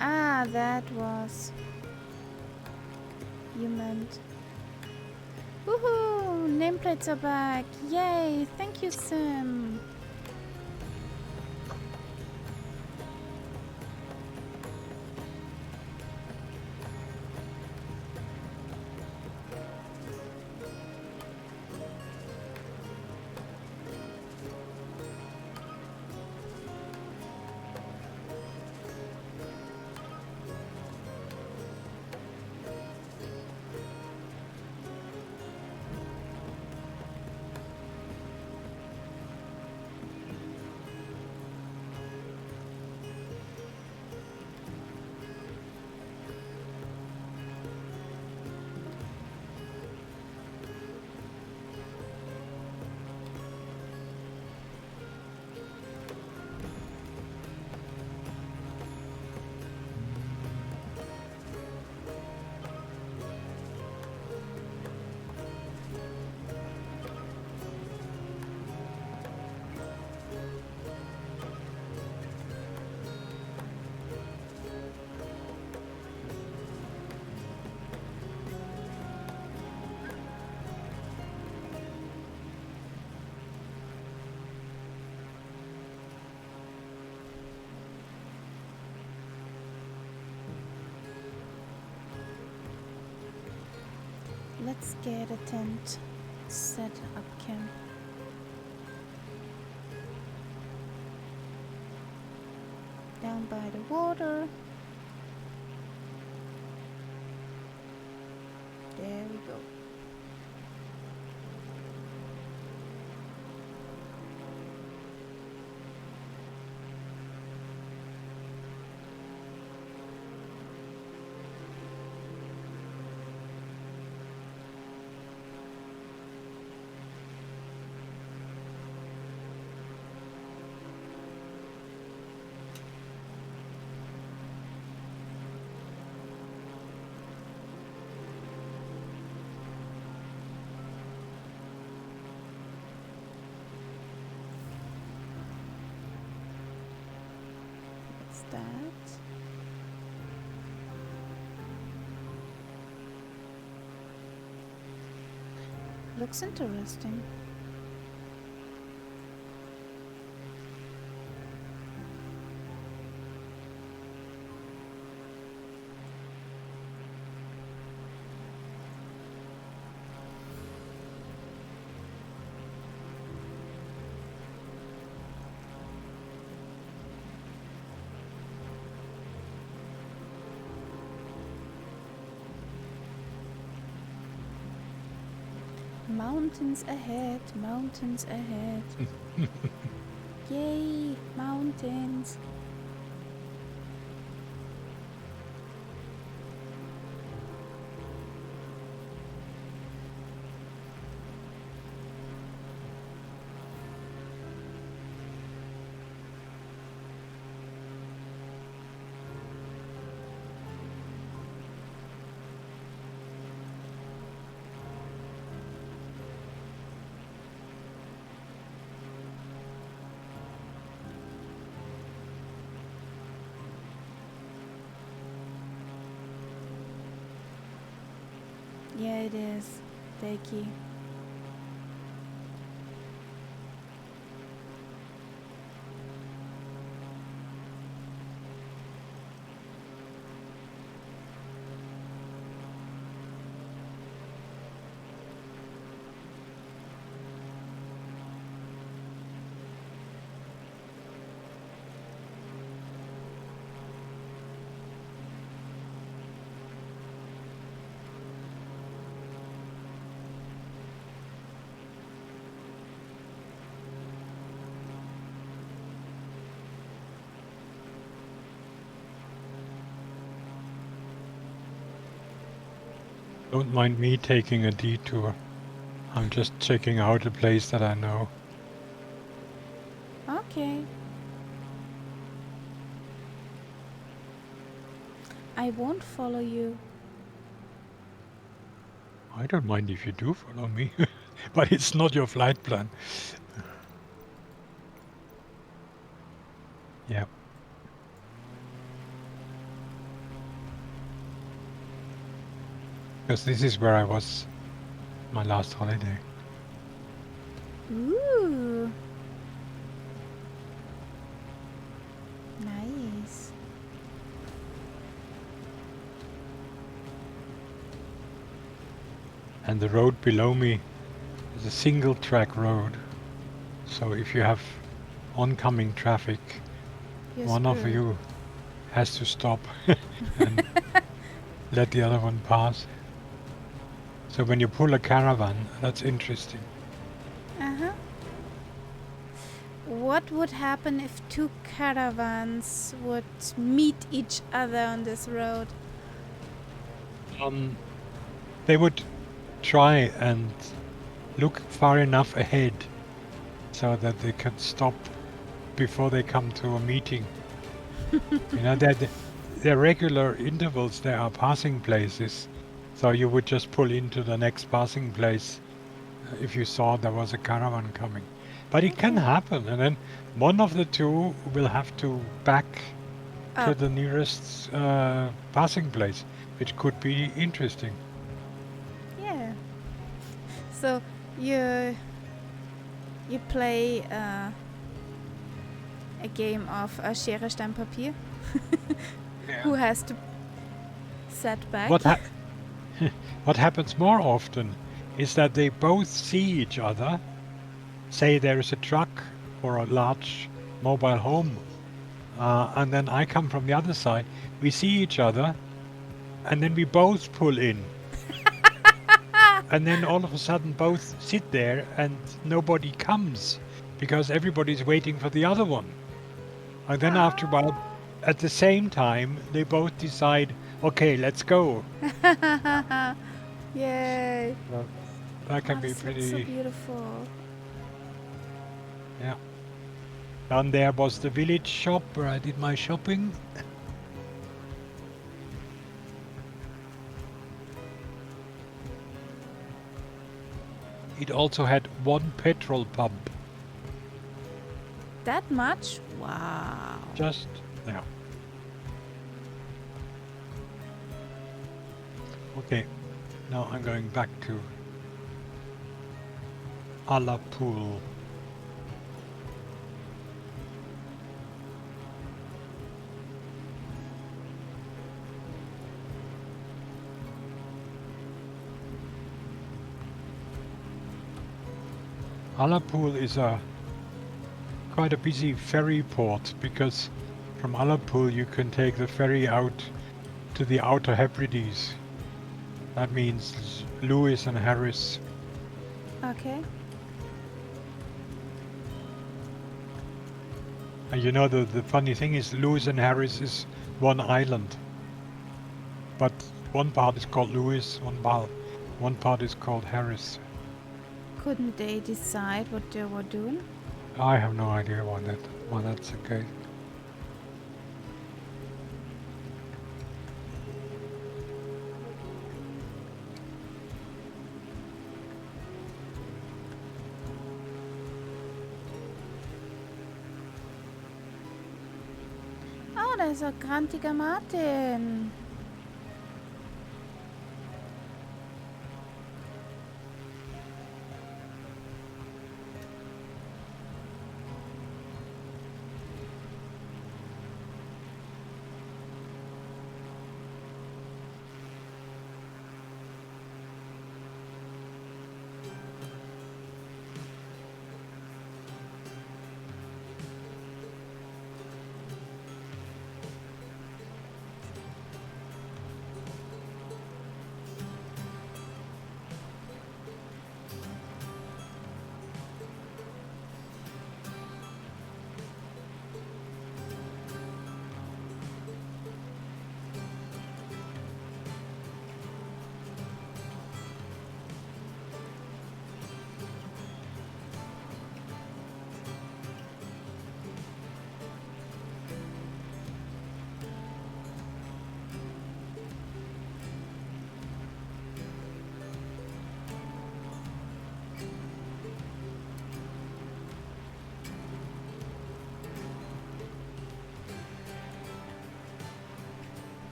Ah, that was... You meant... Woohoo! Nameplates are back! Yay! Thank you, Sim! let's get a tent set up camp. Down by the water. There we go. What's that? Looks interesting. Mountains ahead, mountains ahead. Yay, mountains. Yeah, it is. Takey. Don't mind me taking a detour. I'm just checking out a place that I know. Okay. I won't follow you. I don't mind if you do follow me, but it's not your flight plan. Yeah. Because this is where I was my last holiday. Ooh. Nice. And the road below me is a single track road. So if you have oncoming traffic, You're one of screwed. you has to stop and let the other one pass. So when you pull a caravan, that's interesting. Uh-huh. What would happen if two caravans would meet each other on this road? They would try and look far enough ahead so that they can stop before they come to a meeting. You know, they're regular intervals, there are passing places. So you would just pull into the next passing place if you saw there was a caravan coming. But it can Okay. happen, and then one of the two will have to back to Up. the nearest passing place, which could be interesting. Yeah. So you play a game of Schere, Stein, Papier. Who has to set back? What happens more often is that they both see each other. Say there is a truck or a large mobile home, and then I come from the other side. We see each other, and then we both pull in. And then all of a sudden both sit there and nobody comes because everybody's waiting for the other one. And then after a while, at the same time, they both decide, okay, let's go. Yay! Well, that can be This looks so pretty, beautiful. yeah. Down there was the village shop where I did my shopping. It also had one petrol pump. That much? Wow. Just, yeah. Okay, now I'm going back to Alapul. Alapul is quite a busy ferry port because from Alapul you can take the ferry out to the Outer Hebrides. That means Lewis and Harris. Okay. And you know the funny thing is Lewis and Harris is one island. But one part is called Lewis, one part is called Harris. Couldn't they decide what they were doing? I have no idea why that's the case. Oh, there's a grantiger Martin.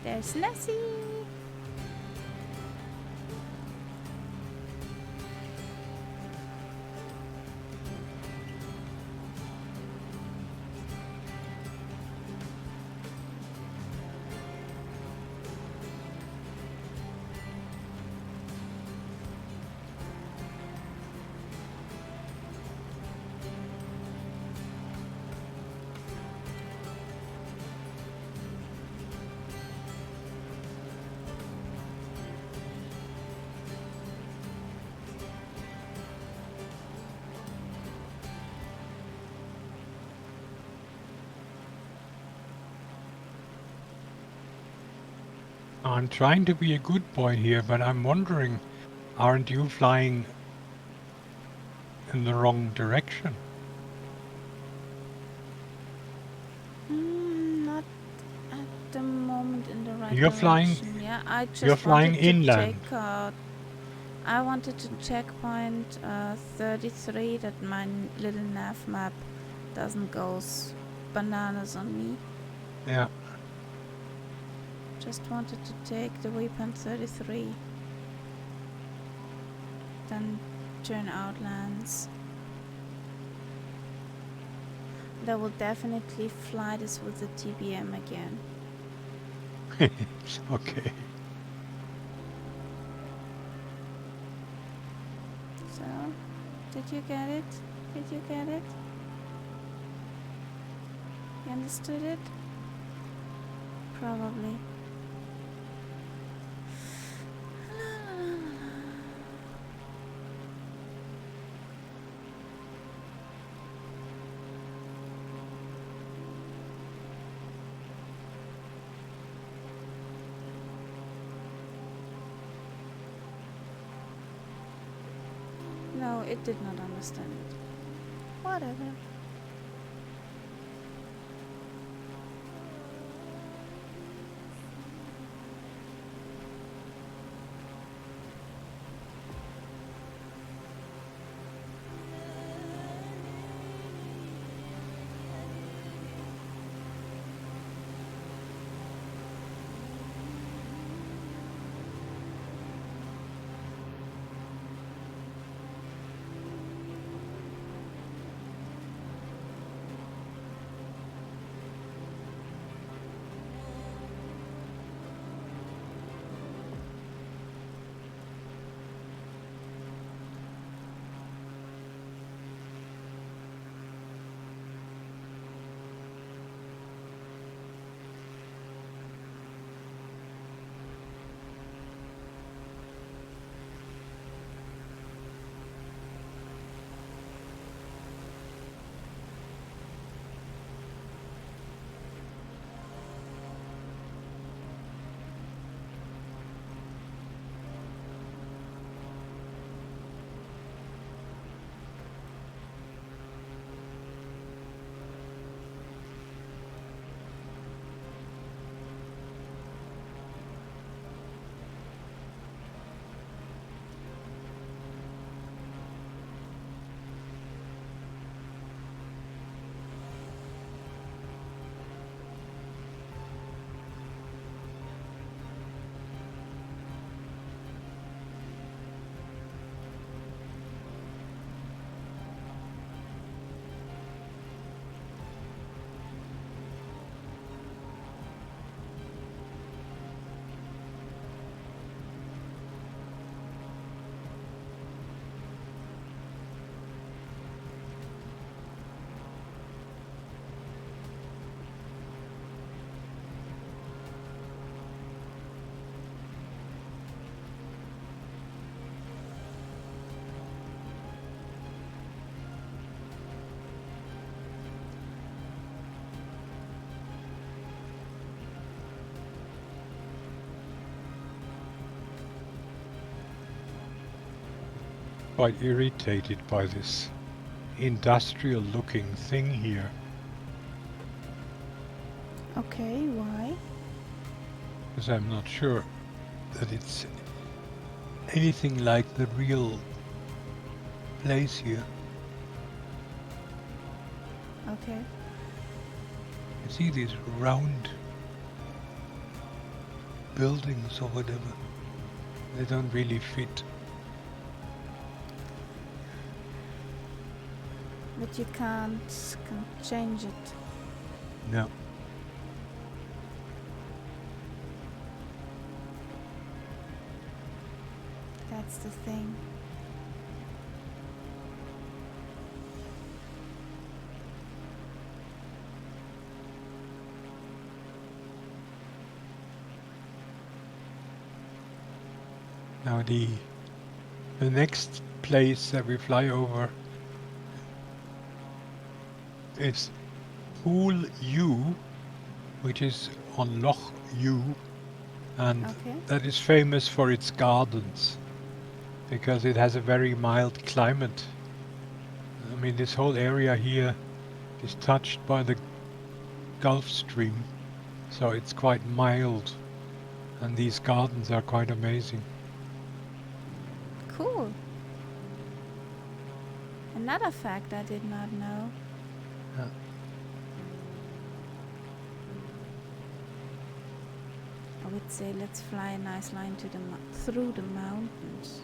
There's Lassie. I'm trying to be a good boy here, but I'm wondering, aren't you flying in the wrong direction? Not at the moment in the right You're flying- direction. Yeah, I just you're flying wanted to inland. check out. I wanted to checkpoint 33 that my little nav map doesn't go bananas on me. Yeah. Just wanted to take the waypoint 33. Then turn outlands. That will definitely fly this with the TBM again. Okay. So, did you get it? Did you get it? You understood it? Probably. No, it did not understand it. Whatever. Quite irritated by this industrial looking thing here. Okay, why? Because I'm not sure that it's anything like the real place here. Okay. You see these round buildings or whatever. They don't really fit. But you can't change it. No. That's the thing. Now the next place that we fly over is Pool U, which is on Loch U, and Okay. that is famous for its gardens because it has a very mild climate. I mean, this whole area here is touched by the Gulf Stream, so it's quite mild, and these gardens are quite amazing. Cool. Another fact I did not know. Yeah. I would say let's fly a nice line to the through the mountains.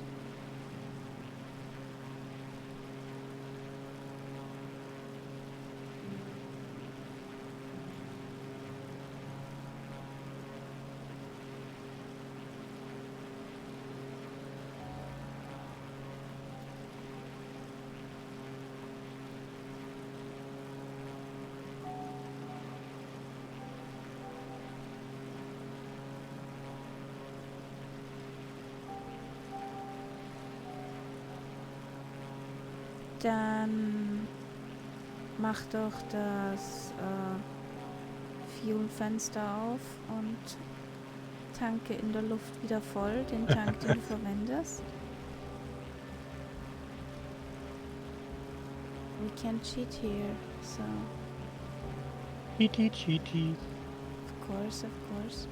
Dann mach doch das Fuelfenster auf und tanke in der Luft wieder voll, den Tank, den du verwendest. We can't cheat here, so Cheaty. of course.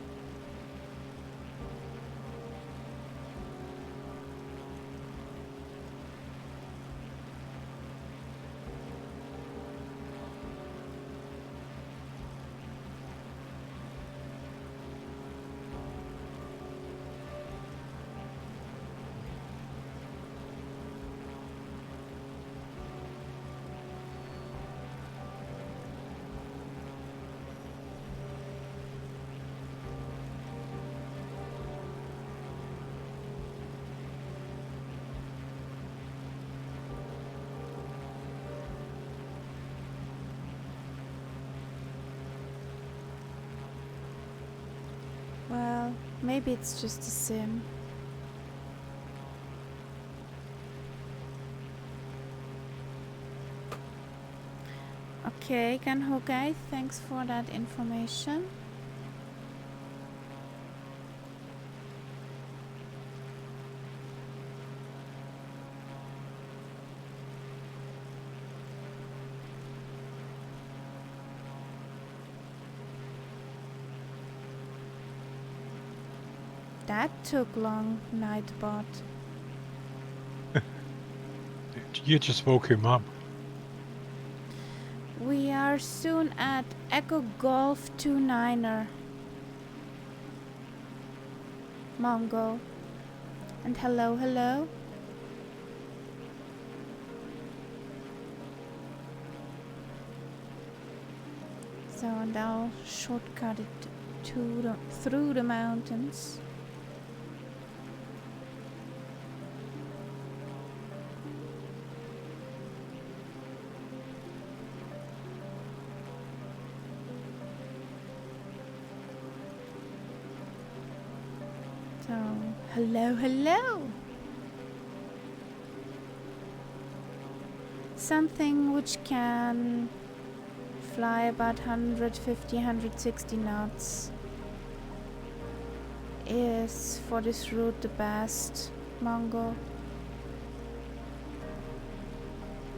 Well, maybe it's just a sim. Okay, Ganhogai, thanks for that information. That took long, Nightbot. You just woke him up. We are soon at Echo Golf 29er. Mongo. And hello. So, and I'll shortcut it to through the mountains. So, hello. Something which can fly about 150, 160 knots is for this route the best, Mongo.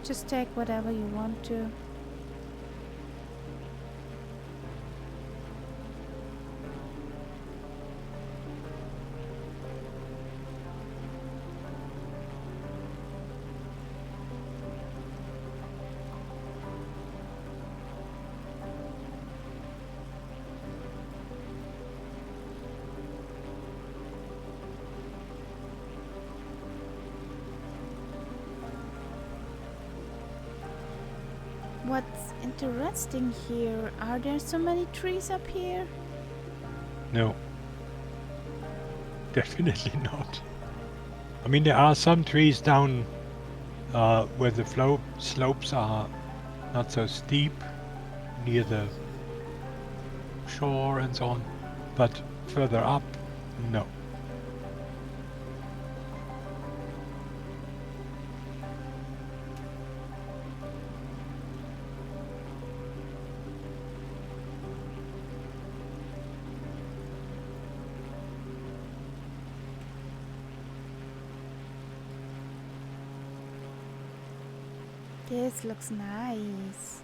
Just take whatever you want to. What's interesting here? Are there so many trees up here? No. Definitely not. I mean, there are some trees down where the slopes are not so steep, near the shore and so on, but further up, no. This looks nice.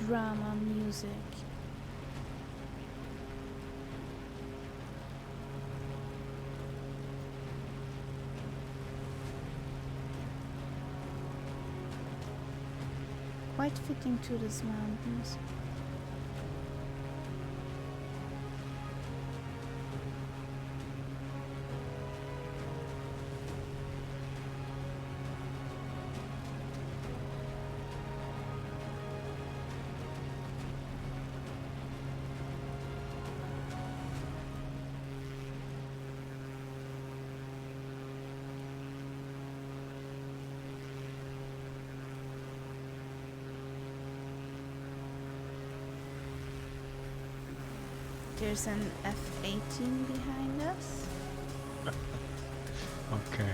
drama music. Quite fitting to these mountains. There's an F-18 behind us. Okay.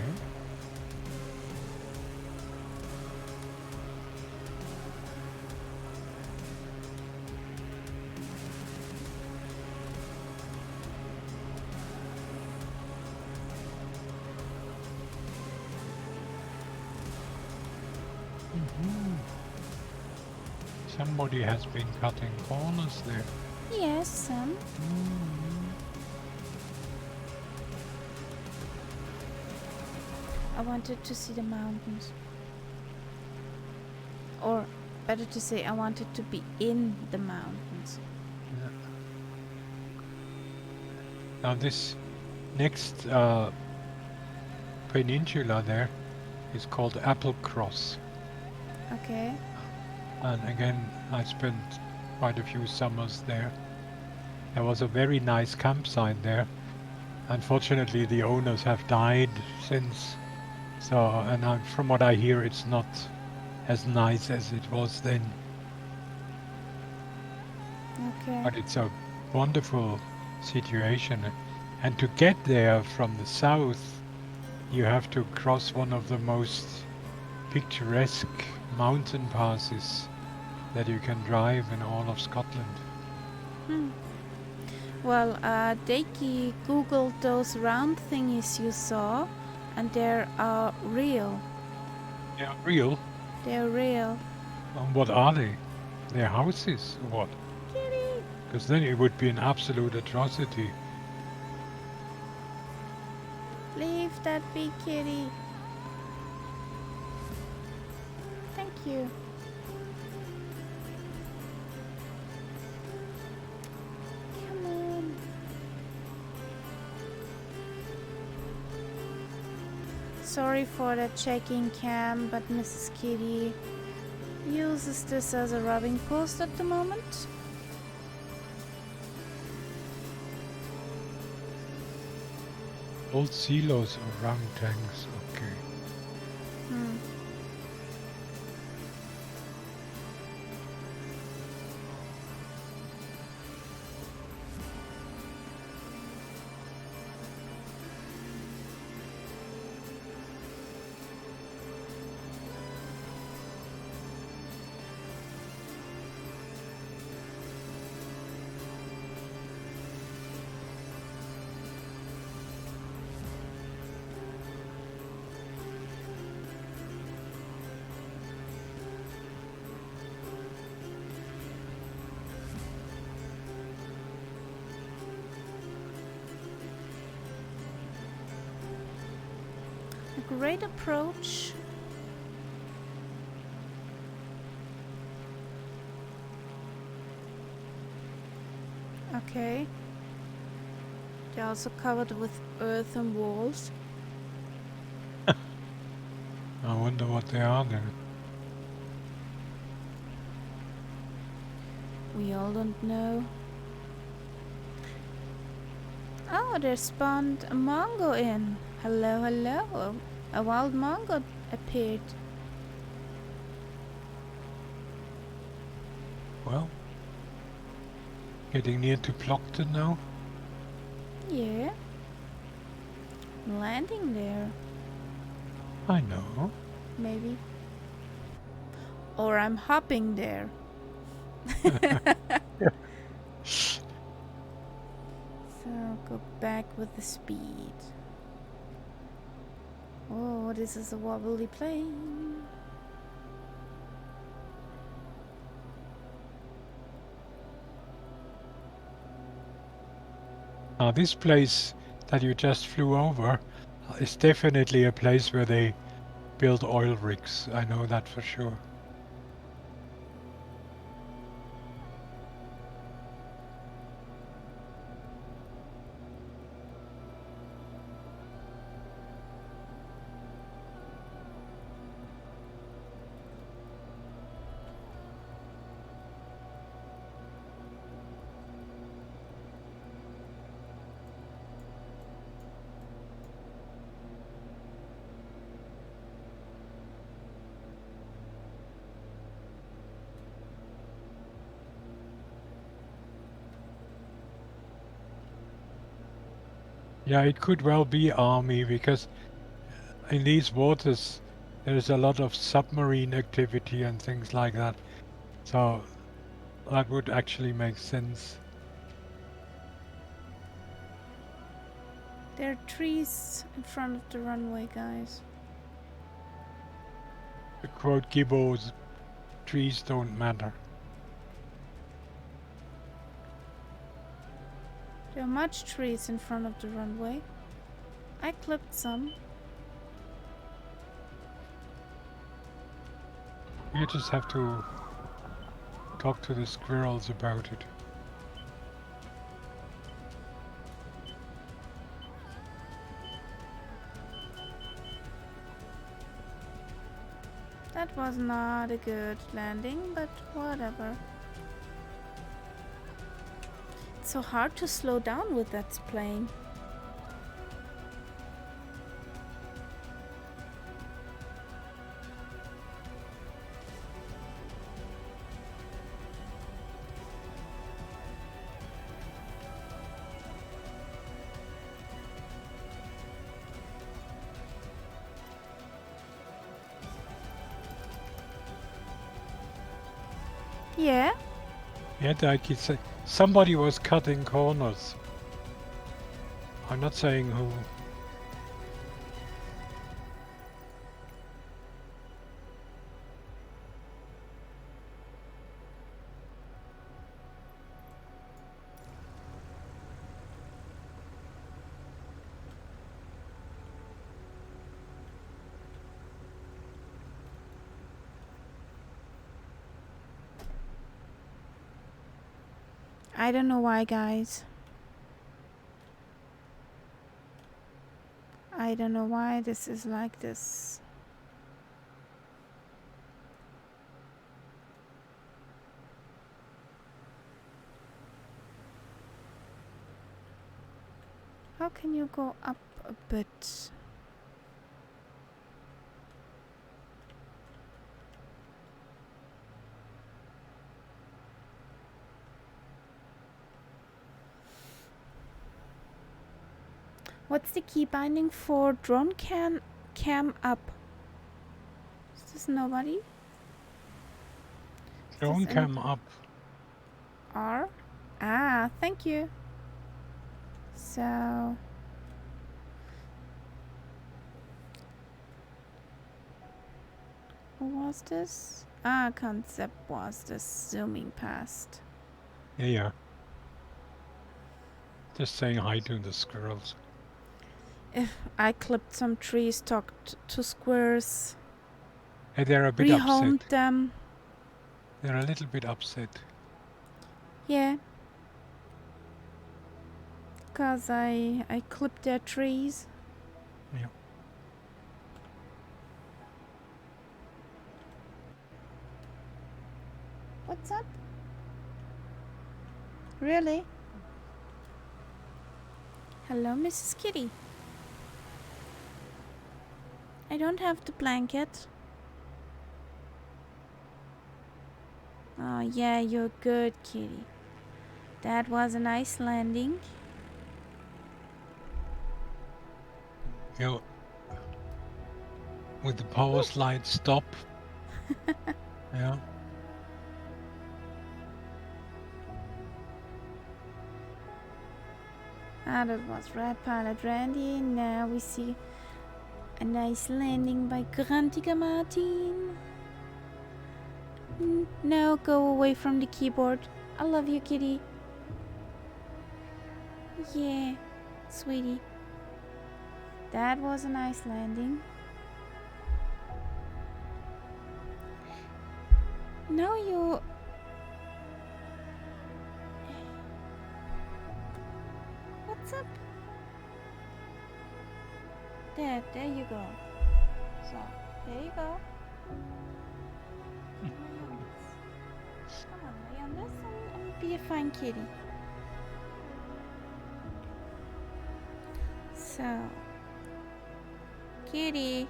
Somebody has been cutting corners there. Yes, some. I wanted to see the mountains. Or, better to say, I wanted to be in the mountains. Now this next peninsula there is called Applecross. Okay. And again, I spent quite a few summers there. There was a very nice campsite there. Unfortunately, the owners have died since. So, and from what I hear, it's not as nice as it was then. Okay. But it's a wonderful situation. And to get there from the south, you have to cross one of the most picturesque mountain passes that you can drive in all of Scotland. Well, Deiki googled those round thingies you saw, and they're real. They're real. They're real. What are they? They're houses or what? Kitty! Because then it would be an absolute atrocity. Leave that be, kitty. Thank you. Come on. Sorry for the checking cam, but Mrs. Kitty uses this as a rubbing post at the moment. Old silos or round tanks, okay. A great approach. Okay. They're also covered with earthen walls. I wonder what they are then. We all don't know. Oh, there spawned a Mongo in. Hello, hello. A wild Mongo appeared. Well, getting near to Plockton now. Yeah. Landing there, I know. maybe. Or I'm hopping there. So go back with the speed. Oh, this is a wobbly plane. Now this place that you just flew over is definitely a place where they build oil rigs. I know that for sure. Yeah, it could well be army because in these waters there's a lot of submarine activity and things like that. So that would actually make sense. There are trees in front of the runway, guys. To quote Gibbo's, trees don't matter. There are much trees in front of the runway. I clipped some. You just have to talk to the squirrels about it. That was not a good landing, but whatever. It's so hard to slow down with that plane. Yeah? Yeah, like it's somebody was cutting corners. I'm not saying who. I don't know why, guys. I don't know why this is like this. How can you go up a bit? What's the key binding for drone cam up? Is this nobody? Drone cam up. R? Ah, thank you. So... Who was this? Ah, Concept was this zooming past. Yeah. Just saying hi to the squirrels. If I clipped some trees, talked to squirrels, Hey, they're a bit rehomed upset. them. They're a little bit upset. Yeah. Cause I clipped their trees. Yeah. What's up? Really? Hello, Mrs. Kitty. I don't have the blanket. Oh yeah, you're good, kitty. That was a nice landing. You know, with the power slide stop. Yeah. Ah, that was Red Pilot Randy. Now we see a nice landing by Grantiga Martin. No, go away from the keyboard. I love you, kitty. Yeah, sweetie. That was a nice landing. Now you... What's up? There you go. So, there you go. Come on, lay on this and be a fine kitty. So, kitty.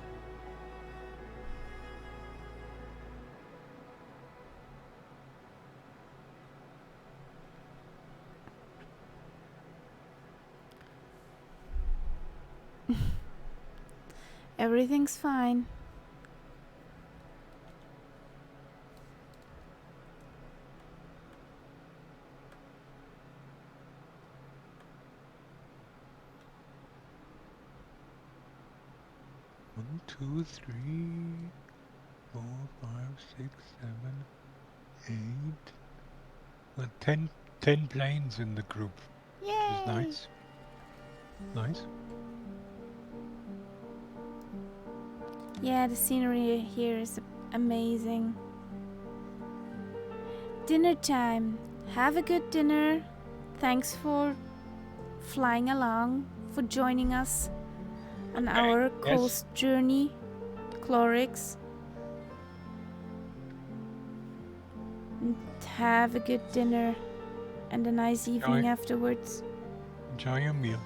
Everything's fine. One, two, three, 4, 5, 6, 7, 8. Well, 10 planes in the group. Yay! Which is nice. Nice. Yeah, the scenery here is amazing. Dinner time. Have a good dinner. Thanks for flying along, for joining us on our coast journey, Clorix. And have a good dinner and a nice evening afterwards. Enjoy your meal.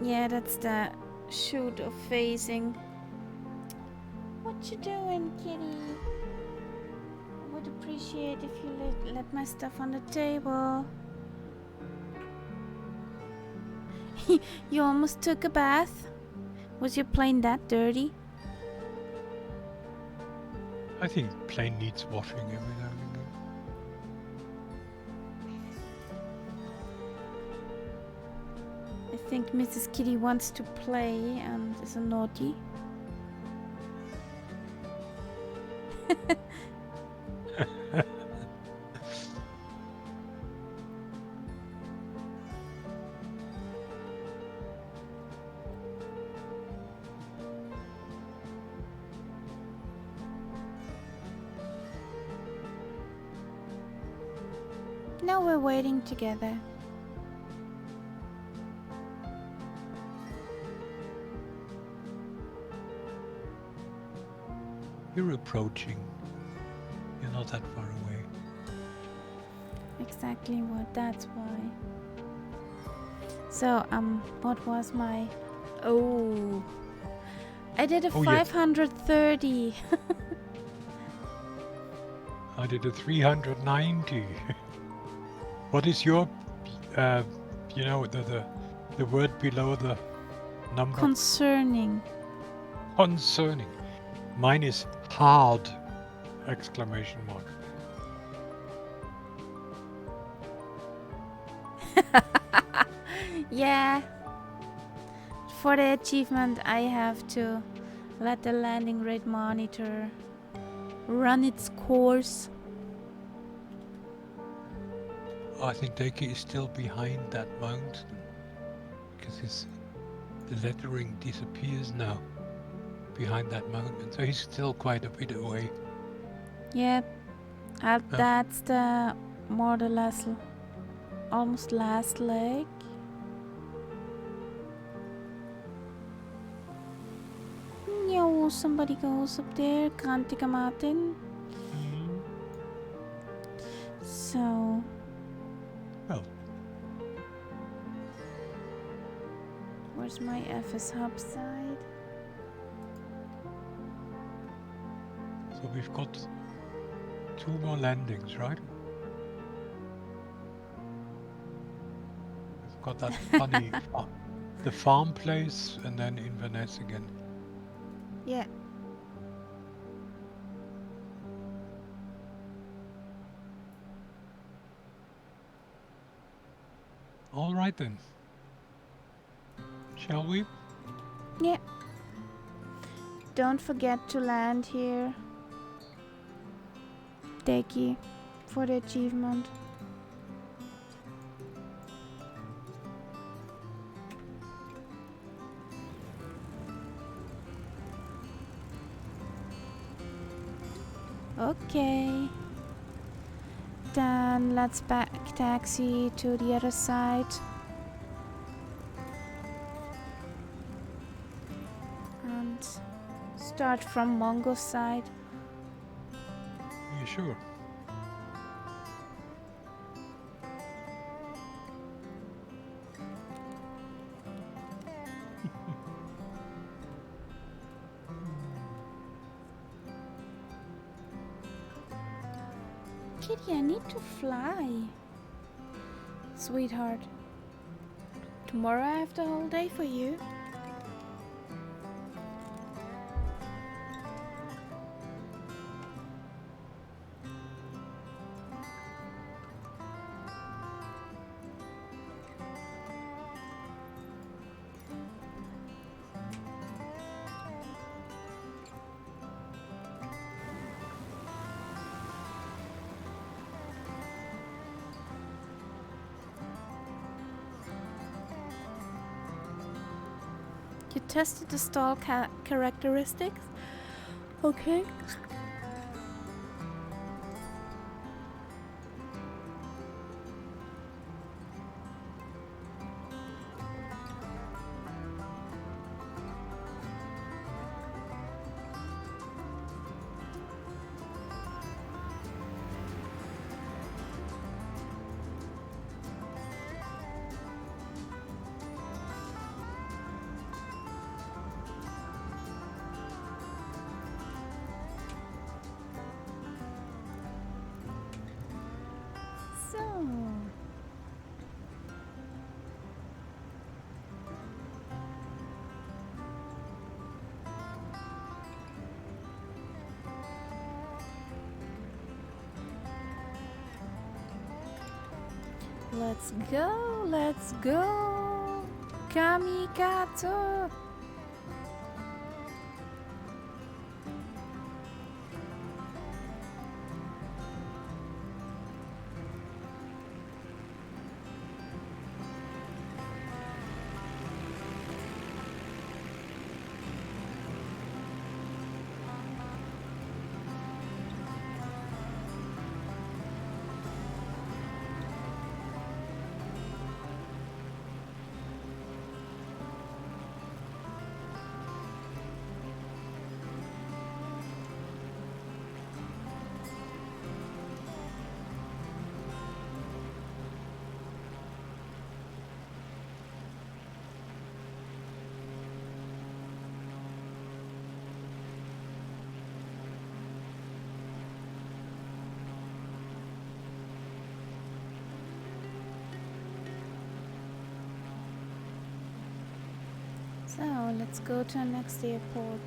Yeah, that's the shoot of phasing. What you doing, kitty? Would appreciate if you let my stuff on the table. You almost took a bath? Was your plane that dirty? I think plane needs washing every now and again. I think Mrs. Kitty wants to play and is a naughty. Now we're waiting together. You're approaching. You're not that far away. Exactly what, that's why. So, what was my... Oh, I did a 530. I did a 390. What is your, you know, the word below the number? Concerning. Concerning. Mine is hard! Exclamation mark. Yeah. For the achievement, I have to let the landing rate monitor run its course. I think Deki is still behind that mountain because the lettering disappears now behind that mountain, so he's still quite a bit away. Yep, that's the more or less almost last leg. Yo, somebody goes up there, Grantica Martin. So. Well. Where's my FS hub side? So we've got 2 more landings, right? We've got that funny the farm place and then Inverness again. Yeah. All right then. Shall we? Yeah. Don't forget to land here, Deki, for the achievement. Okay. Then let's back taxi to the other side. And start from Mongo's side. Yeah, sure. Kitty, I need to fly. Sweetheart. Tomorrow I have the whole day for you. You tested the stall characteristics? Okay. So, let's go, let's go. Kamikaze. So, let's go to the next airport.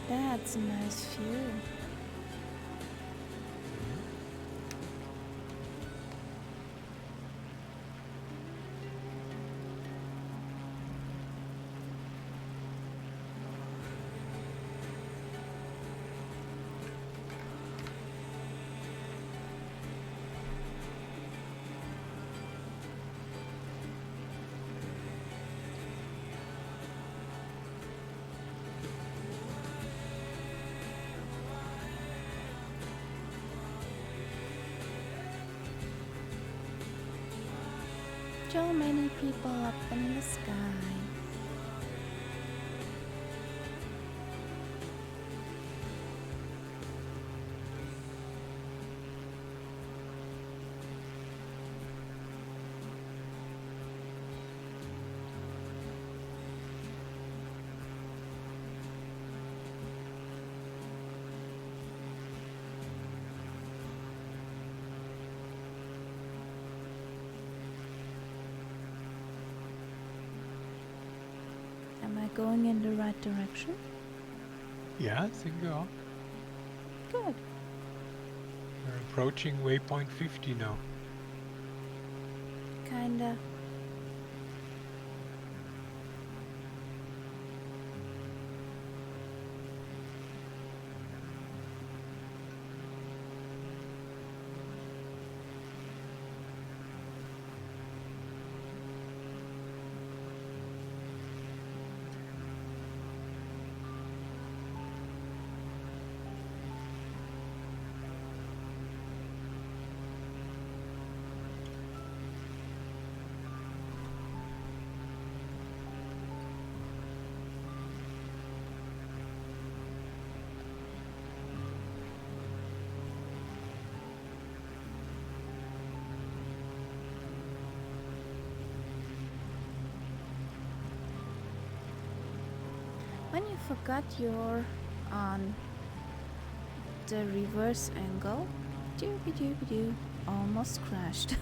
That's a nice view. So many people up in the sky. I going in the right direction? Yeah, I think you are. Good. We're approaching waypoint 50 now. Kinda. When you forgot you're on the reverse angle, doo-be-doo-be-doo, almost crashed.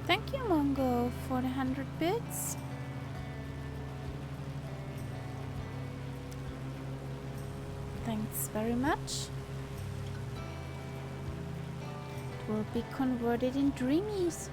Thank you, Mongo, for the 100 bits. Thanks very much. It will be converted in dreamies.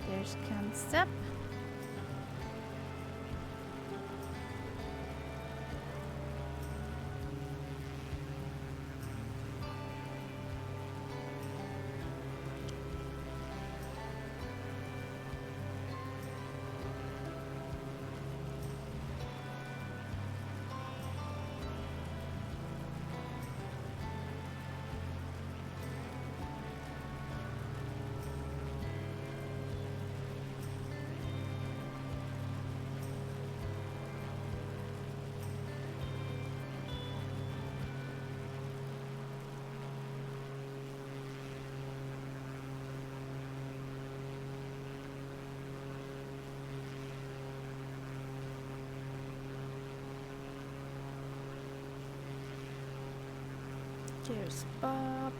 There's concept. Cheers, Bob.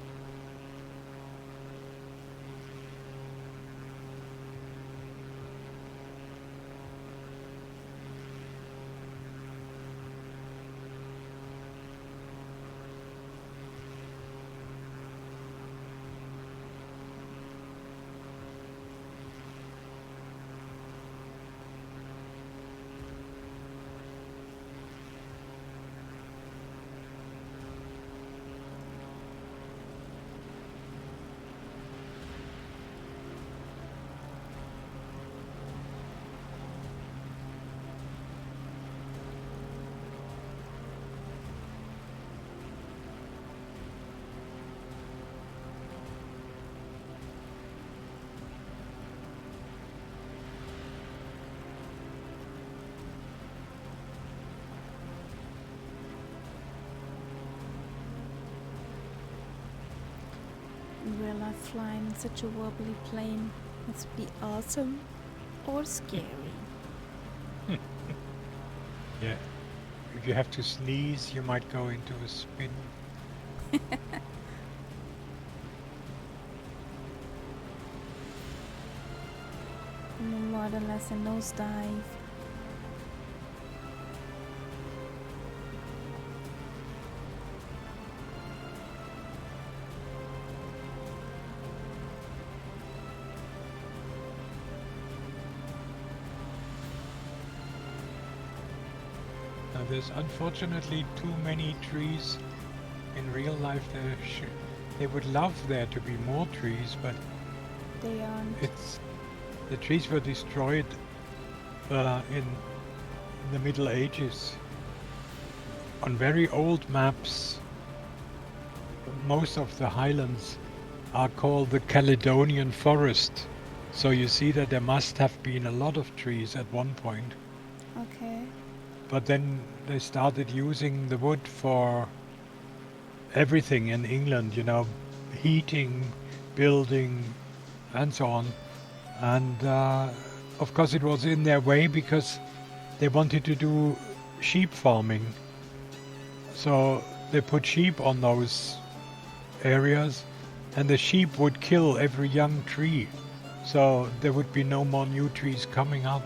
In real life, flying such a wobbly plane must be awesome or scary. Yeah. If you have to sneeze, you might go into a spin. More or less a nosedive. There's unfortunately too many trees in real life. They would love there to be more trees, but They aren't. the trees were destroyed in the Middle Ages. On very old maps, most of the highlands are called the Caledonian Forest. So you see that there must have been a lot of trees at one point. Okay. But then they started using the wood for everything in England, heating, building, and so on. And of course, it was in their way because they wanted to do sheep farming. So they put sheep on those areas, and the sheep would kill every young tree. So there would be no more new trees coming up.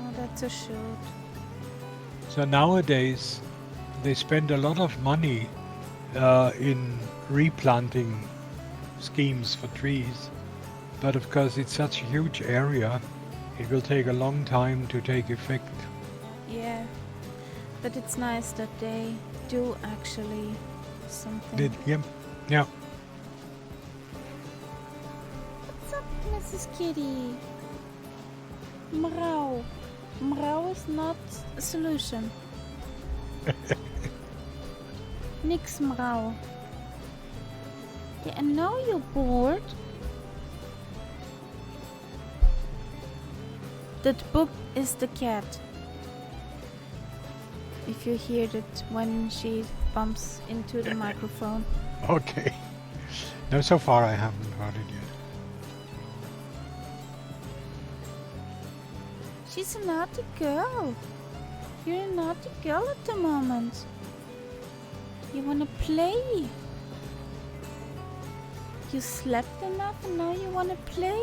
Oh, that's a shoot. So nowadays, they spend a lot of money in replanting schemes for trees. But of course, it's such a huge area, it will take a long time to take effect. Yeah. But it's nice that they do actually something. Yeah. What's up, Mrs. Kitty? Mrauw. Mrauw is not a solution. Nix mrauw. Yeah, I know you're bored. That book is the cat. If you hear it when she bumps into the microphone. Okay. No, so far I haven't heard it yet. She's a naughty girl. You're a naughty girl at the moment. You wanna play. You slept enough and now you wanna play.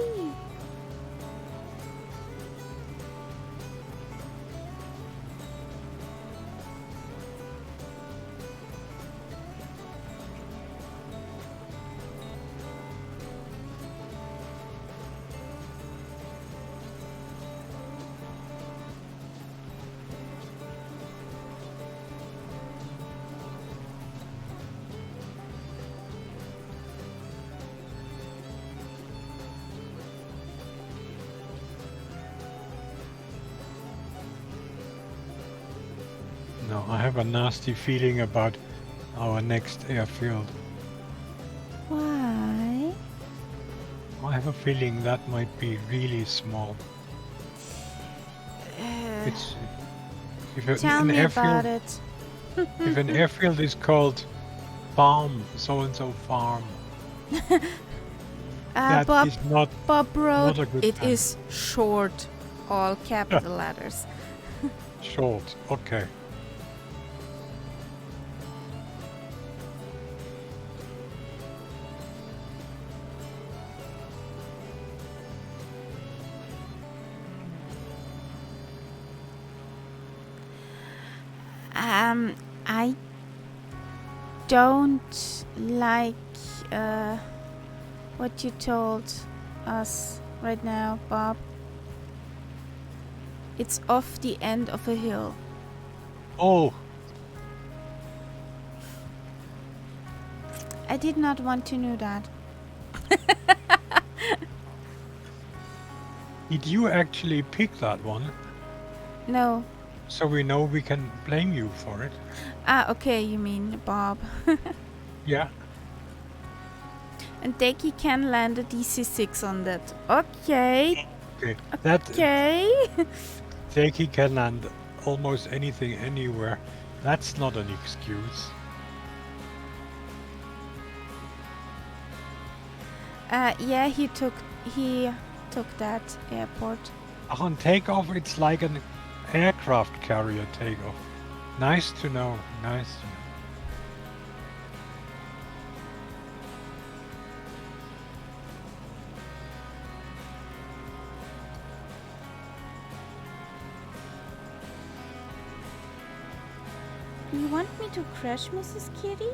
No, I have a nasty feeling about our next airfield. Why? I have a feeling that might be really small. It's if Tell an me airfield, about it. if an airfield is called farm, so and so farm, that Bob, is not Bob wrote, not a good it plan. is short, all capital letters. Short. Okay. I don't like what you told us right now, Bob. It's off the end of a hill. Oh, I did not want to know that. did you actually pick that one? No. So we know we can blame you for it. Okay, you mean Bob. Yeah. And Deki can land a DC-6 on that. Okay. Okay. That Okay. Jakey can land almost anything anywhere. That's not an excuse. Yeah, he took that airport. On takeoff, it's like an aircraft carrier takeoff. Nice to know. Nice to know. You want me to crash, Mrs. Kitty?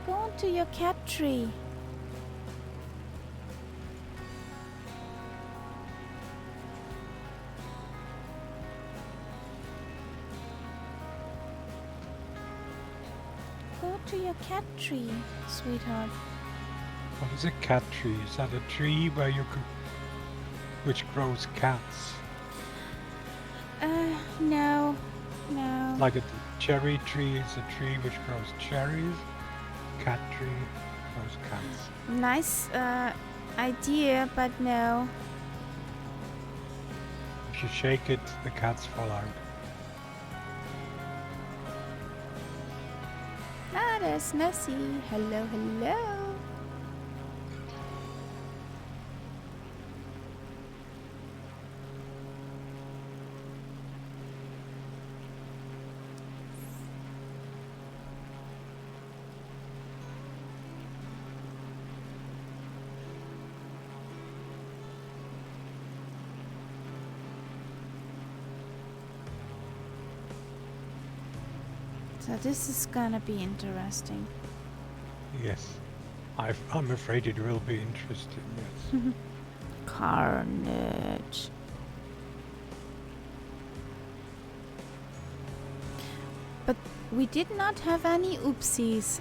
Go onto your cat tree. talk to your cat tree, sweetheart. What is a cat tree? Is that a tree where you could, which grows cats? No. No. Like a cherry tree is a tree which grows cherries. Cat tree grows cats. Nice idea, but no. If you shake it, the cats fall out. Ah, there's Nessie. Hello, hello. So this is gonna be interesting. Yes. I'm afraid it will be interesting, yes. Carnage. But we did not have any oopsies.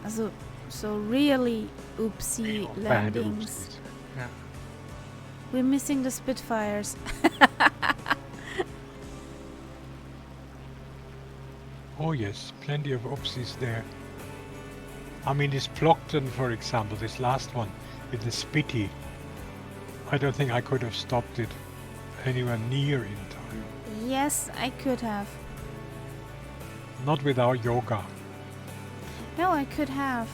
So really oopsie Bad landings. oopsies. Yeah. We're missing the Spitfires. Oh yes, plenty of oopsies there. I mean, this Plockton, for example, this last one with the Spitty. I don't think I could have stopped it anywhere near in time. Yes, I could have. Not without yoga. No, I could have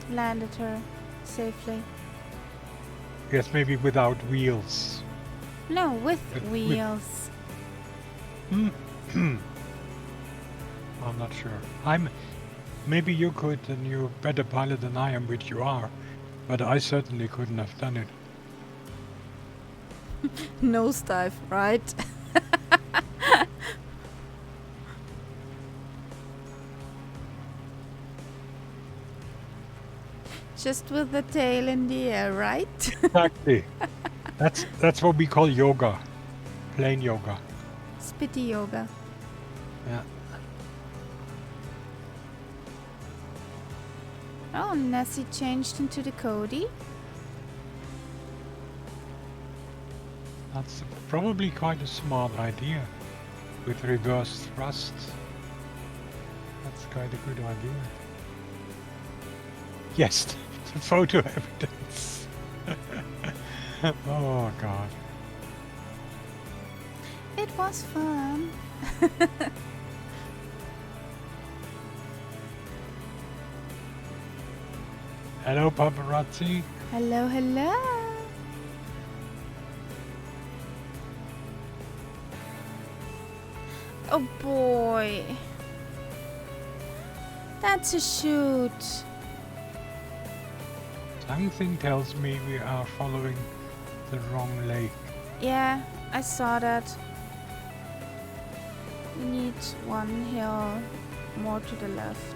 landed her safely. Yes, maybe without wheels. No, with With- wheels. I'm not sure. Maybe you could, and you're a better pilot than I am, which you are. But I certainly couldn't have done it. Nosedive, right? Just with the tail in the air, right? Exactly. That's what we call yoga. Plain yoga. Spitty yoga. Yeah. Oh, Nessie changed into the Cody. That's probably quite a smart idea. With reverse thrust. That's quite a good idea. Yes, the photo evidence. Oh god. It was fun. Hello, paparazzi. Hello, hello. Oh boy. That's a shoot. Something tells me we are following the wrong lake. Yeah, I saw that. We need one hill more to the left.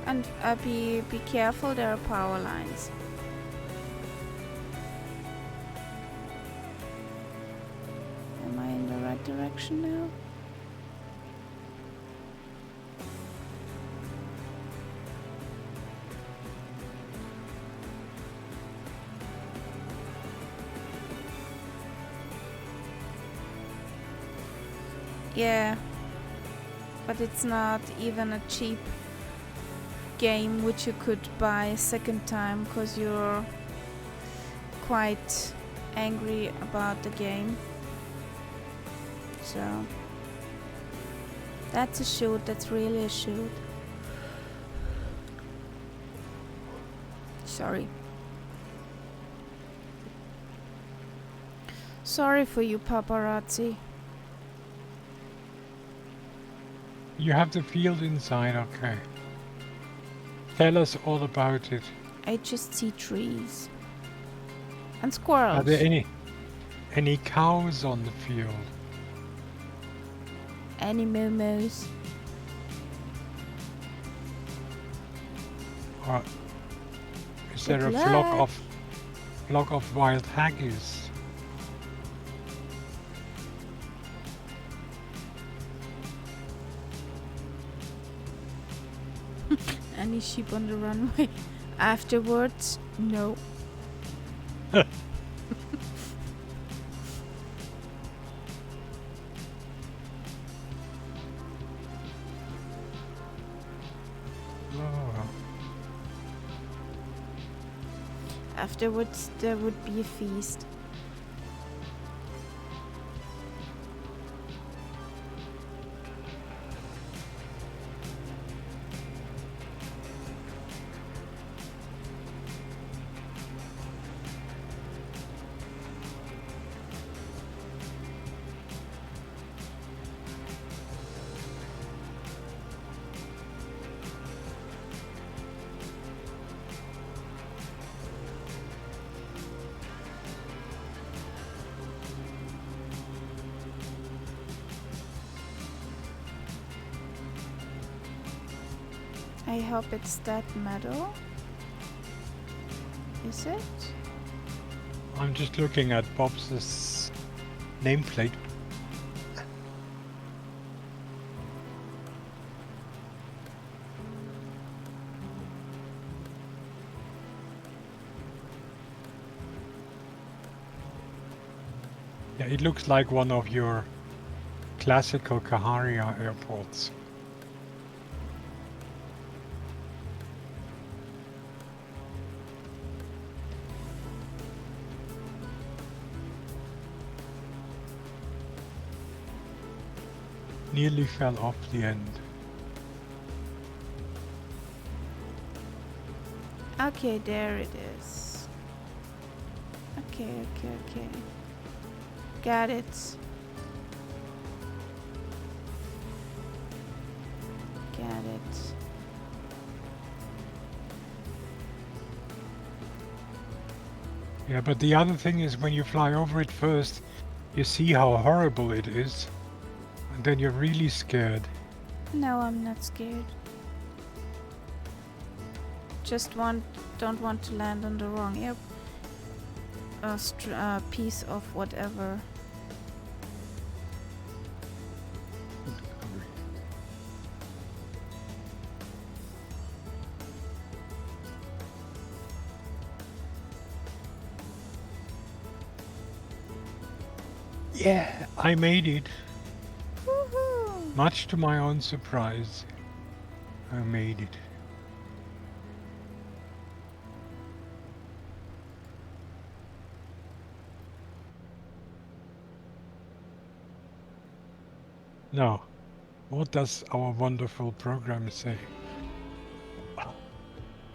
And be careful, there are power lines. Am I in the right direction now? Yeah, but it's not even a cheap game which you could buy a second time because you're quite angry about the game. So that's a shoot, that's really a shoot. Sorry. Sorry for you, paparazzi. You have the field inside, okay. Tell us all about it. I just see trees. And squirrels. Are there any cows on the field? Any momos. Or is there a Good flock of wild haggis? any sheep on the runway. Afterwards, no. Oh, Afterwards, there would be a feast. I hope it's that metal. Is it? I'm just looking at Bob's nameplate. Yeah, it looks like one of your classical Kaharia airports. Nearly fell off the end. Okay, there it is. Okay. Got it. Got it. Yeah, but the other thing is when you fly over it first, you see how horrible it is. And then you're really scared. No, I'm not scared. Just don't want to land on the wrong piece of whatever. Yeah, I made it. Woohoo! Much to my own surprise, I made it. Now, what does our wonderful program say?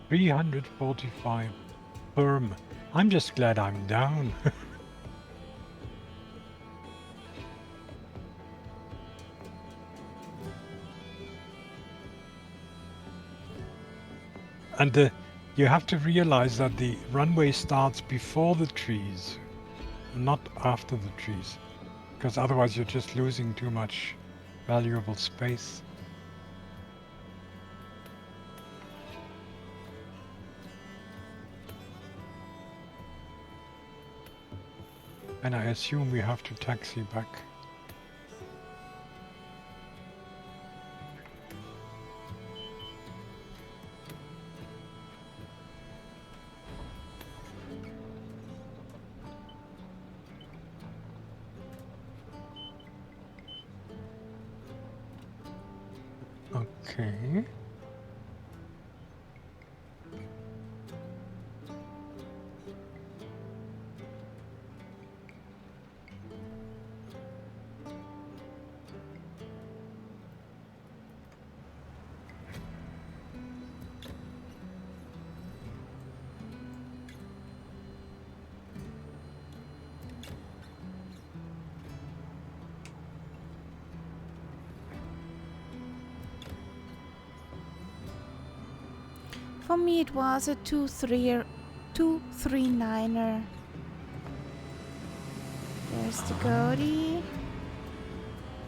345 firm. I'm just glad I'm down. And you have to realize that the runway starts before the trees, not after the trees, because otherwise you're just losing too much valuable space. And I assume we have to taxi back. Okay. For me, it was a 239er. There's the Cody.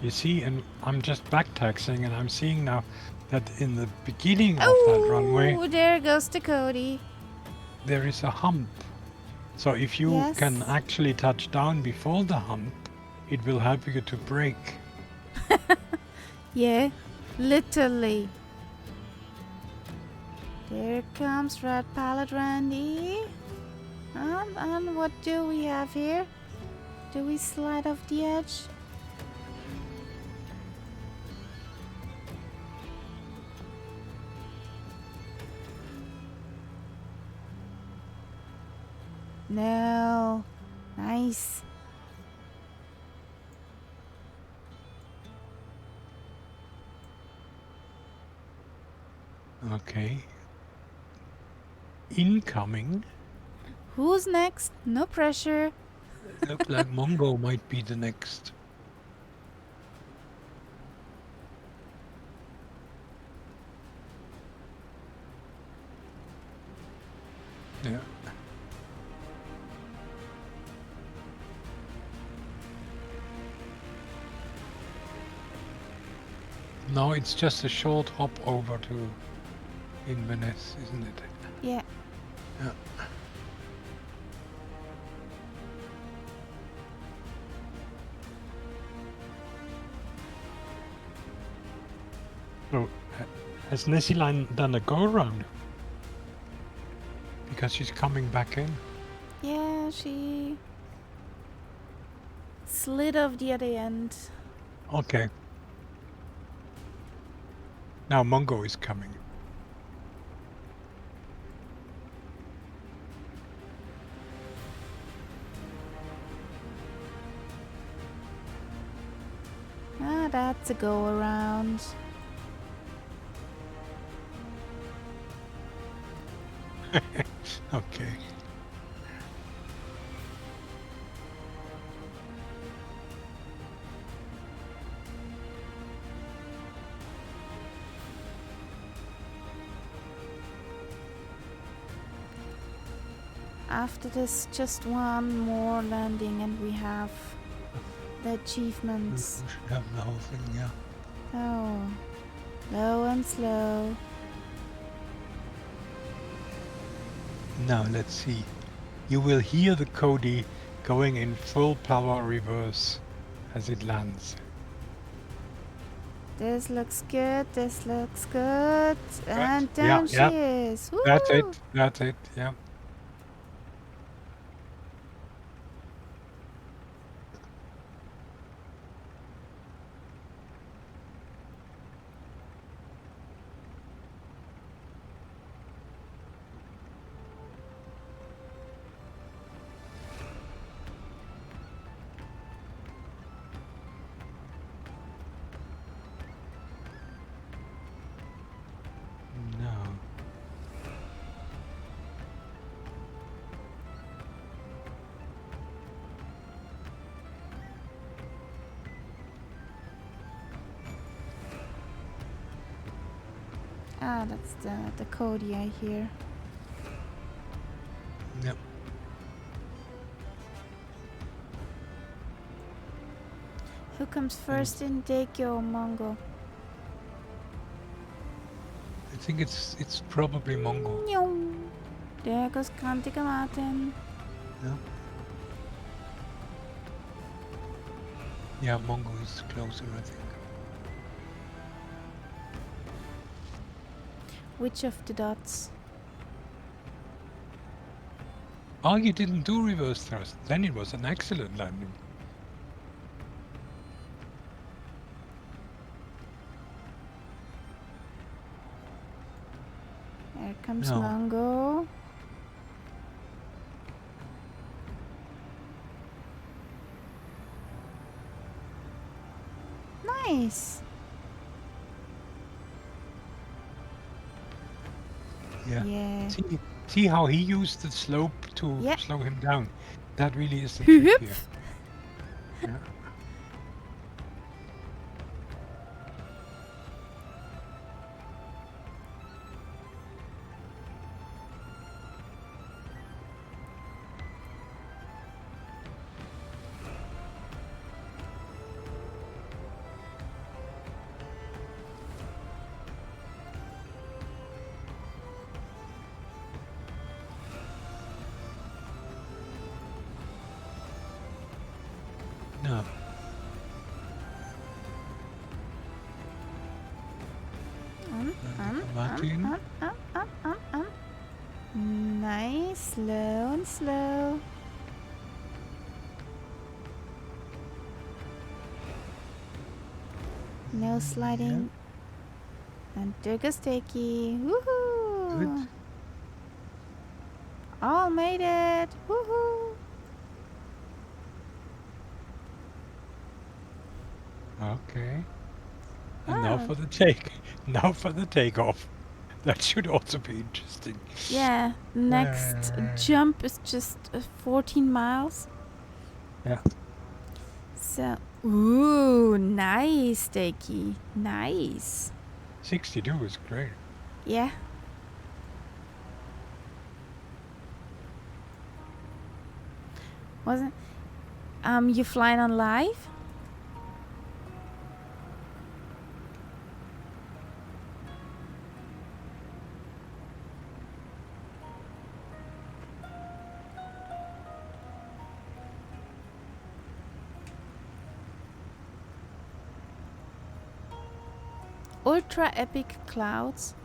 You see, and I'm just back taxiing, and I'm seeing now that in the beginning of that runway, Oh, there goes the Cody. there is a hump. So if you can Yes. actually touch down before the hump, it will help you to brake. Yeah, literally. Here comes Red Palette Randy. And what do we have here? Do we slide off the edge? No. Nice. Okay. Incoming. Who's next? No pressure. Look like Mongo might be the next. Yeah. Now it's just a short hop over to Inverness, isn't it? Yeah. Yeah. So, has Nessie done a go-around? Because she's coming back in. Yeah, she slid off the other end. Okay. Now Mongo is coming. Ah, that's a go around. Okay. After this, just one more landing and we have the We achievements. should have the whole thing, yeah. Oh, low and slow. Now let's see. You will hear the Cody going in full power reverse as it lands. This looks good, this looks good. And Yeah, down she yeah. is. Woo! That's it. That's it. Yeah. No. Ah, that's the Cody I hear. Yep. Who comes first in Dekyo or Mongo? I think it's probably Mongo. Nyong. There goes Kantika Martin. Yeah. Yeah, Mongo is closer, I think. Which of the dots? Oh, you didn't do reverse thrust. Then it was an excellent landing. There comes No. Mongo. Nice. Yeah. Yeah. See how he used the slope to Yeah. slow him down. That really is the Hup. trick here. Yeah. No. Um, Martin. Nice. Slow and slow. No sliding. And took a sticky. Woohoo! Good. All made it. Woohoo! Okay. And now Oh. for the take. Now for the takeoff. That should also be interesting. Yeah, next jump is just 14 miles. Yeah. So, ooh, nice, Stakey. Nice. 62 is great. Yeah. Wasn't you flying on live? Ultra epic clouds.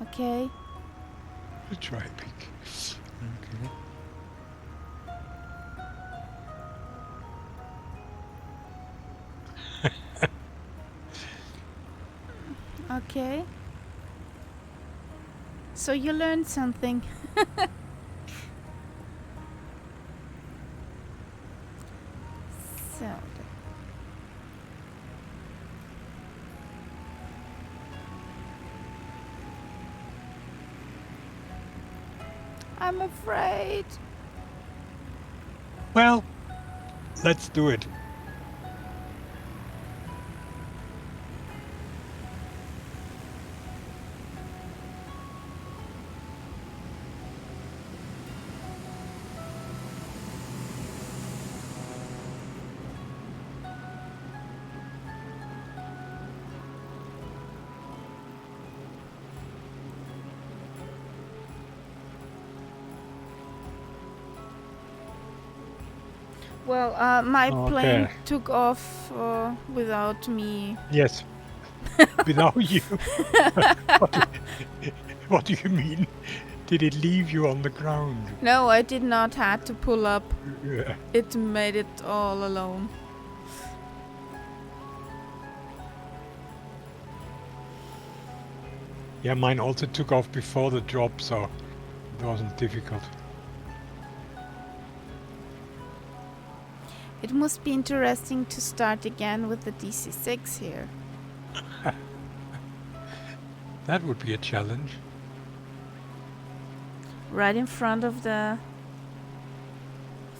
Okay. Try peak. Okay. Okay. So you learned something. So I'm afraid. Well, let's do it. Well, my plane Okay. took off without me. Yes. Without you. What do you mean? Did it leave you on the ground? No, I did not had to pull up. Yeah. It made it all alone. Yeah, mine also took off before the drop, so it wasn't difficult. It must be interesting to start again with the DC-6 here. That would be a challenge. Right in front of this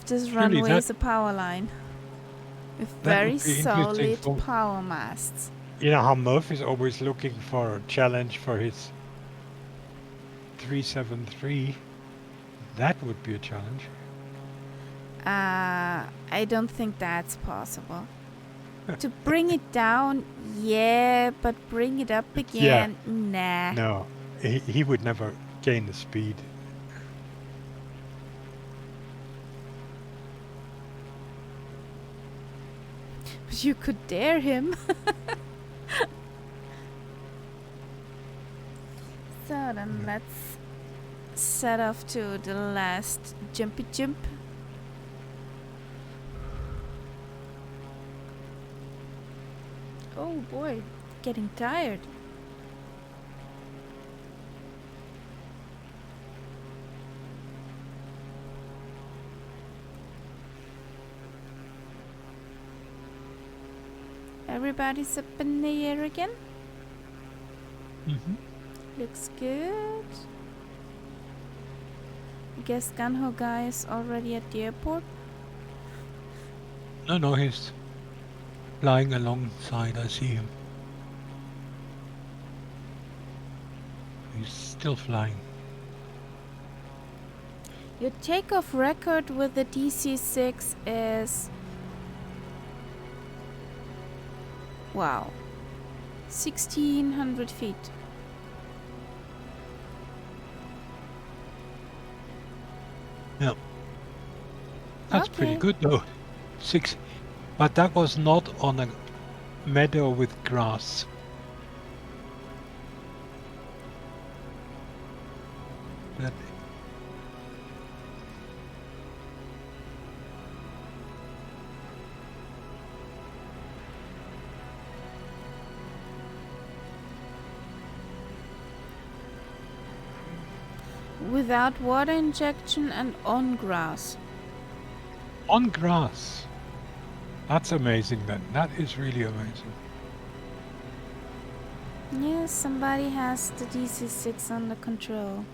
Surely runway that- is a power line. With That very would be interesting solid for- power masts. You know how Murph is always looking for a challenge for his 373. That would be a challenge. I don't think that's possible. To bring it down, yeah, but bring it up again, nah. No, he would never gain the speed. But you could dare him. So then let's set off to the last jumpy jump. Oh boy, getting tired. Everybody's up in the air again. Mm-hmm. Looks good. I guess Gunho guy is already at the airport. No, he's flying alongside. I see him. He's still flying. Your takeoff record with the DC-6 is... wow. 1,600 feet. That's pretty Okay. good though. 6, but that was not on a meadow with grass. That without water injection and on grass. On grass. That's amazing then. That is really amazing. Yes, somebody has the DC-6 under control.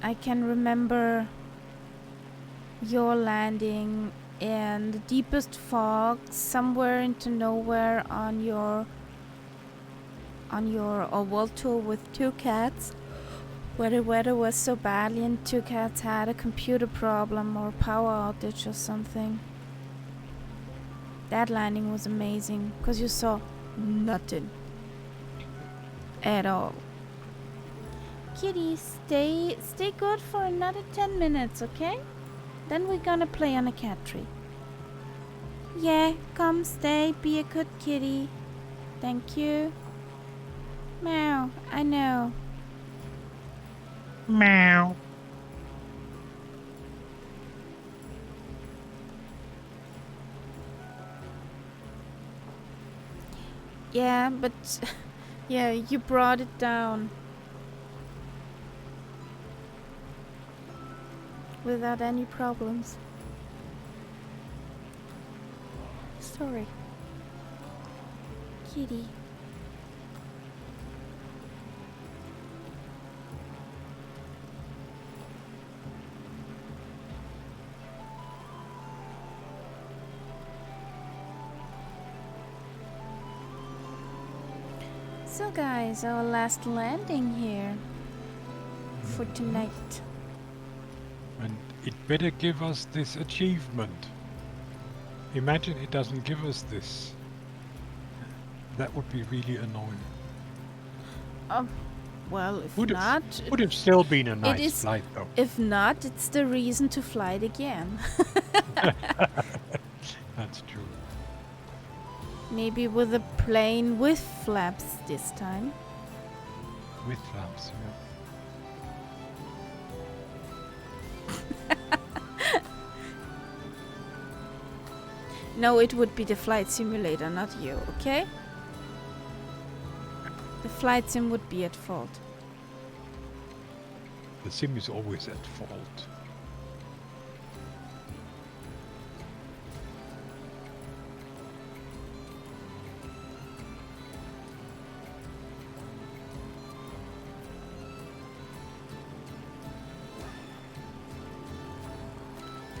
I can remember your landing in the deepest fog somewhere into nowhere on your world tour with 2 cats, where the weather was so badly and 2 cats had a computer problem or power outage or something. That landing was amazing because you saw nothing at all. Kitty, stay good for another 10 minutes, okay? Then we're gonna play on a cat tree. Yeah, come stay, be a good kitty. Thank you. Meow, I know. Meow. Yeah, but yeah, you brought it down. Without any problems. Sorry. Kitty. So guys, our last landing here for tonight. And it better give us this achievement. Imagine it doesn't give us this. That would be really annoying. Well, if Would not, have still been a nice is- flight though. if not, it's the reason to fly it again. That's true. Maybe with a plane with flaps this time. With flaps, yeah. No, it would be the flight simulator, not you, okay? The flight sim would be at fault. The sim is always at fault.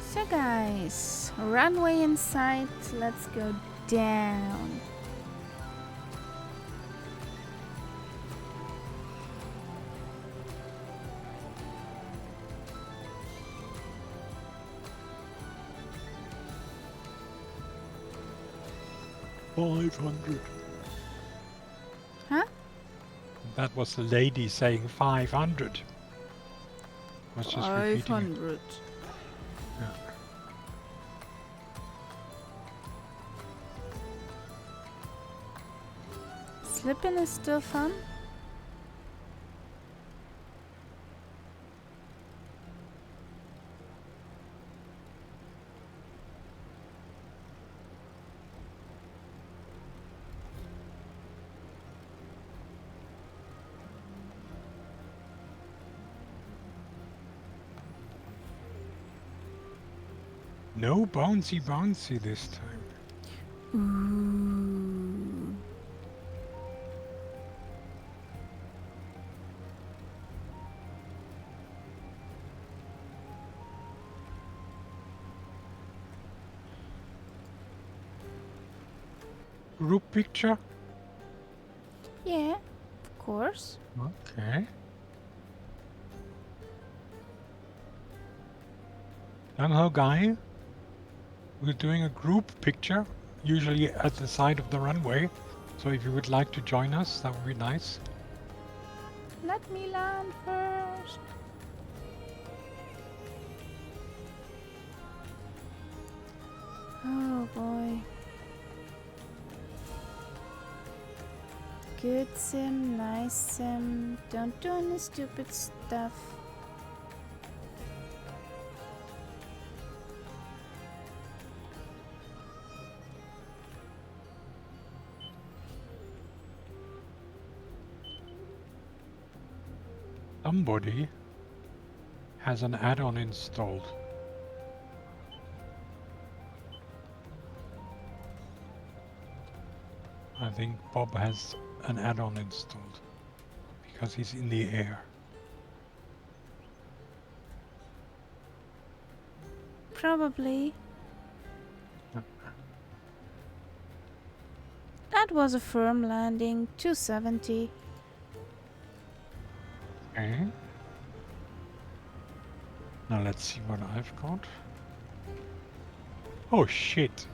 So guys, runway in sight, let's go down. $500. Huh? That was the lady saying 500. Was just repeating it. 500. Yeah. Slipping is still fun. No bouncy bouncy this time. Ooh. Group picture? Yeah, of course. Okay. Hello, guy. We're doing a group picture, usually at the side of the runway. So if you would like to join us, that would be nice. Let me land first. Oh boy. Good sim, nice sim. Don't do any stupid stuff. somebody has an add-on installed. I think Bob has an add-on installed because he's in the air. Probably. That was a firm landing, 270. Okay. Now let's see what I've got. Oh shit!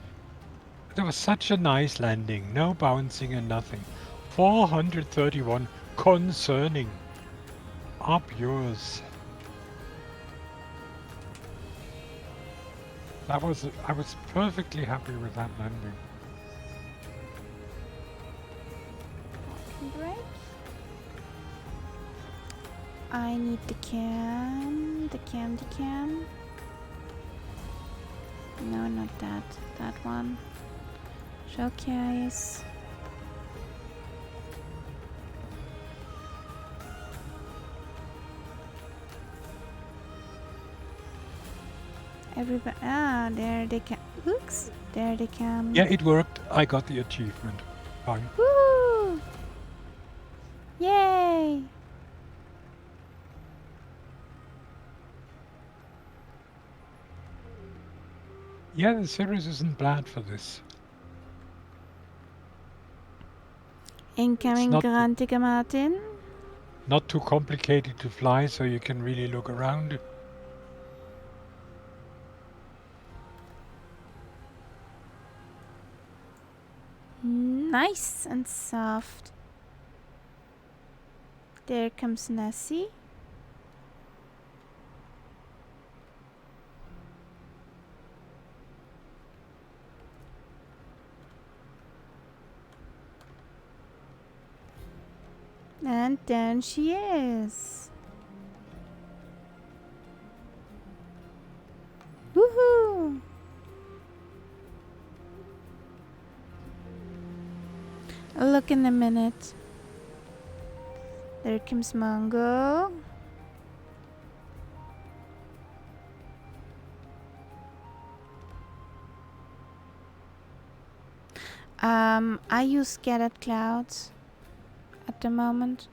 That was such a nice landing. No bouncing and nothing. 431 concerning. Up yours. I was perfectly happy with that landing. Break. I need the cam. No, not that. That one. Showcase. Everybody. There they can. Oops. There they come. Yeah, it worked. I got the achievement. Fine. Woo! Yay! Yeah, the series isn't bad for this. Incoming not- Grantica Martin. Not too complicated to fly, so you can really look around. Nice and soft. There comes Nessie. And then she is. Woohoo! A look in a minute. There comes Mongo. I use scattered clouds at the moment.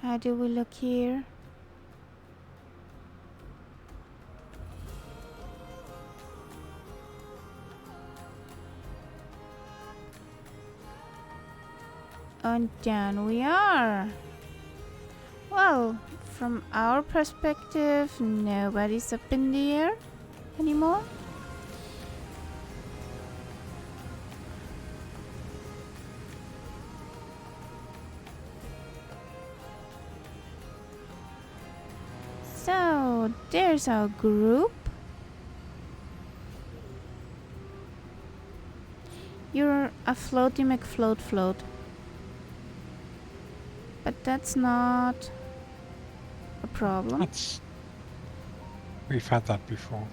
How do we look here? And down we are. Well, from our perspective, nobody's up in the air anymore. So, there's our group. You're a floaty McFloat. But that's not a problem. We've had that before.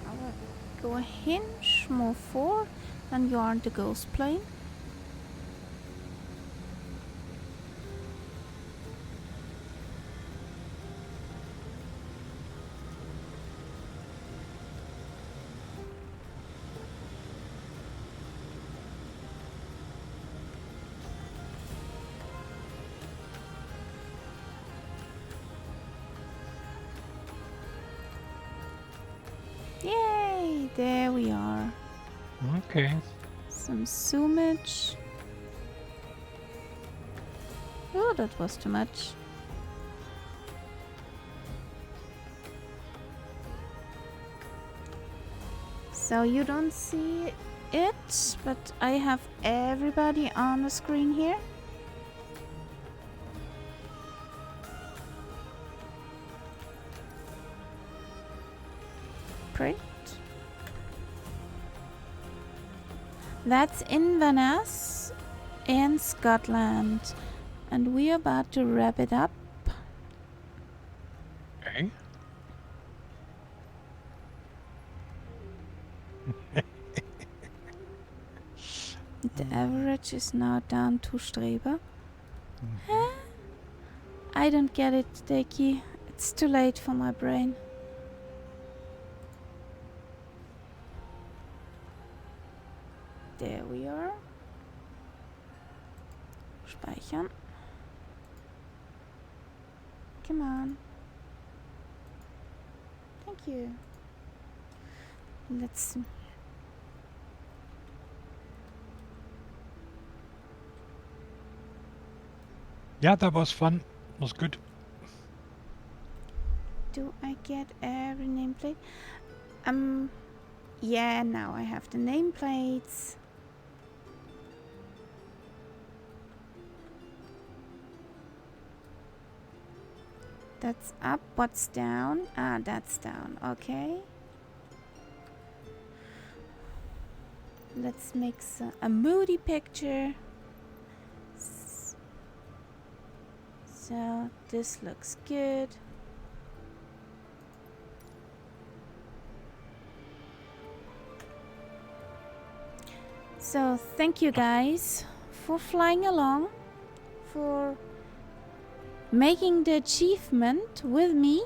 I will go a hinge more forward, and you aren't the ghost plane. Yay! There we are. Okay. Some zoomage. Oh, that was too much. So you don't see it, but I have everybody on the screen here. Print. That's Inverness in Scotland, and we're about to wrap it up The average is now down to Streber. I don't get it, Deki. It's too late for my brain. There we are. Speichern. Come on. Thank you. Let's... Yeah, that was fun. Was good. Do I get every nameplate? Yeah, now I have the nameplates. That's up. What's down? Ah, that's down. Okay. Let's make a moody picture. So this looks good. So thank you guys for flying along, for making the achievement with me.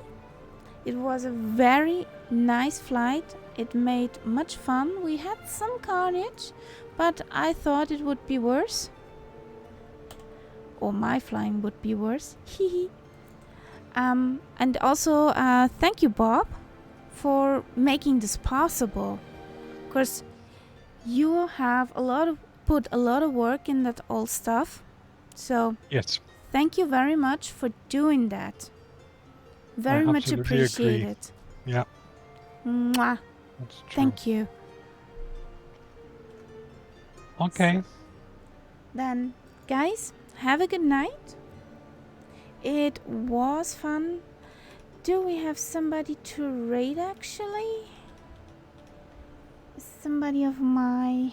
It was a very nice flight. It made much fun. We had some carnage, but I thought it would be worse. Or my flying would be worse. And also thank you, Bob, for making this possible. Of course, you have put a lot of work in that old stuff. So Yes. thank you very much for doing that. Very much absolutely appreciated. agree. Yeah. Mwah. That's true. Thank you. Okay. Then, guys, have a good night. It was fun. Do we have somebody to raid actually? Is somebody of my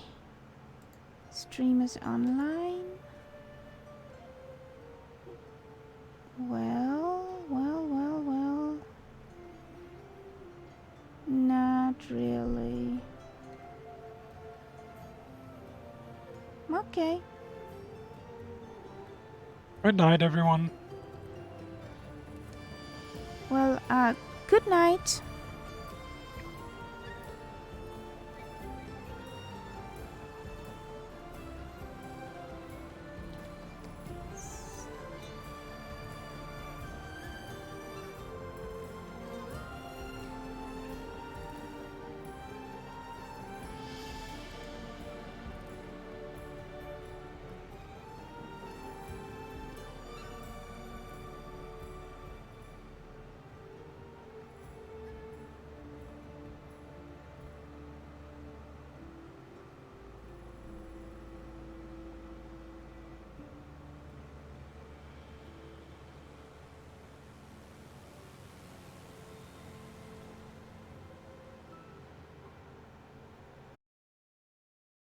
streamers online? Well. Not really. Okay. Good night, everyone. Well, good night.